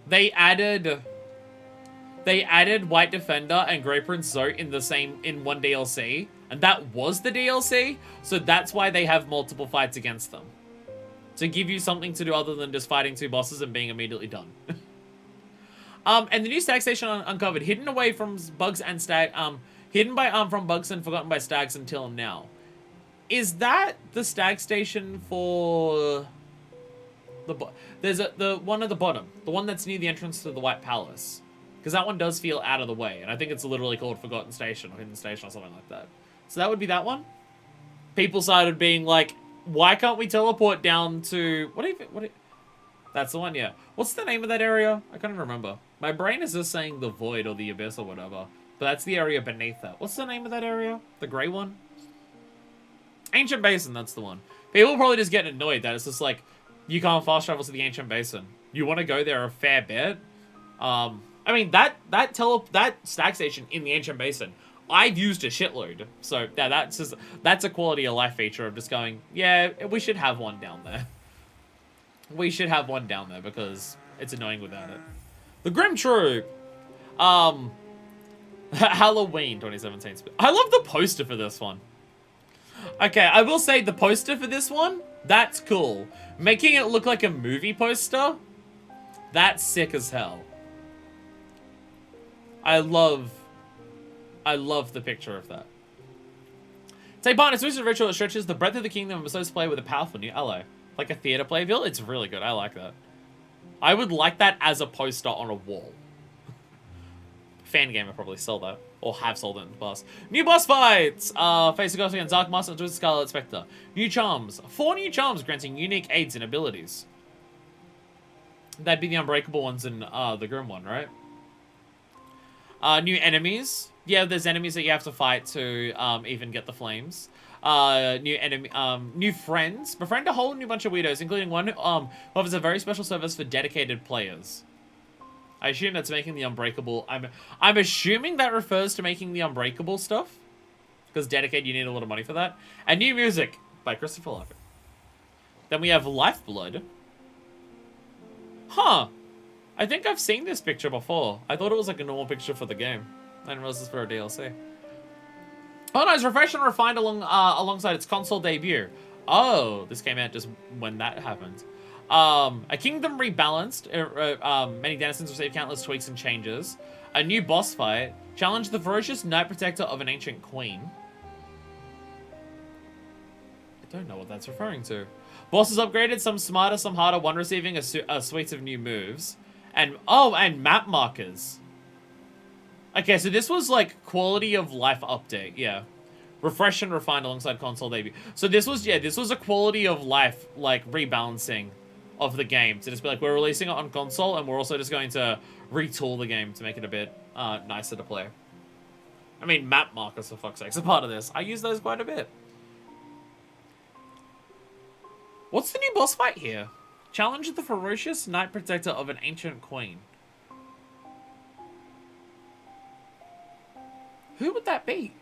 They added White Defender and Grey Prince Zoe in one DLC, and that was the DLC, so that's why they have multiple fights against them. To give you something to do other than just fighting 2 bosses and being immediately done. And the new stag station uncovered, hidden away from bugs and from bugs and forgotten by stags until now. Is that the stag station for there's the one at the bottom, the one that's near the entrance to the White Palace? Because that one does feel out of the way, and I think it's literally called Forgotten Station or Hidden Station or something like that. So that would be that one. People started being like, "Why can't we teleport down to That's the one, yeah. What's the name of that area? I can't even remember. My brain is just saying the Void or the Abyss or whatever, but that's the area beneath that. What's the name of that area? The grey one? Ancient Basin. That's the one. People probably just get annoyed that it's just like you can't fast travel to the Ancient Basin. You want to go there a fair bit. I mean, that stag station in the Ancient Basin, I've used a shitload. So, yeah, that's a quality of life feature of just going, yeah, we should have one down there. We should have one down there because it's annoying without it. The Grim Troop. Halloween 2017. I love the poster for this one. Okay, I will say the poster for this one, that's cool. Making it look like a movie poster, that's sick as hell. I love the picture of that. Take part in a exclusive ritual that stretches the breadth of the kingdom and bestows play with a powerful new ally. Like a theater playbill? It's really good. I like that. I would like that as a poster on a wall. Fangamer probably sell that. Or have sold it in the past. New boss fights! Face the Ghost against Dark Master and Twisted Scarlet Spectre. New charms. 4 new charms granting unique aids and abilities. That'd be the unbreakable ones in the Grim one, right? New enemies. Yeah, there's enemies that you have to fight to even get the flames. New friends. Befriend a whole new bunch of weirdos, including one who offers a very special service for dedicated players. I assume that's making the unbreakable. I'm assuming that refers to making the unbreakable stuff, because dedicated, you need a lot of money for that. And new music by Christopher Lockett. Then we have Lifeblood. Huh. I think I've seen this picture before. I thought it was like a normal picture for the game. I didn't realize this was for a DLC. Oh no, it's refreshed and refined alongside its console debut. Oh, this came out just when that happened. A kingdom rebalanced. Many denizens received countless tweaks and changes. A new boss fight. Challenge the ferocious Knight Protector of an ancient queen. I don't know what that's referring to. Bosses upgraded, some smarter, some harder, one receiving a suite of new moves. And map markers. Okay, so this was like quality of life update, yeah. Refresh and refined alongside console debut. So this was a quality of life, like, rebalancing of the game. To just be like, we're releasing it on console, and we're also just going to retool the game to make it a bit nicer to play. I mean, map markers, for fuck's sake, is a part of this. I use those quite a bit. What's the new boss fight here? Challenge the ferocious Knight Protector of an ancient queen. Who would that be?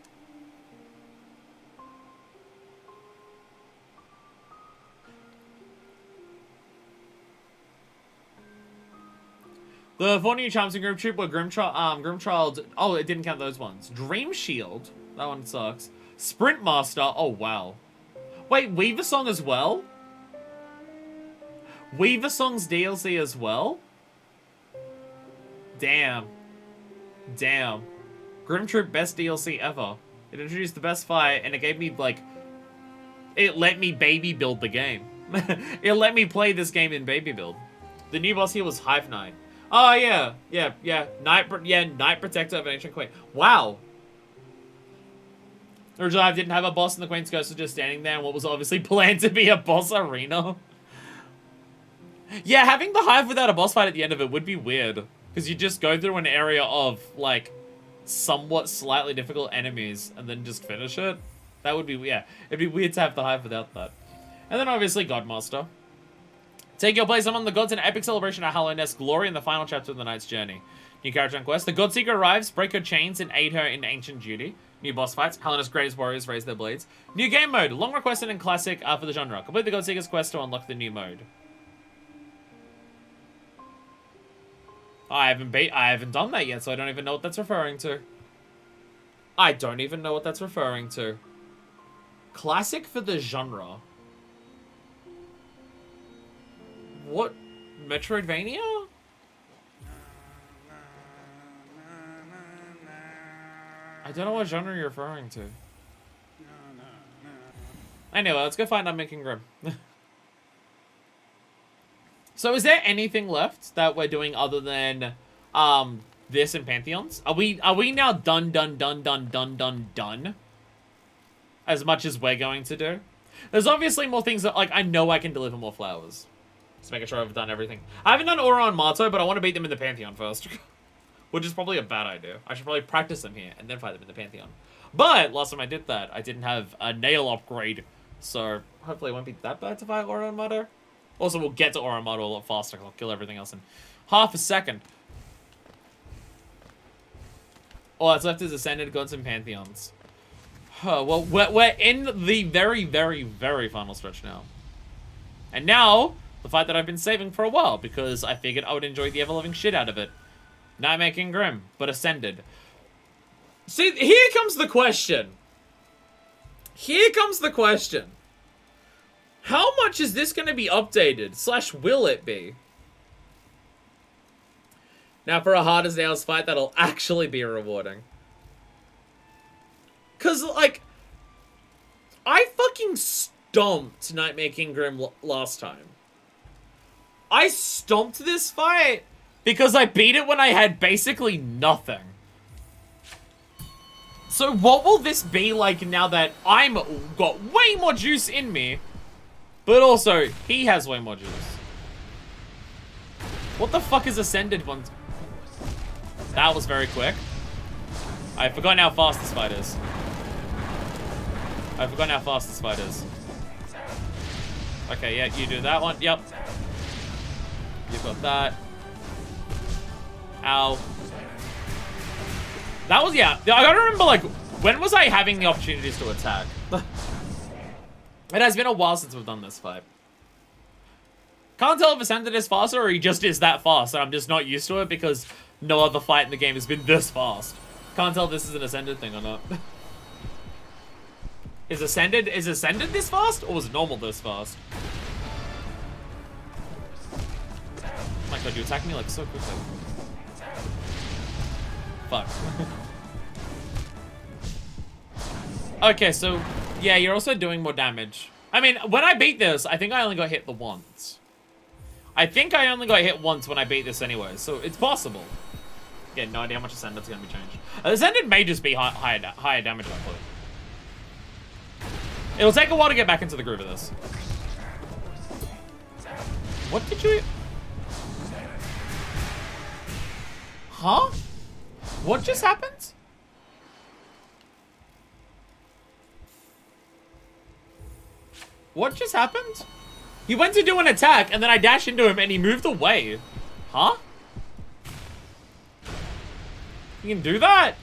The 4 new charms in Grim Troop were Grim Child. Oh, it didn't count those ones. Dream Shield. That one sucks. Sprint Master. Oh, wow. Wait, Weaver Song as well? Weaver Songs DLC as well? Damn. Damn. Grim Troop best DLC ever. It introduced the best fight, and it gave me, like... It let me baby build the game. It let me play this game in baby build. The new boss here was Hive Knight. Oh, yeah. Yeah. Knight Protector of an Ancient Queen. Wow. Originally, I didn't have a boss, and the Queen's Ghost was just standing there in what was obviously planned to be a boss arena. Yeah, having the Hive without a boss fight at the end of it would be weird. Because you just go through an area of, like, somewhat slightly difficult enemies and then just finish it. That would be, yeah. It'd be weird to have the Hive without that. And then, obviously, Godmaster. Take your place among the gods in an epic celebration of Hallowness glory in the final chapter of the Knight's journey. New character and quest. The Godseeker arrives, break her chains, and aid her in ancient duty. New boss fights. Hallowness' greatest warriors raise their blades. New game mode. Long requested and classic for the genre. Complete the Godseeker's quest to unlock the new mode. I haven't done that yet, so I don't even know what that's referring to. I don't even know what that's referring to. Classic for the genre. What? Metroidvania? I don't know what genre you're referring to. Anyway, let's go find Unmaking Grim. So is there anything left that we're doing other than this and Pantheons? Are we now done? As much as we're going to do? There's obviously more things that, like, I know I can deliver more flowers. Just making sure I've done everything. I haven't done Aura and Marto, but I want to beat them in the Pantheon first. Which is probably a bad idea. I should probably practice them here and then fight them in the Pantheon. But last time I did that, I didn't have a nail upgrade. So hopefully it won't be that bad to fight Aura and Marto. Also, we'll get to Aura and Marto a lot faster because I'll kill everything else in half a second. All that's left is Ascended Gods and Pantheons. Well, we're in the very, very, very final stretch now. And now, the fight that I've been saving for a while, because I figured I would enjoy the ever-loving shit out of it. Nightmaking Grim, but Ascended. See, here comes the question. Here comes the question. How much is this going to be updated? / will it be? Now, for a hard as nails fight, that'll actually be rewarding. Because, like, I fucking stomped Nightmaking Grim last time. I stomped this fight because I beat it when I had basically nothing. So what will this be like now that I'm got way more juice in me, but also he has way more juice? What the fuck is Ascended one? That was very quick. I've forgotten how fast this fight is. I've forgotten how fast this fight is. Okay, yeah, you do that one. Yep. You've got that. Ow. That was, yeah. I gotta remember, like, when was I having the opportunities to attack? It has been a while since we've done this fight. Can't tell if Ascended is faster or he just is that fast and I'm just not used to it because no other fight in the game has been this fast. Can't tell if this is an Ascended thing or not. Is Ascended this fast or was normal this fast? Oh my god, you attacked me like so quickly. Fuck. Okay, so yeah, you're also doing more damage. I mean, when I beat this, I think I only got hit the once. I think I only got hit once when I beat this anyway, so it's possible. Yeah, no idea how much Ascended's gonna be changed. Ascended may just be higher damage output. It'll take a while to get back into the groove of this. What did you... Huh? What just happened? What just happened? He went to do an attack, and then I dashed into him, and he moved away. Huh? You can do that?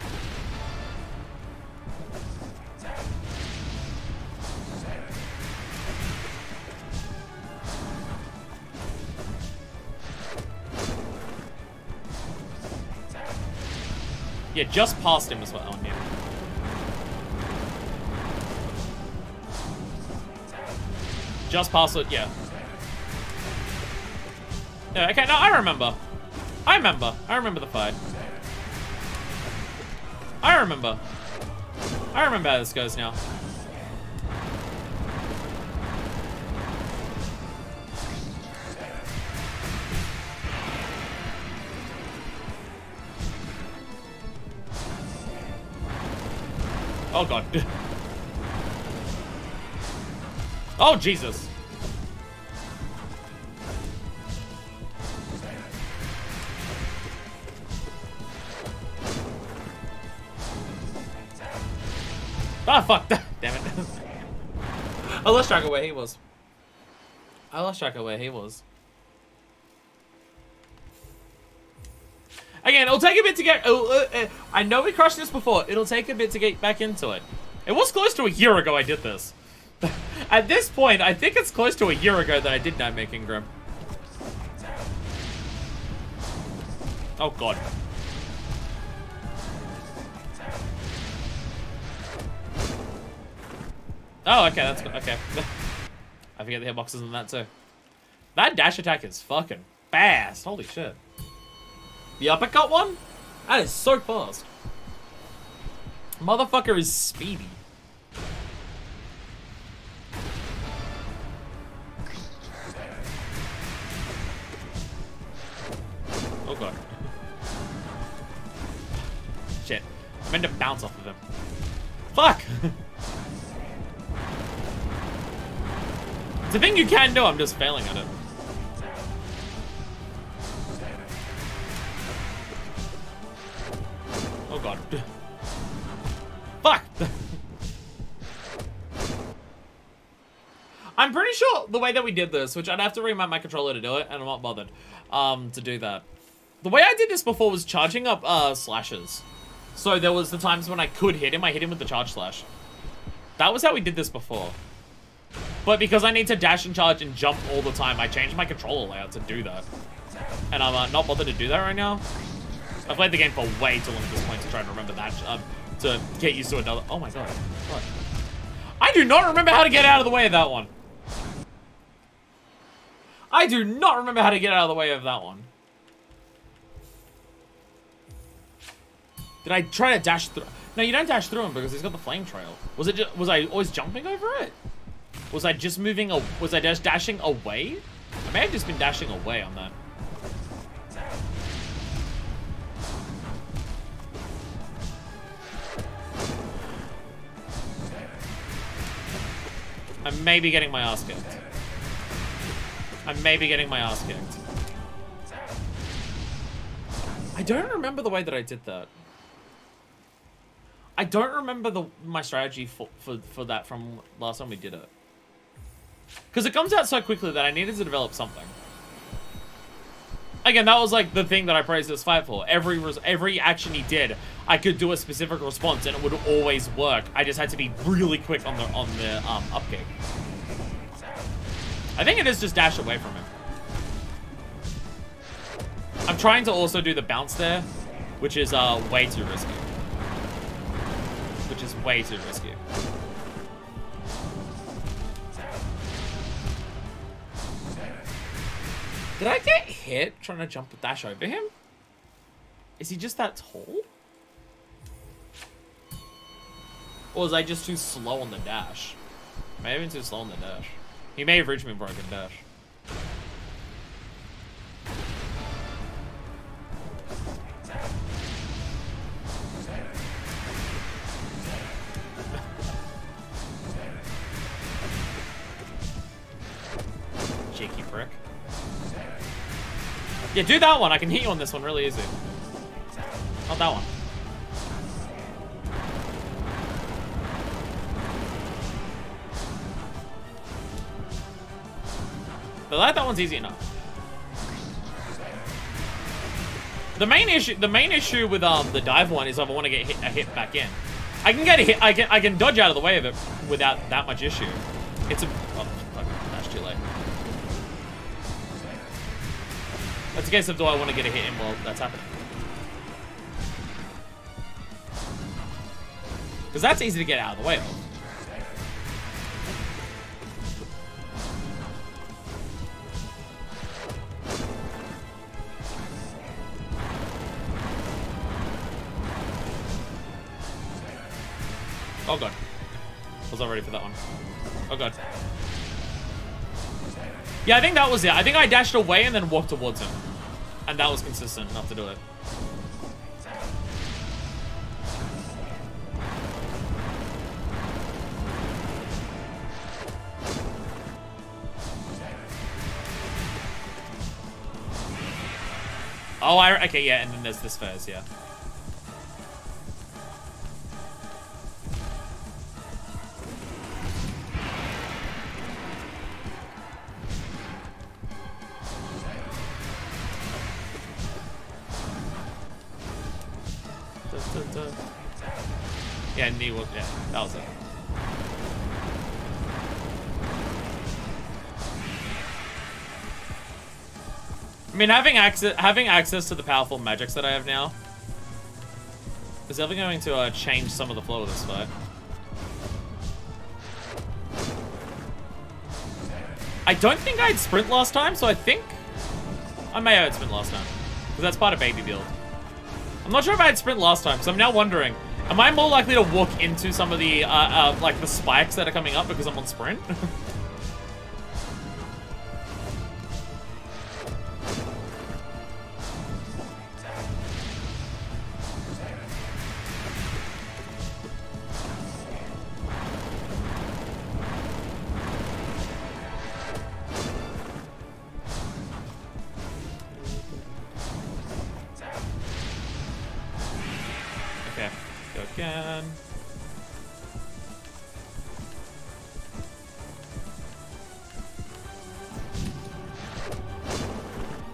Yeah, just past him as well. Yeah. Just past it, yeah. Yeah, okay, no, I remember. I remember the fight. I remember how this goes now. Oh god. Oh Jesus. Ah, fuck. Damn it. I lost track of where he was. Again, it'll take a bit to get... I know we crushed this before. It'll take a bit to get back into it. It was close to a year ago I did this. At this point, I think it's close to a year ago that I did Nightmare Kingdom. Oh, God. Oh, okay, that's good. Okay. I forget the hitboxes in that, too. That dash attack is fucking fast. Holy shit. The uppercut one? That is so fast. Motherfucker is speedy. Oh god. Shit. I meant to bounce off of him. Fuck! It's a thing you can do, I'm just failing at it. Oh god. Fuck! I'm pretty sure the way that we did this, which I'd have to remount my controller to do it, and I'm not bothered to do that. The way I did this before was charging up slashes. So there was the times when I could hit him, I hit him with the charge slash. That was how we did this before. But because I need to dash and charge and jump all the time, I changed my controller layout to do that. And I'm not bothered to do that right now. I've played the game for way too long at this point to try to remember that, to get used to another. Oh my god. What? I do not remember how to get out of the way of that one. I do not remember how to get out of the way of that one. Did I try to dash through? No, you don't dash through him because he's got the flame trail. Was it just, was I always jumping over it? Was I just moving, was I just dashing away? I may have just been dashing away on that. I may be getting my ass kicked. I may be getting my ass kicked. I don't remember the way that I did that. I don't remember my strategy for that from last time we did it. Because it comes out so quickly that I needed to develop something. Again, that was like the thing that I praised this fight for. Every action he did, I could do a specific response and it would always work. I just had to be really quick on the up kick. I think it is just dash away from him. I'm trying to also do the bounce there, which is way too risky. Which is way too risky. Did I get hit trying to jump the dash over him? Is he just that tall? Or was I just too slow on the dash? May have been too slow on the dash. He may have reached me before I could dash. Cheeky prick. Yeah, do that one. I can hit you on this one really easy. Not that one. But like that one's easy enough. The main issue with the dive one is if I want to get a hit back in. I can get a hit. I can dodge out of the way of it without that much issue. It's a that's too late. That's a case of do I want to get a hit in while that's happening? Because that's easy to get out of the way of. Oh god. Was not ready for that one. Oh god. Yeah, I think that was it. I think I dashed away and then walked towards him. And that was consistent enough to do it. Oh, okay, yeah, and then there's this phase, yeah. Yeah, knee was, yeah, that was it. I mean, having access to the powerful magics that I have now is definitely going to change some of the flow of this fight. I don't think I had sprint last time, so I think I may have had sprint last time, because that's part of baby build. I'm not sure if I had sprint last time, so I'm now wondering, am I more likely to walk into some of the like the spikes that are coming up because I'm on sprint?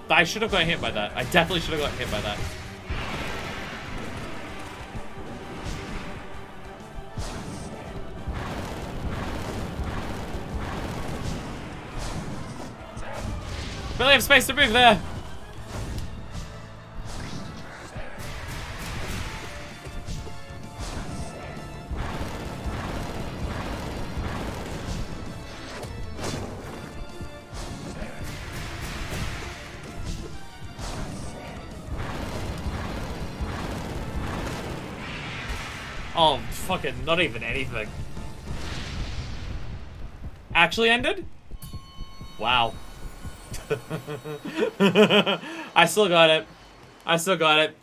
I should have got hit by that. I definitely should have got hit by that. Barely have space to move there. Oh, fucking not even anything. Actually ended? Wow. I still got it. I still got it.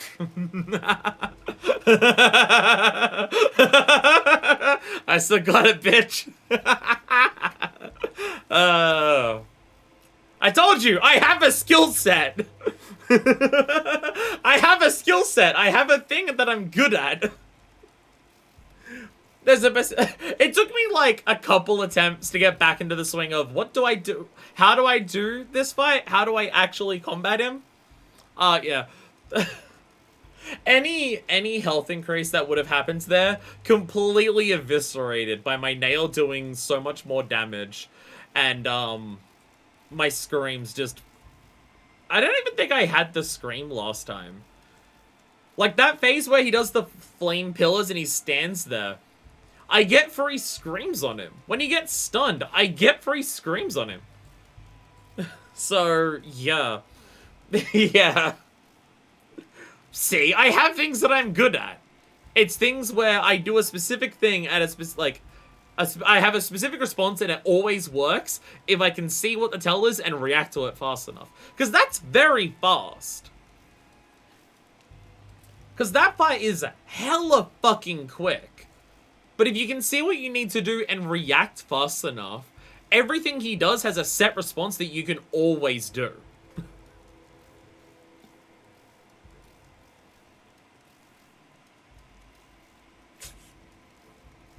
I still got it, bitch. I told you, I have a skill set. I have a skill set. I have a thing that I'm good at. There's a best. It took me like a couple attempts to get back into the swing of what do I do? How do I do this fight? How do I actually combat him? Yeah. Any health increase that would have happened there completely eviscerated by my nail doing so much more damage, and my screams just. I don't even think I had the scream last time. Like that phase where he does the flame pillars and he stands there. I get free screams on him. When he gets stunned, I get free screams on him. So, yeah. Yeah. See, I have things that I'm good at. It's things where I do a specific thing at a specific, I have a specific response and it always works if I can see what the tell is and react to it fast enough. Because that's very fast. Because that fight is hella fucking quick. But if you can see what you need to do and react fast enough, everything he does has a set response that you can always do.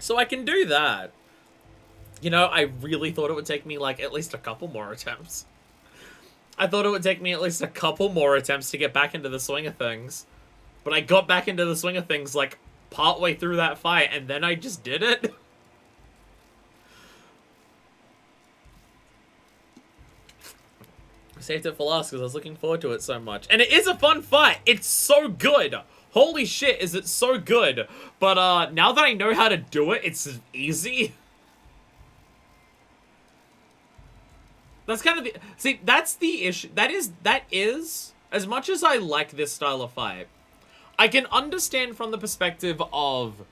So I can do that. You know, I really thought it would take me like at least a couple more attempts. I thought it would take me at least a couple more attempts to get back into the swing of things. But I got back into the swing of things like partway through that fight, and then I just did it. I saved it for last because I was looking forward to it so much. And it is a fun fight. It's so good. Holy shit, is it so good. But now that I know how to do it, it's easy. That's kind of the... See, that's the issue. That is, as much as I like this style of fight, I can understand from the perspective of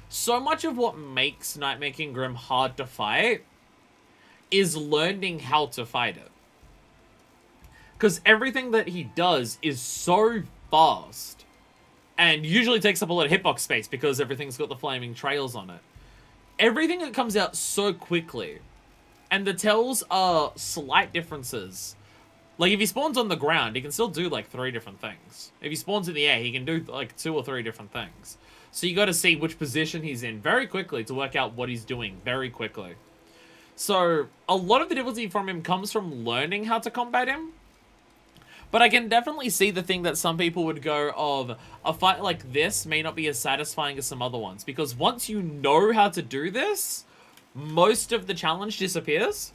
So much of what makes Nightmare King Grim hard to fight is learning how to fight it. Because everything that he does is so fast. And usually takes up a lot of hitbox space because everything's got the flaming trails on it. Everything that comes out so quickly. And the tells are slight differences. Like, if he spawns on the ground, he can still do, like, 3 different things. If he spawns in the air, he can do, like, 2 or 3 different things. So you gotta see which position he's in very quickly to work out what he's doing very quickly. So, a lot of the difficulty from him comes from learning how to combat him. But I can definitely see the thing that some people would go of, a fight like this may not be as satisfying as some other ones. Because once you know how to do this, most of the challenge disappears.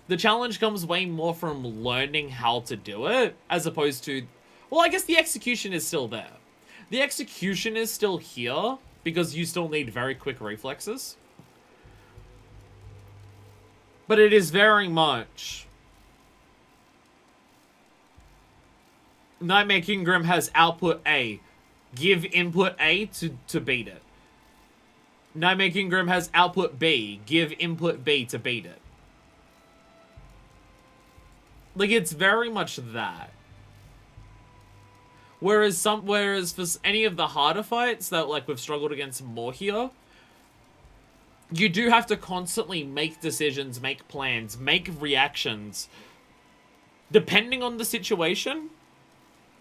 The challenge comes way more from learning how to do it, as opposed to... Well, I guess the execution is still there. The execution is still here, because you still need very quick reflexes. But it is very much... Nightmare King Grim has output A. Give input A to beat it. Nightmare King Grim has output B. Give input B to beat it. Like, it's very much that. Whereas for any of the harder fights that, like, we've struggled against more here, you do have to constantly make decisions, make plans, make reactions, depending on the situation.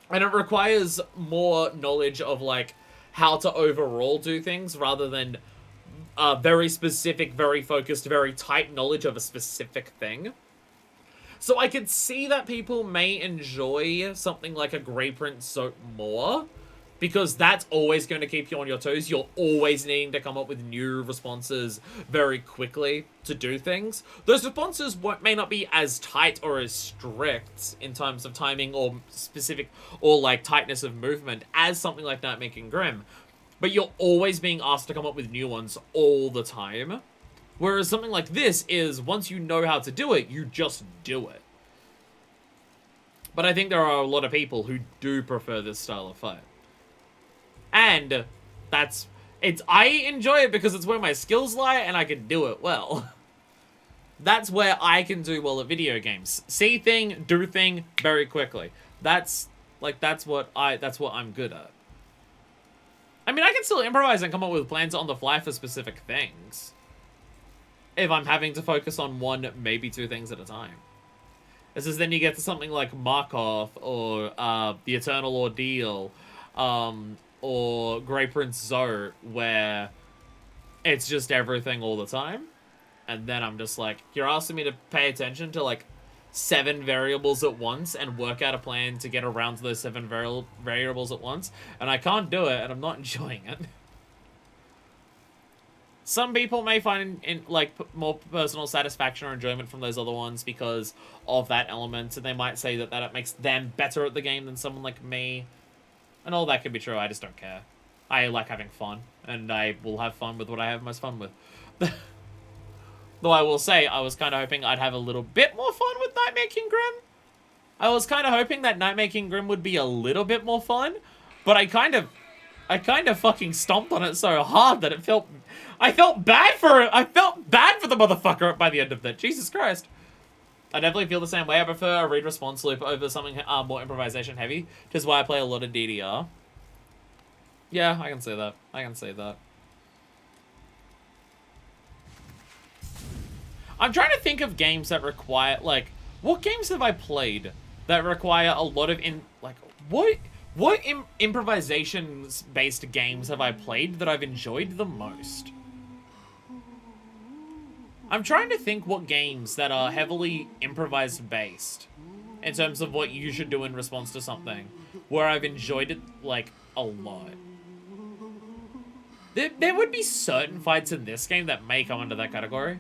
And it requires more knowledge of, like, how to overall do things rather than very specific, very focused, very tight knowledge of a specific thing. So I could see that people may enjoy something like a Grey Prince Soap more, because that's always going to keep you on your toes. You're always needing to come up with new responses very quickly to do things. Those responses may not be as tight or as strict in terms of timing or specific or like tightness of movement as something like Nightmare King Grim. But you're always being asked to come up with new ones all the time. Whereas something like this is, once you know how to do it, you just do it. But I think there are a lot of people who do prefer this style of fight. And I enjoy it because it's where my skills lie and I can do it well. That's where I can do well at video games. See thing, do thing very quickly. That's what I'm good at. I mean, I can still improvise and come up with plans on the fly for specific things. If I'm having to focus on 1, maybe 2 things at a time. This is then you get to something like Markov or The Eternal Ordeal, or Grey Prince Zoe, where it's just everything all the time. And then I'm just like, you're asking me to pay attention to like 7 variables at once and work out a plan to get around to those 7 variables at once, and I can't do it, and I'm not enjoying it. Some people may find more personal satisfaction or enjoyment from those other ones because of that element, and they might say that it makes them better at the game than someone like me. And all that can be true, I just don't care. I like having fun, and I will have fun with what I have most fun with. Though I will say, I was kind of hoping I'd have a little bit more fun with Nightmare King Grim. I was kind of hoping that Nightmare King Grim would be a little bit more fun, but I kind of fucking stomped on it so hard that I felt bad for it. I felt bad for the motherfucker by the end of that. Jesus Christ. I definitely feel the same way. I prefer a read response loop over something more improvisation heavy, which is why I play a lot of DDR. Yeah, I can say that. I can say that. I'm trying to think of games that require, like, what games have I played that require a lot of, what improvisation-based games have I played that I've enjoyed the most? I'm trying to think what games that are heavily improvised-based in terms of what you should do in response to something, where I've enjoyed it, like, a lot. There would be certain fights in this game that may come under that category.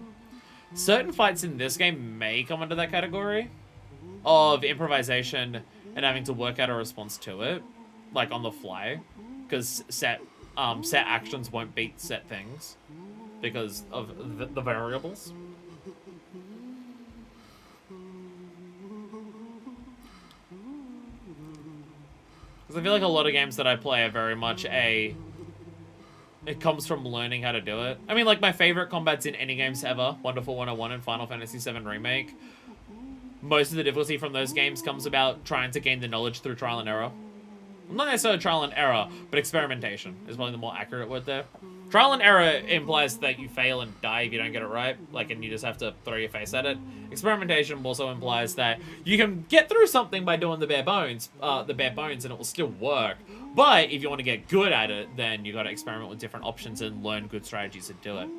Certain fights in this game may come under that category of improvisation and having to work out a response to it, like on the fly, because set actions won't beat set things because of the variables. Because I feel like a lot of games that I play are very much it comes from learning how to do it. I mean, like, my favorite combats in any games ever, Wonderful 101 and Final Fantasy VII Remake, most of the difficulty from those games comes about trying to gain the knowledge through trial and error. Not necessarily trial and error, but experimentation is probably the more accurate word there. Trial and error implies that you fail and die if you don't get it right, like, and you just have to throw your face at it. Experimentation also implies that you can get through something by doing the bare bones, and it will still work. But if you want to get good at it, then you got to experiment with different options and learn good strategies to do it.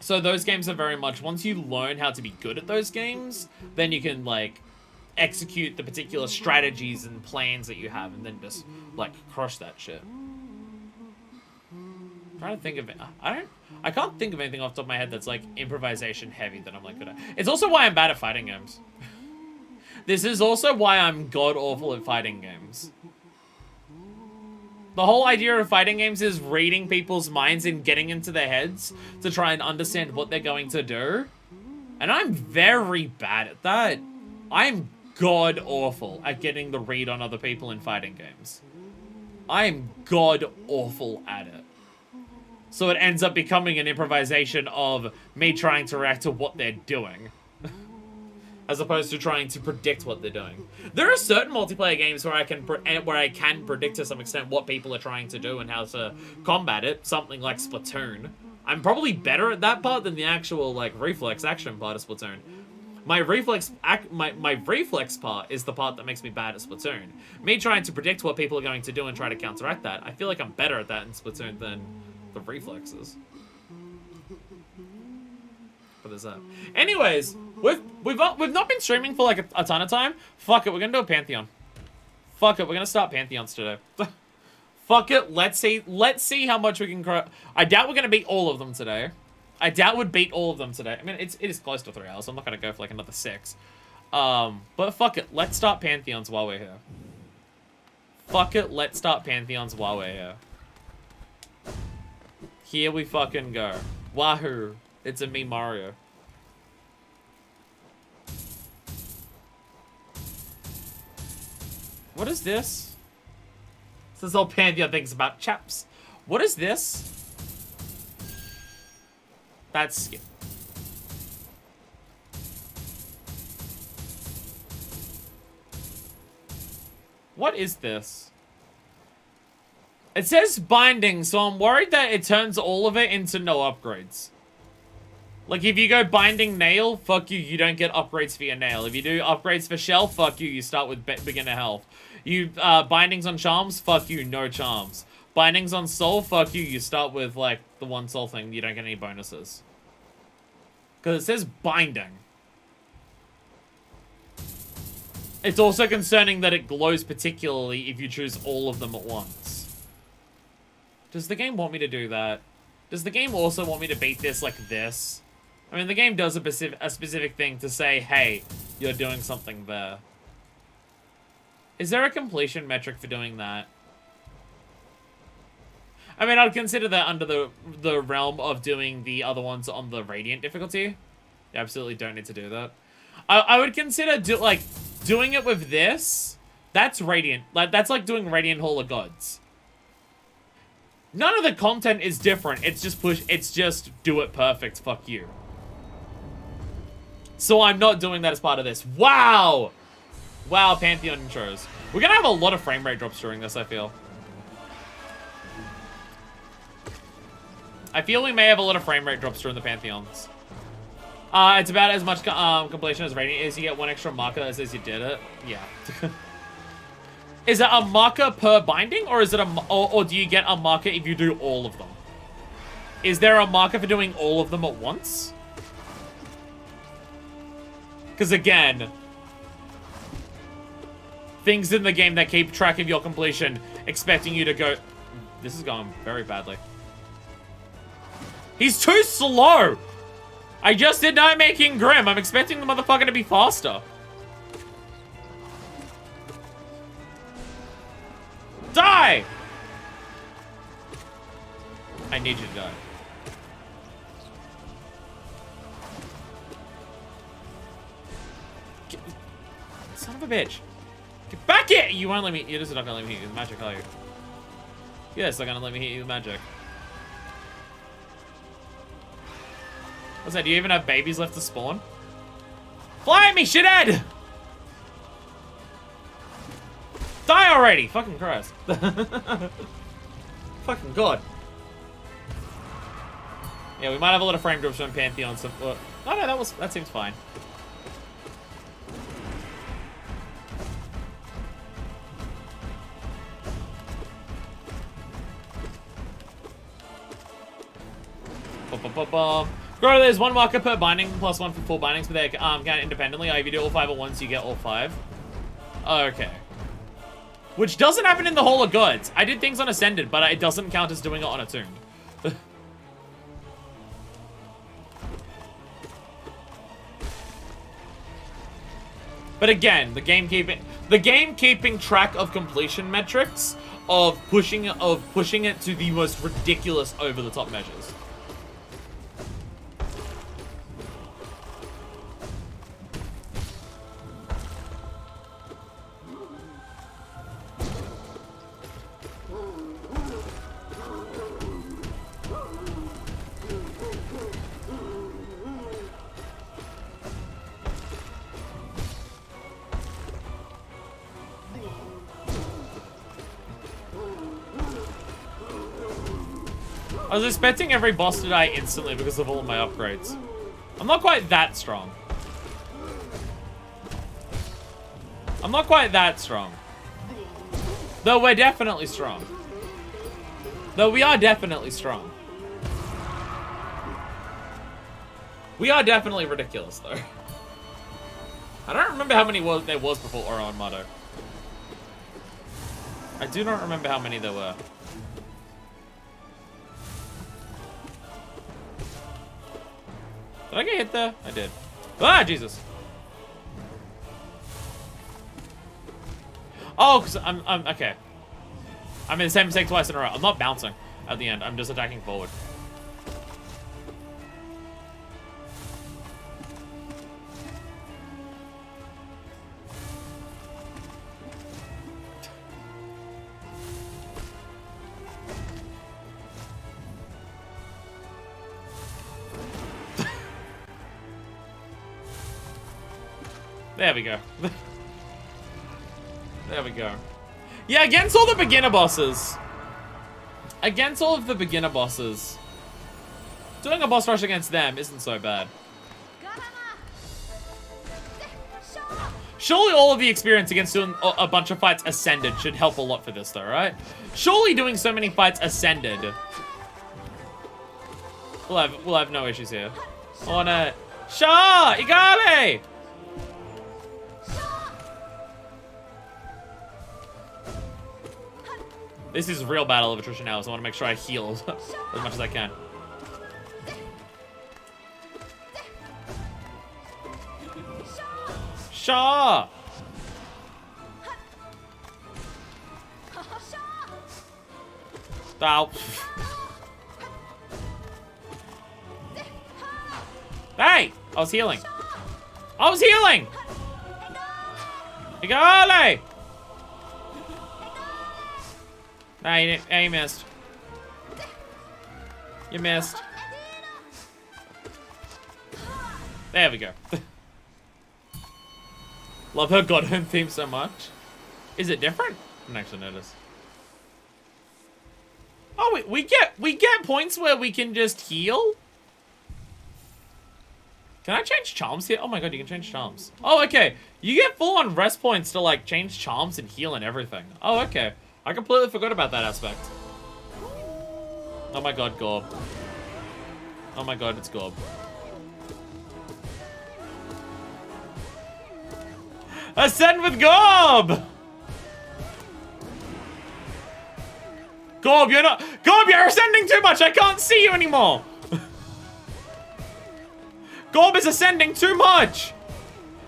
So those games are very much, once you learn how to be good at those games, then you can, like, execute the particular strategies and plans that you have and then just, like, crush that shit. I'm trying to think of it. I can't think of anything off the top of my head that's, like, improvisation heavy that I'm, like, good at. It's also why I'm bad at fighting games. This is also why I'm god-awful at fighting games. The whole idea of fighting games is reading people's minds and getting into their heads to try and understand what they're going to do. And I'm very bad at that. I'm god-awful at getting the read on other people in fighting games. I'm god-awful at it. So it ends up becoming an improvisation of me trying to react to what they're doing. As opposed to trying to predict what they're doing. There are certain multiplayer games where I can predict to some extent what people are trying to do and how to combat it. Something like Splatoon. I'm probably better at that part than the actual, like, reflex action part of Splatoon. My reflex part is the part that makes me bad at Splatoon. Me trying to predict what people are going to do and try to counteract that. I feel like I'm better at that in Splatoon than the reflexes. But there's that. Anyways, we've not been streaming for like a ton of time. Fuck it, we're gonna do a Pantheon. Fuck it, we're gonna start Pantheons today. Fuck it, let's see how much we can. I doubt we're gonna beat all of them today. I doubt we'd beat all of them today. I mean, it is close to 3 hours. So I'm not gonna go for like another 6. But fuck it, let's start Pantheons while we're here. Fuck it, let's start Pantheons while we're here. Here we fucking go. Wahoo! It's a me Mario. What is this? This is all Pantheon things about chaps. What is this? That's skip. What is this? It says binding, so I'm worried that it turns all of it into no upgrades. Like, if you go binding nail, fuck you, you don't get upgrades for your nail. If you do upgrades for shell, fuck you, you start with beginner health. You, bindings on charms, fuck you, no charms. Bindings on soul, fuck you, you start with, like, the 1 soul thing, you don't get any bonuses. Because it says binding. It's also concerning that it glows particularly if you choose all of them at once. Does the game want me to do that? Does the game also want me to beat this like this? I mean, the game does a specific thing to say, hey, you're doing something there. Is there a completion metric for doing that? I mean, I'd consider that under the realm of doing the other ones on the Radiant difficulty. You absolutely don't need to do that. I would consider, doing it with this. That's Radiant. Like, that's like doing Radiant Hall of Gods. None of the content is different. It's just do it perfect. Fuck you. So I'm not doing that as part of this. Wow! Wow, Pantheon intros. We're gonna have a lot of frame rate drops during this, I feel. I feel we may have a lot of frame rate drops during the Pantheons. It's about as much completion as Radiant is. You get 1 extra marker that says you did it. Yeah. Is it a marker per binding, or is it or do you get a marker if you do all of them? Is there a marker for doing all of them at once? Because again, things in the game that keep track of your completion, expecting you to go. This is going very badly. He's too slow. I just did not making Grim. I'm expecting the motherfucker to be faster. Die! I need you to die. Son of a bitch. Get back here! You won't let me. You're just not gonna let me use magic, are you? Yes, they're gonna let me hit you with magic. What's that? Do you even have babies left to spawn? Fly at me, shithead! Die already! Fucking Christ. Fucking God. Yeah, we might have a lot of frame drops from Pantheon. So, oh no, that seems fine. Grow, there's one marker per binding, plus one for 4 bindings, but they count independently. If you do all 5 at once, you get all 5. Okay. Which doesn't happen in the Hall of Gods. I did things on Ascended, but it doesn't count as doing it on Attuned. But again, the game keeping track of completion metrics of pushing it to the most ridiculous over the top measures. I was expecting every boss to die instantly because of all of my upgrades. I'm not quite that strong. I'm not quite that strong. Though we're definitely strong. Though we are definitely strong. We are definitely ridiculous, though. I don't remember how many there was before Oro and Motto. I do not remember how many there were. Did I get hit there? I did. Ah, Jesus. Oh, because I'm okay. I'm in the same mistake twice in a row. I'm not bouncing at the end. I'm just attacking forward. There we go. There we go. Yeah, against all the beginner bosses. Against all of the beginner bosses. Doing a boss rush against them isn't so bad. Surely all of the experience against doing a bunch of fights Ascended should help a lot for this though, right? Surely doing so many fights Ascended. We'll have no issues here. I wanna... Sha! Igale! This is real battle of attrition now, so I want to make sure I heal as much as I can. Shaw! Ow. Hey! I was healing. I was healing! Igale! Nah, you missed. You missed. There we go. Love her Godhome theme so much. Is it different? I didn't actually notice. Oh, wait, we get points where we can just heal? Can I change charms here? Oh my god, you can change charms. Oh, okay. You get full-on rest points to, like, change charms and heal and everything. Oh, okay. I completely forgot about that aspect. Oh my god, Gorb. Oh my god, it's Gorb. Ascend with Gorb! Gorb, you're ascending too much! I can't see you anymore! Gorb is ascending too much!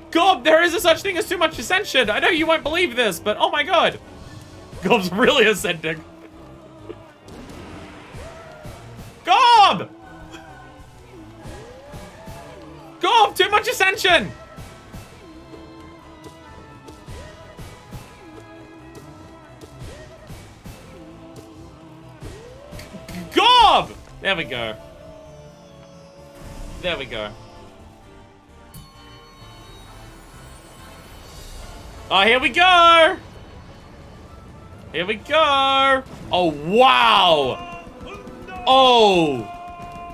Gorb, there is a such thing as too much ascension! I know you won't believe this, but oh my god! Gorb's really ascending. Gorb! Gorb, too much ascension! There we go. There we go. Oh, here we go! Here we go! Oh, wow! Oh!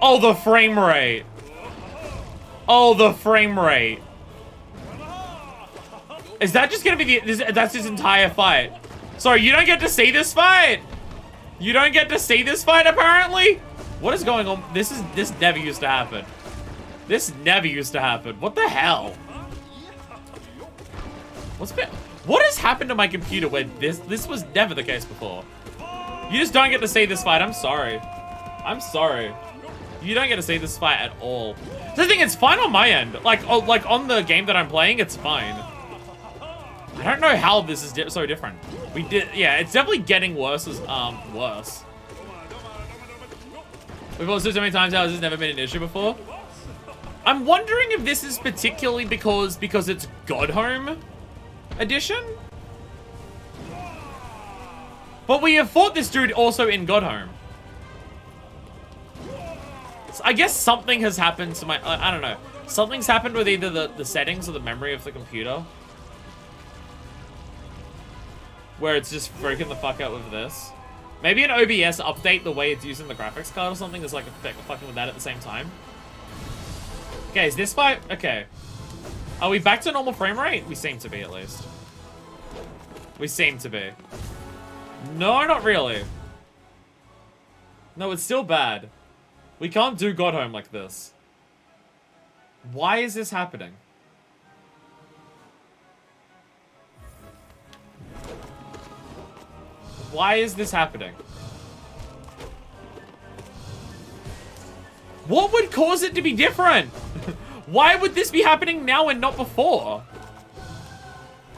Oh, the frame rate! Oh, the frame rate! Is that just gonna be that's his entire fight? Sorry, you don't get to see this fight? You don't get to see this fight, apparently? What is going on? This never used to happen. This never used to happen. What the hell? What has happened to my computer where this was never the case before? You just don't get to see this fight. I'm sorry. I'm sorry. You don't get to see this fight at all. The thing, it's fine on my end. Like on the game that I'm playing, it's fine. I don't know how this is so different. Yeah, it's definitely getting worse as worse. We've also so many times how this has never been an issue before. I'm wondering if this is particularly because it's Godhome edition. But we have fought this dude also in Godhome. So I guess something has happened to my, I don't know. Something's happened with either the settings or the memory of the computer, where it's just freaking the fuck out with this. Maybe an OBS update, the way it's using the graphics card or something, is like fucking with that at the same time. Okay, is this fight? Okay. Are we back to normal frame rate? We seem to be, at least. We seem to be. No, not really. No, it's still bad. We can't do Godhome like this. Why is this happening? Why is this happening? What would cause it to be different? Why would this be happening now and not before?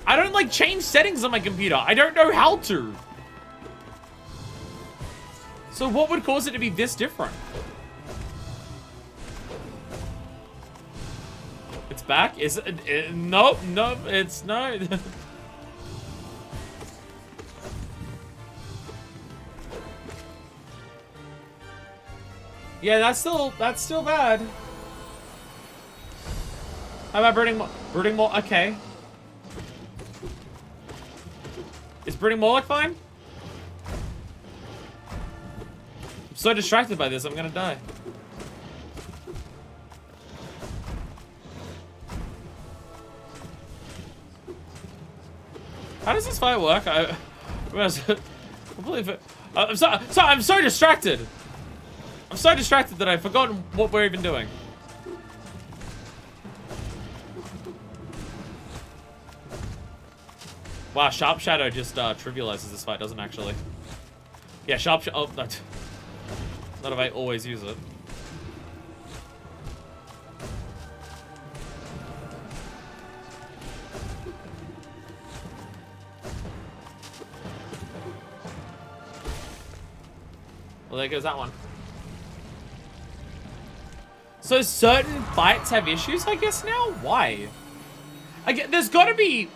I don't like change settings on my computer. I don't know how to. So what would cause it to be this different? It's back? Is it? Nope, nope, it's no. Yeah, that's still bad. How about brooding more? Okay. Is brooding Moloch fine? I'm so distracted by this, I'm gonna die. How does this fight work? I believe it. I'm so distracted. I'm so distracted that I've forgotten what we're even doing. Wow, Sharp Shadow just trivializes this fight, doesn't actually. Yeah, Sharp Shadow. Oh, not if I always use it. Well, there goes that one. So certain fights have issues, I guess, now? Why? There's gotta be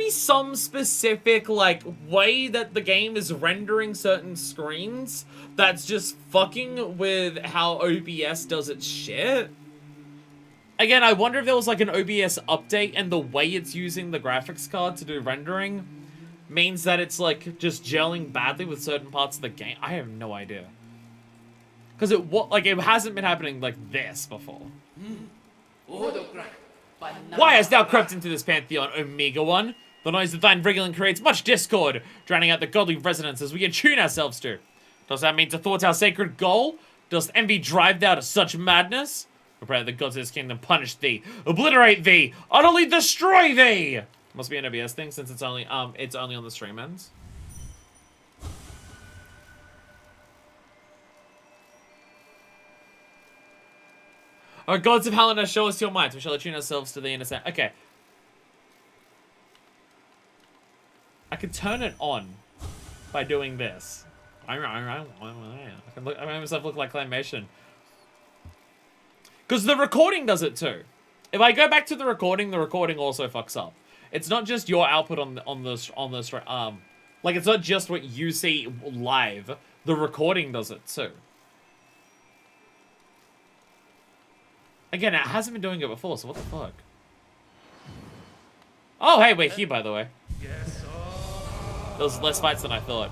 some specific, like, way that the game is rendering certain screens that's just fucking with how OBS does its shit. Again, I wonder if there was, like, an OBS update and the way it's using the graphics card to do rendering means that it's, like, just gelling badly with certain parts of the game. I have no idea. Because it hasn't been happening like this before. Why hast thou crept into this pantheon, Omega One? The noise of thine wriggling creates much discord, drowning out the godly resonances we attune ourselves to. Does that mean to thwart our sacred goal? Does envy drive thou to such madness? We pray that the gods of this kingdom punish thee, obliterate thee, utterly destroy thee! Must be an OBS thing since it's only on the stream ends. O gods of Helena, show us your might. We shall attune ourselves to the innocent. Okay. I could turn it on by doing this. I can make myself look like claymation. Because the recording does it too. If I go back to the recording also fucks up. It's not just your output on the like it's not just what you see live. The recording does it too. Again, it hasn't been doing it before, so what the fuck? Oh, hey, we're here, by the way. There was less fights than I thought.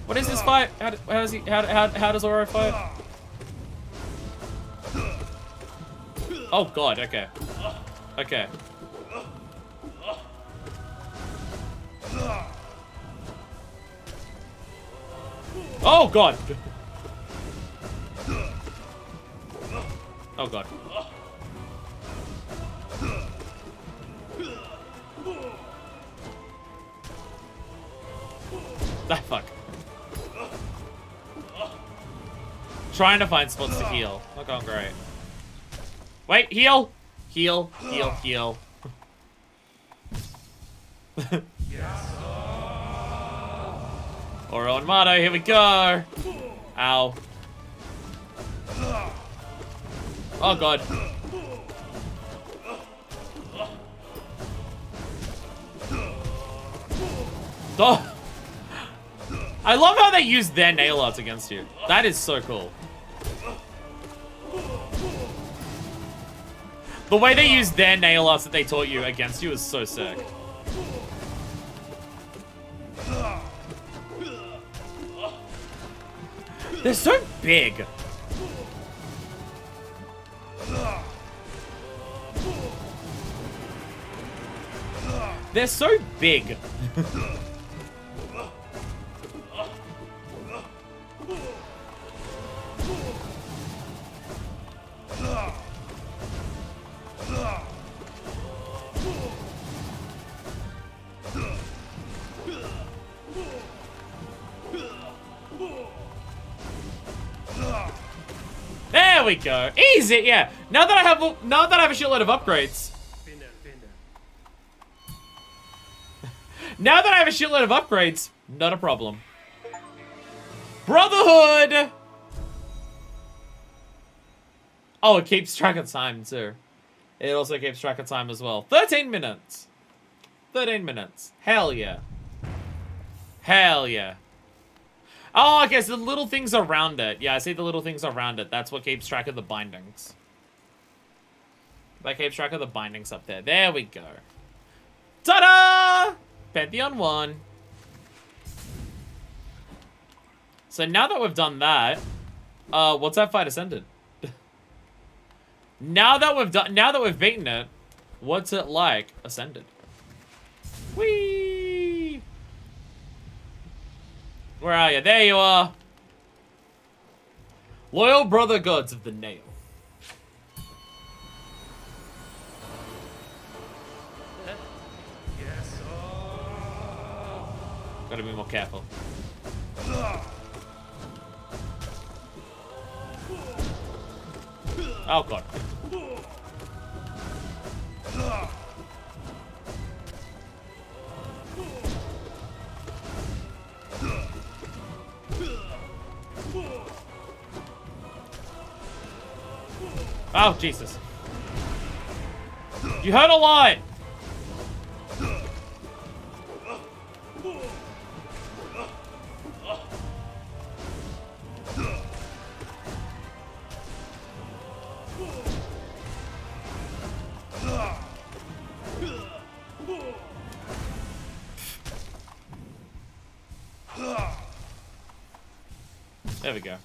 What is this fight? How does Oro fight? Oh god, okay. Okay. Oh god! Oh god. Ah, fuck. Trying to find spots to heal. Not going great. Wait, heal! Heal, heal, heal. Oro and Mato, here we go! Ow. Oh god. Oh! I love how they use their nail arts against you. That is so cool. The way they use their nail arts that they taught you against you is so sick. They're so big. They're so big. There we go. Easy, yeah. Now that I have a shitload of upgrades. Now that I have a shitload of upgrades, not a problem. Brotherhood! Oh, it keeps track of time too. It also keeps track of time as well. 13 minutes. 13 minutes. Hell yeah. Hell yeah. Oh, okay, so the little things around it. Yeah, I see the little things around it. That's what keeps track of the bindings. That keeps track of the bindings up there. There we go. Ta-da! Pantheon 1. So now that we've done that, what's that fight ascended? now that we've beaten it, what's it like ascended? Whee! Where are you? There you are. Loyal brother gods of the nail. Gotta be more careful. Oh god. Oh, Jesus. You hurt a lot! There we go.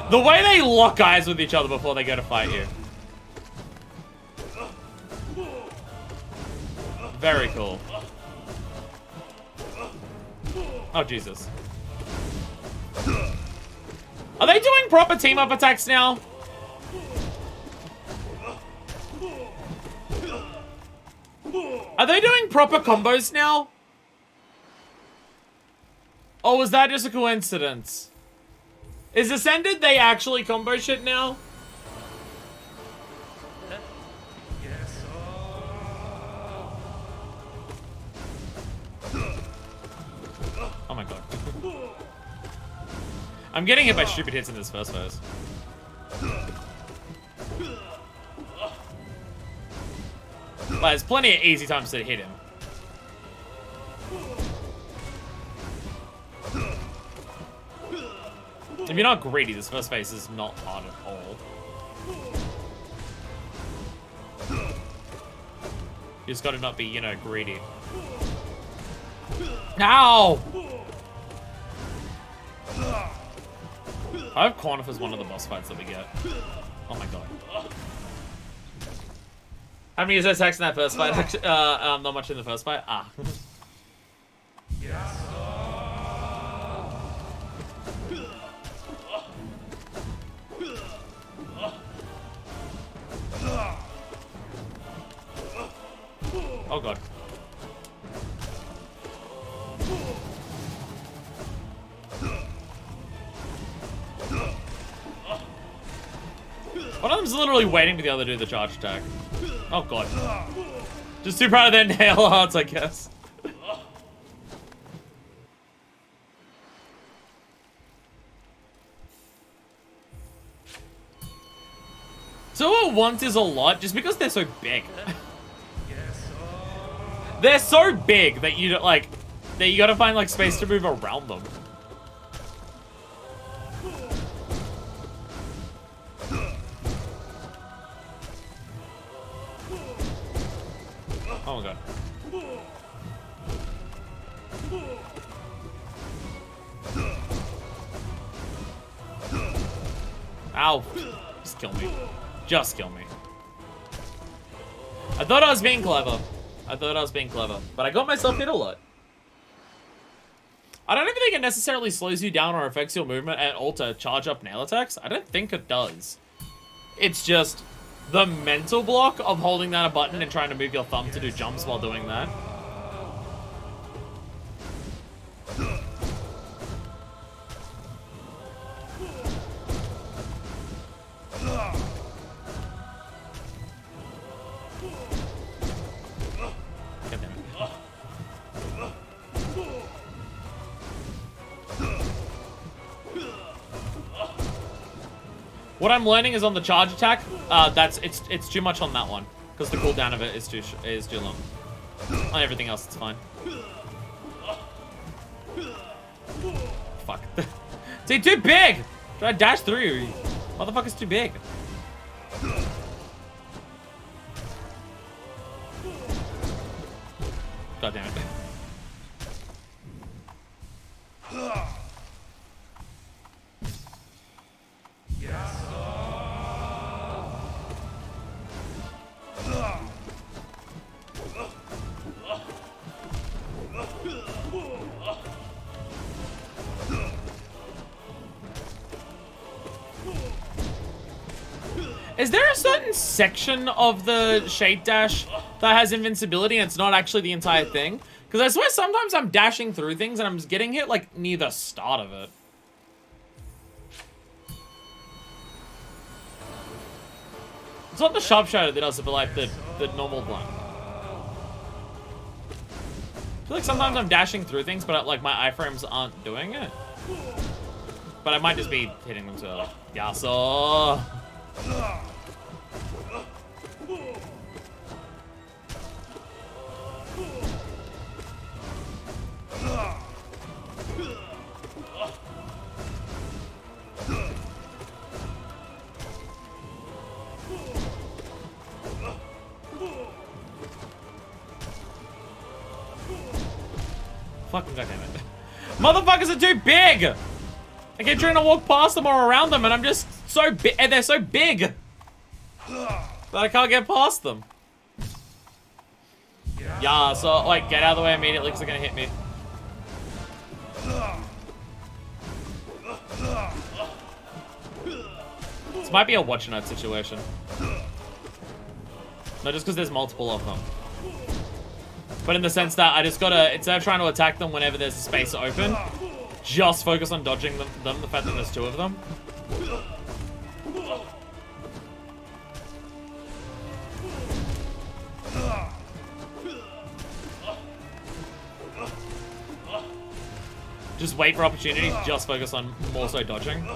The way they lock eyes with each other before they go to fight you. Very cool. Oh, Jesus. Are they doing proper team-up attacks now? Are they doing proper combos now? Or was that just a coincidence? Is Ascended they actually combo shit now? Oh my god. I'm getting hit by stupid hits in this first phase. But there's plenty of easy times to hit him. If you're not greedy, this first phase is not hard at all. You just gotta not be, you know, greedy. Ow! I hope Cornif is one of the boss fights that we get. Oh my god. How many attacks in that first fight? Not much in the first fight. Ah. Oh god. One of them's literally waiting for the other to do the charge attack. Oh god. Just too proud of their nail arts, I guess. So at once is a lot just because they're so big. They're so big that you don't like that you gotta find like space to move around them. Oh my god. Ow. Just kill me. Just kill me. I thought I was being clever. But I got myself hit a lot. I don't even think it necessarily slows you down or affects your movement at all to charge up nail attacks. I don't think it does. It's just the mental block of holding down a button and trying to move your thumb to do jumps while doing that. What I'm learning is on the charge attack, it's too much on that one because the cooldown of it is too long. On everything else, it's fine. Fuck. See, too big. Try to dash through. Motherfucker's too big. God damn it. Is there a certain section of the Shade Dash that has invincibility and it's not actually the entire thing? Because I swear sometimes I'm dashing through things and I'm just getting hit like near the start of it. It's not the Sharpshooter that does it, but like the normal one. I feel like sometimes I'm dashing through things, but like my iframes aren't doing it. But I might just be hitting them too early. Yasuo. Fucking goddamn it. Motherfuckers are too big! I keep trying to walk past them or around them and I'm just so big, and they're so big that I can't get past them. Yeah, so like get out of the way immediately because they're gonna hit me. This might be a watch note situation. No, just because there's multiple of them. But in the sense that I just gotta, instead of trying to attack them whenever there's a space open, just focus on dodging them, the fact that there's two of them. Just wait for opportunities, just focus on more so dodging.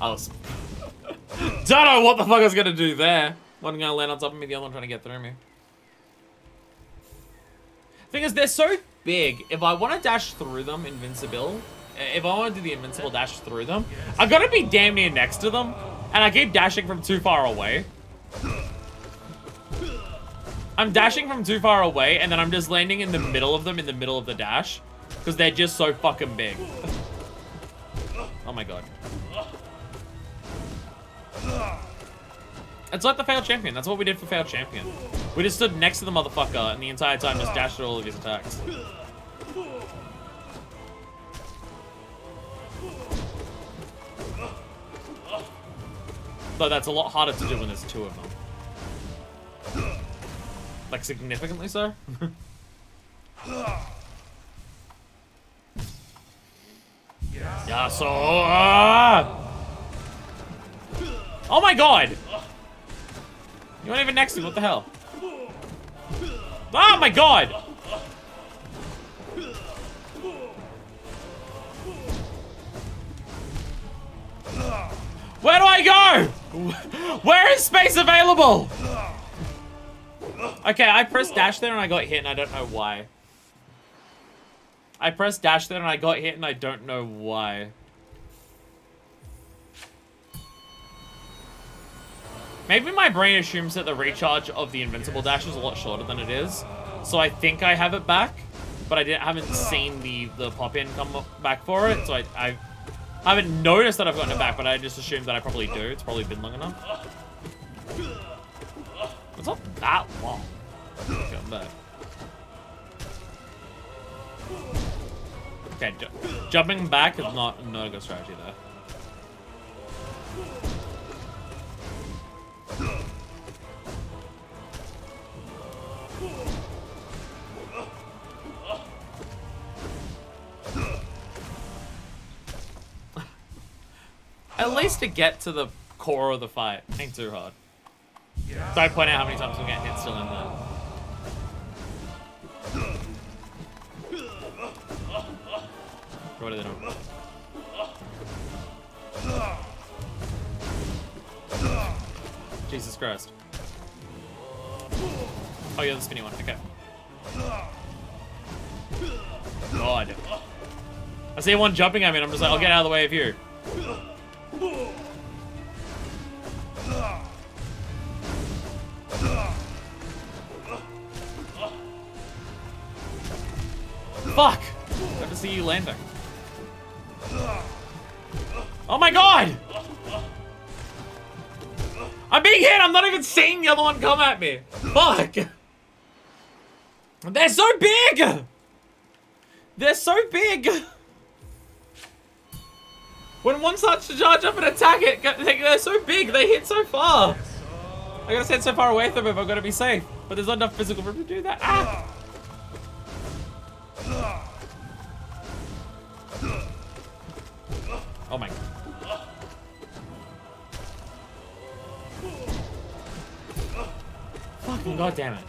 I was... Don't know what the fuck I was gonna do there. One gonna land on top of me, the other one trying to get through me. Thing is, they're so big. If I want to dash through them, if I want to do the invincible dash through them, I gotta be damn near next to them, and I keep dashing from too far away. I'm dashing from too far away, and then I'm just landing in the middle of them in the middle of the dash, because they're just so fucking big. Oh my god. It's like the failed champion. That's what we did for failed champion. We just stood next to the motherfucker, and the entire time just dashed through all of his attacks. Though that's a lot harder to do when there's two of them. Like, significantly so? Yeah, so... Oh my god! You weren't even next to me, what the hell? Oh my god! Where do I go? Where is space available? Okay, I pressed dash there and I got hit and I don't know why. I pressed dash there and I got hit and I don't know why. Maybe my brain assumes that the recharge of the invincible dash is a lot shorter than it is. So I think I have it back, but I haven't seen the pop-in come back for it. So I haven't noticed that I've gotten it back, but I just assumed that I probably do. It's probably been long enough. It's not that long. Come back. Okay, jumping back is not a good strategy there. At least to get to the core of the fight ain't too hard. Don't point out how many times we get hit still in there. What are they doing? Jesus Christ. Oh, yeah, the spinny one. Okay. God. I see one jumping at me and I'm just like, I'll get out of the way of you. Fuck! Good to see you landing. Oh my god! I'm being hit! I'm not even seeing the other one come at me! Fuck! They're so big! They're so big! When one starts to charge up and attack it, they're so big, they hit so far! I gotta stand so far away from it if I've gotta be safe. But there's not enough physical room to do that. Ah! Oh my god. Fucking goddamn it.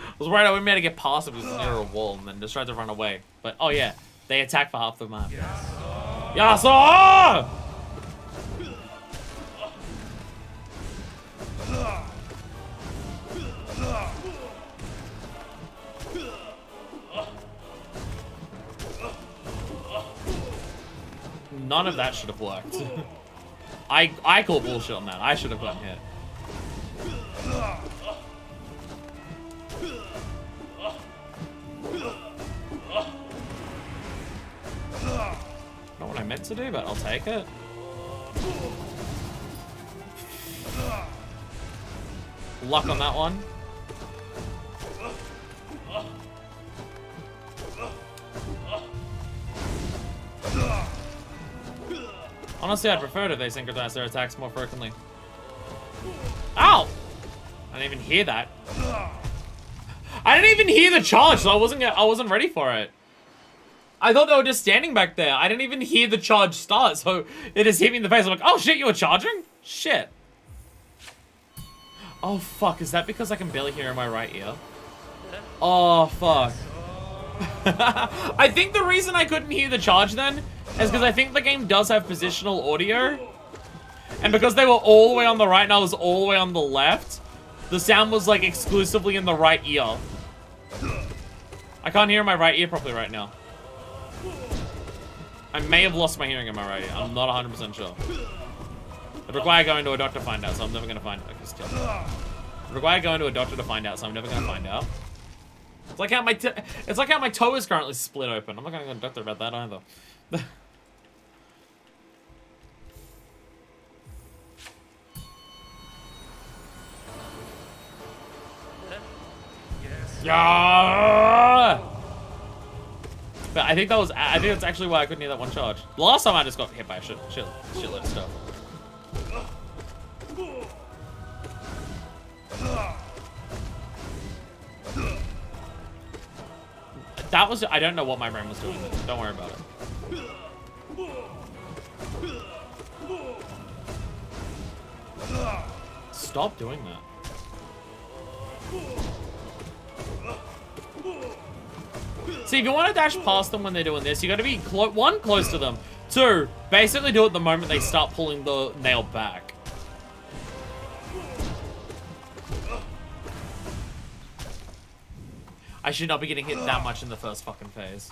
I was worried I wouldn't be able to get past it because it's near a wall and then just tried to run away. But, oh yeah, they attack for half the map. Yasuo! None of that should have worked. I call bullshit on that. I should have gotten hit. Not what I meant to do, but I'll take it. Luck on that one. Honestly, I'd prefer it if they synchronize their attacks more frequently. Ow! I didn't even hear that. I didn't even hear the charge, so I wasn't ready for it. I thought they were just standing back there. I didn't even hear the charge start, so it just hit me in the face. I'm like, oh shit, you were charging? Shit. Oh fuck, is that because I can barely hear in my right ear? Oh fuck. I think the reason I couldn't hear the charge then is because I think the game does have positional audio. And because they were all the way on the right and I was all the way on the left, the sound was like exclusively in the right ear. I can't hear my right ear properly right now. I may have lost my hearing in my right ear. I'm not 100% sure. It requires going to a doctor to find out, so I'm never going to find out. It requires going to a doctor to find out, so I'm never going to find out. It's like how my toe is currently split open. I'm not going to go to a doctor about that either. Yeah. But I think that's actually why I couldn't hear that one charge. The last time I just got hit by a shitload of stuff. That was, I don't know what my brain was doing. Don't worry about it. Stop doing that. See, if you want to dash past them when they're doing this, you got to be one, close to them. Two, basically do it the moment they start pulling the nail back. I should not be getting hit that much in the first fucking phase.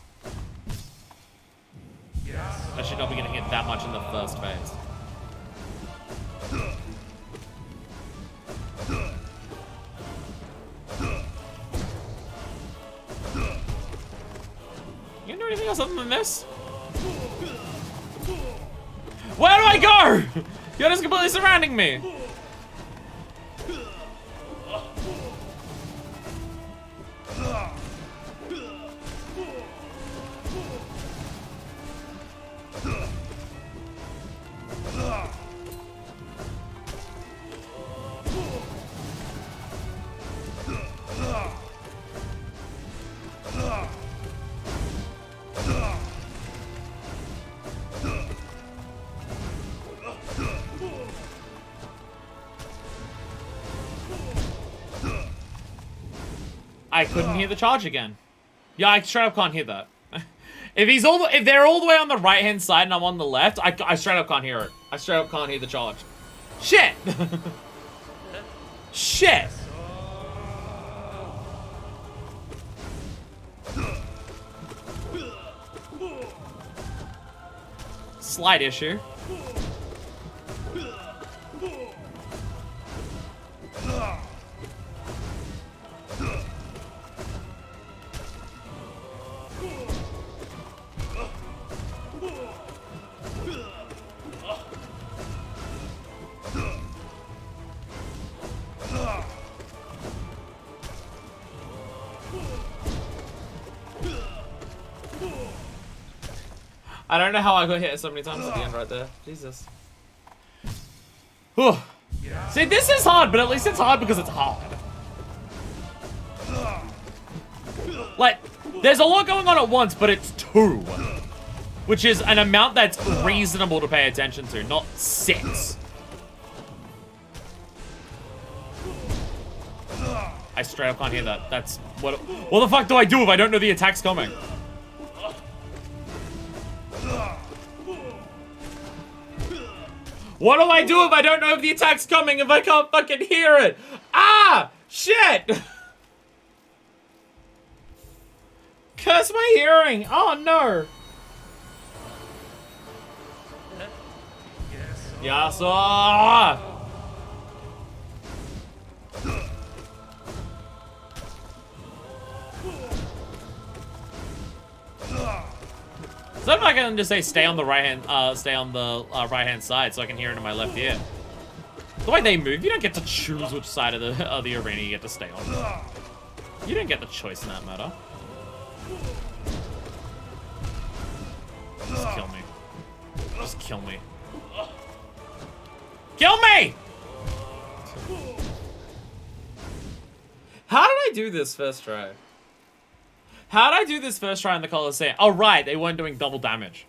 I should not be getting hit that much in the first phase. You can do anything else other than this? Where do I go? You're just completely surrounding me. I couldn't hear the charge again. Yeah, I straight up can't hear that. If they're all the way on the right hand side and I'm on the left, I straight up can't hear it. I straight up can't hear the charge. Shit! Shit! Slight issue. I don't know how I got hit so many times at the end right there. Jesus. Whew. See, this is hard, but at least it's hard because it's hard. Like, there's a lot going on at once, but it's 2. Which is an amount that's reasonable to pay attention to, not 6. I straight up can't hear that. That's what the fuck do I do if I don't know the attack's coming? What do I do if I don't know if the attack's coming if I can't fucking hear it? Ah! Shit! Curse my hearing! Oh no! Yes, So if I can just say stay on the right hand side so I can hear it in my left ear. The way they move, you don't get to choose which side of the arena you get to stay on. You don't get the choice in that matter. Just kill me. Just kill me. Kill me! How did I do this first try? How'd I do this first try in the Colosseum? Oh, right, they weren't doing double damage.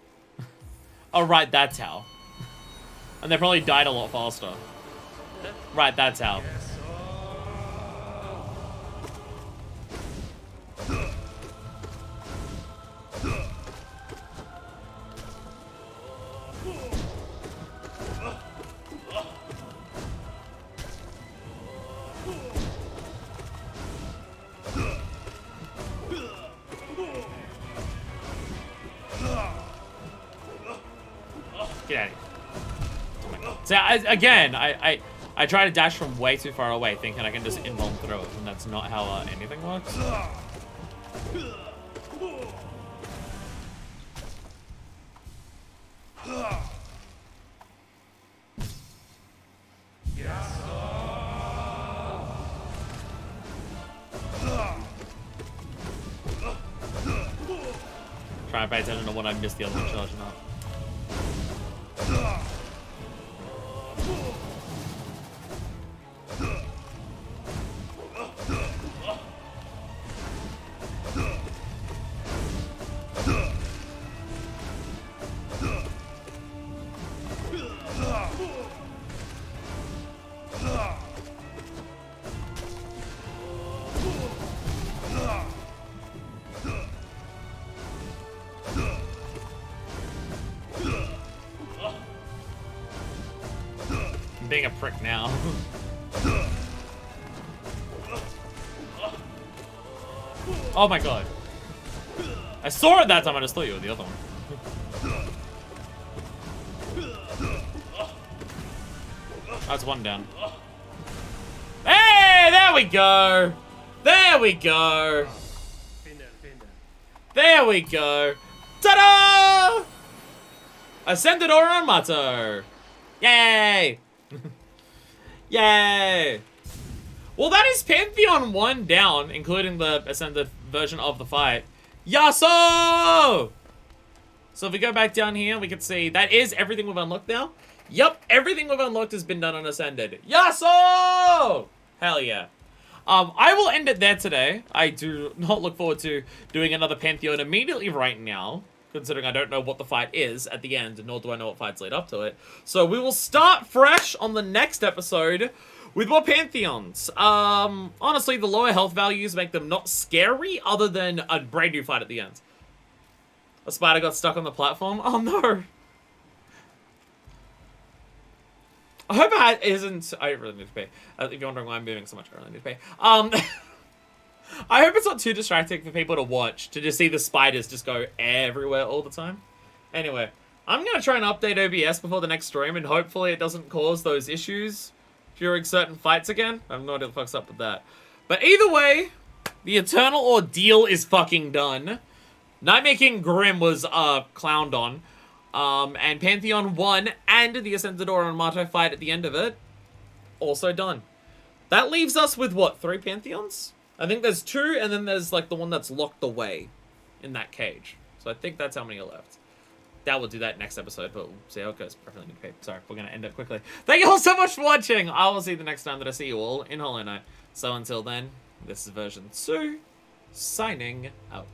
Oh, right, that's how. And they probably died a lot faster. Right, that's how. Get out of here. Oh my God. So, I try to dash from way too far away, thinking I can just invuln through it, and that's not how anything works. Try and pay attention to when I missed the other one charging up. I'm being a prick now. Oh my God. I saw it that time, I just thought you were the other one. That's one down. Hey, there we go. There we go. There we go. Ta-da! Ascended Oron Mato. Yay! Yay! Well, that is Pantheon 1 down, including the Ascended version of the fight. Yasso! So if we go back down here, we can see that is everything we've unlocked now. Yep, everything we've unlocked has been done on Ascended. Yasso! Hell yeah. I will end it there today. I do not look forward to doing another Pantheon immediately right now, considering I don't know what the fight is at the end, nor do I know what fights lead up to it. So we will start fresh on the next episode with more Pantheons. Honestly, the lower health values make them not scary, other than a brand new fight at the end. A spider got stuck on the platform? Oh no! I hope it isn't... I really need to pay. If you're wondering why I'm moving so much, I really need to pay. I hope it's not too distracting for people to watch, to just see the spiders just go everywhere all the time. Anyway, I'm going to try and update OBS before the next stream, and hopefully it doesn't cause those issues during certain fights again. I have no idea what the fuck's up with that. But either way, the Eternal Ordeal is fucking done. Nightmare King Grim was clowned on. And Pantheon 1 and the Ascendador and Mato fight at the end of it, also done. That leaves us with, what, 3 Pantheons? I think there's 2, and then there's, like, the one that's locked away in that cage. So I think that's how many are left. That will do that next episode, but we'll see how it goes. Preferably need to pay. Sorry, we're going to end it quickly. Thank you all so much for watching. I will see you the next time that I see you all in Hollow Knight. So until then, this is version 2, signing out.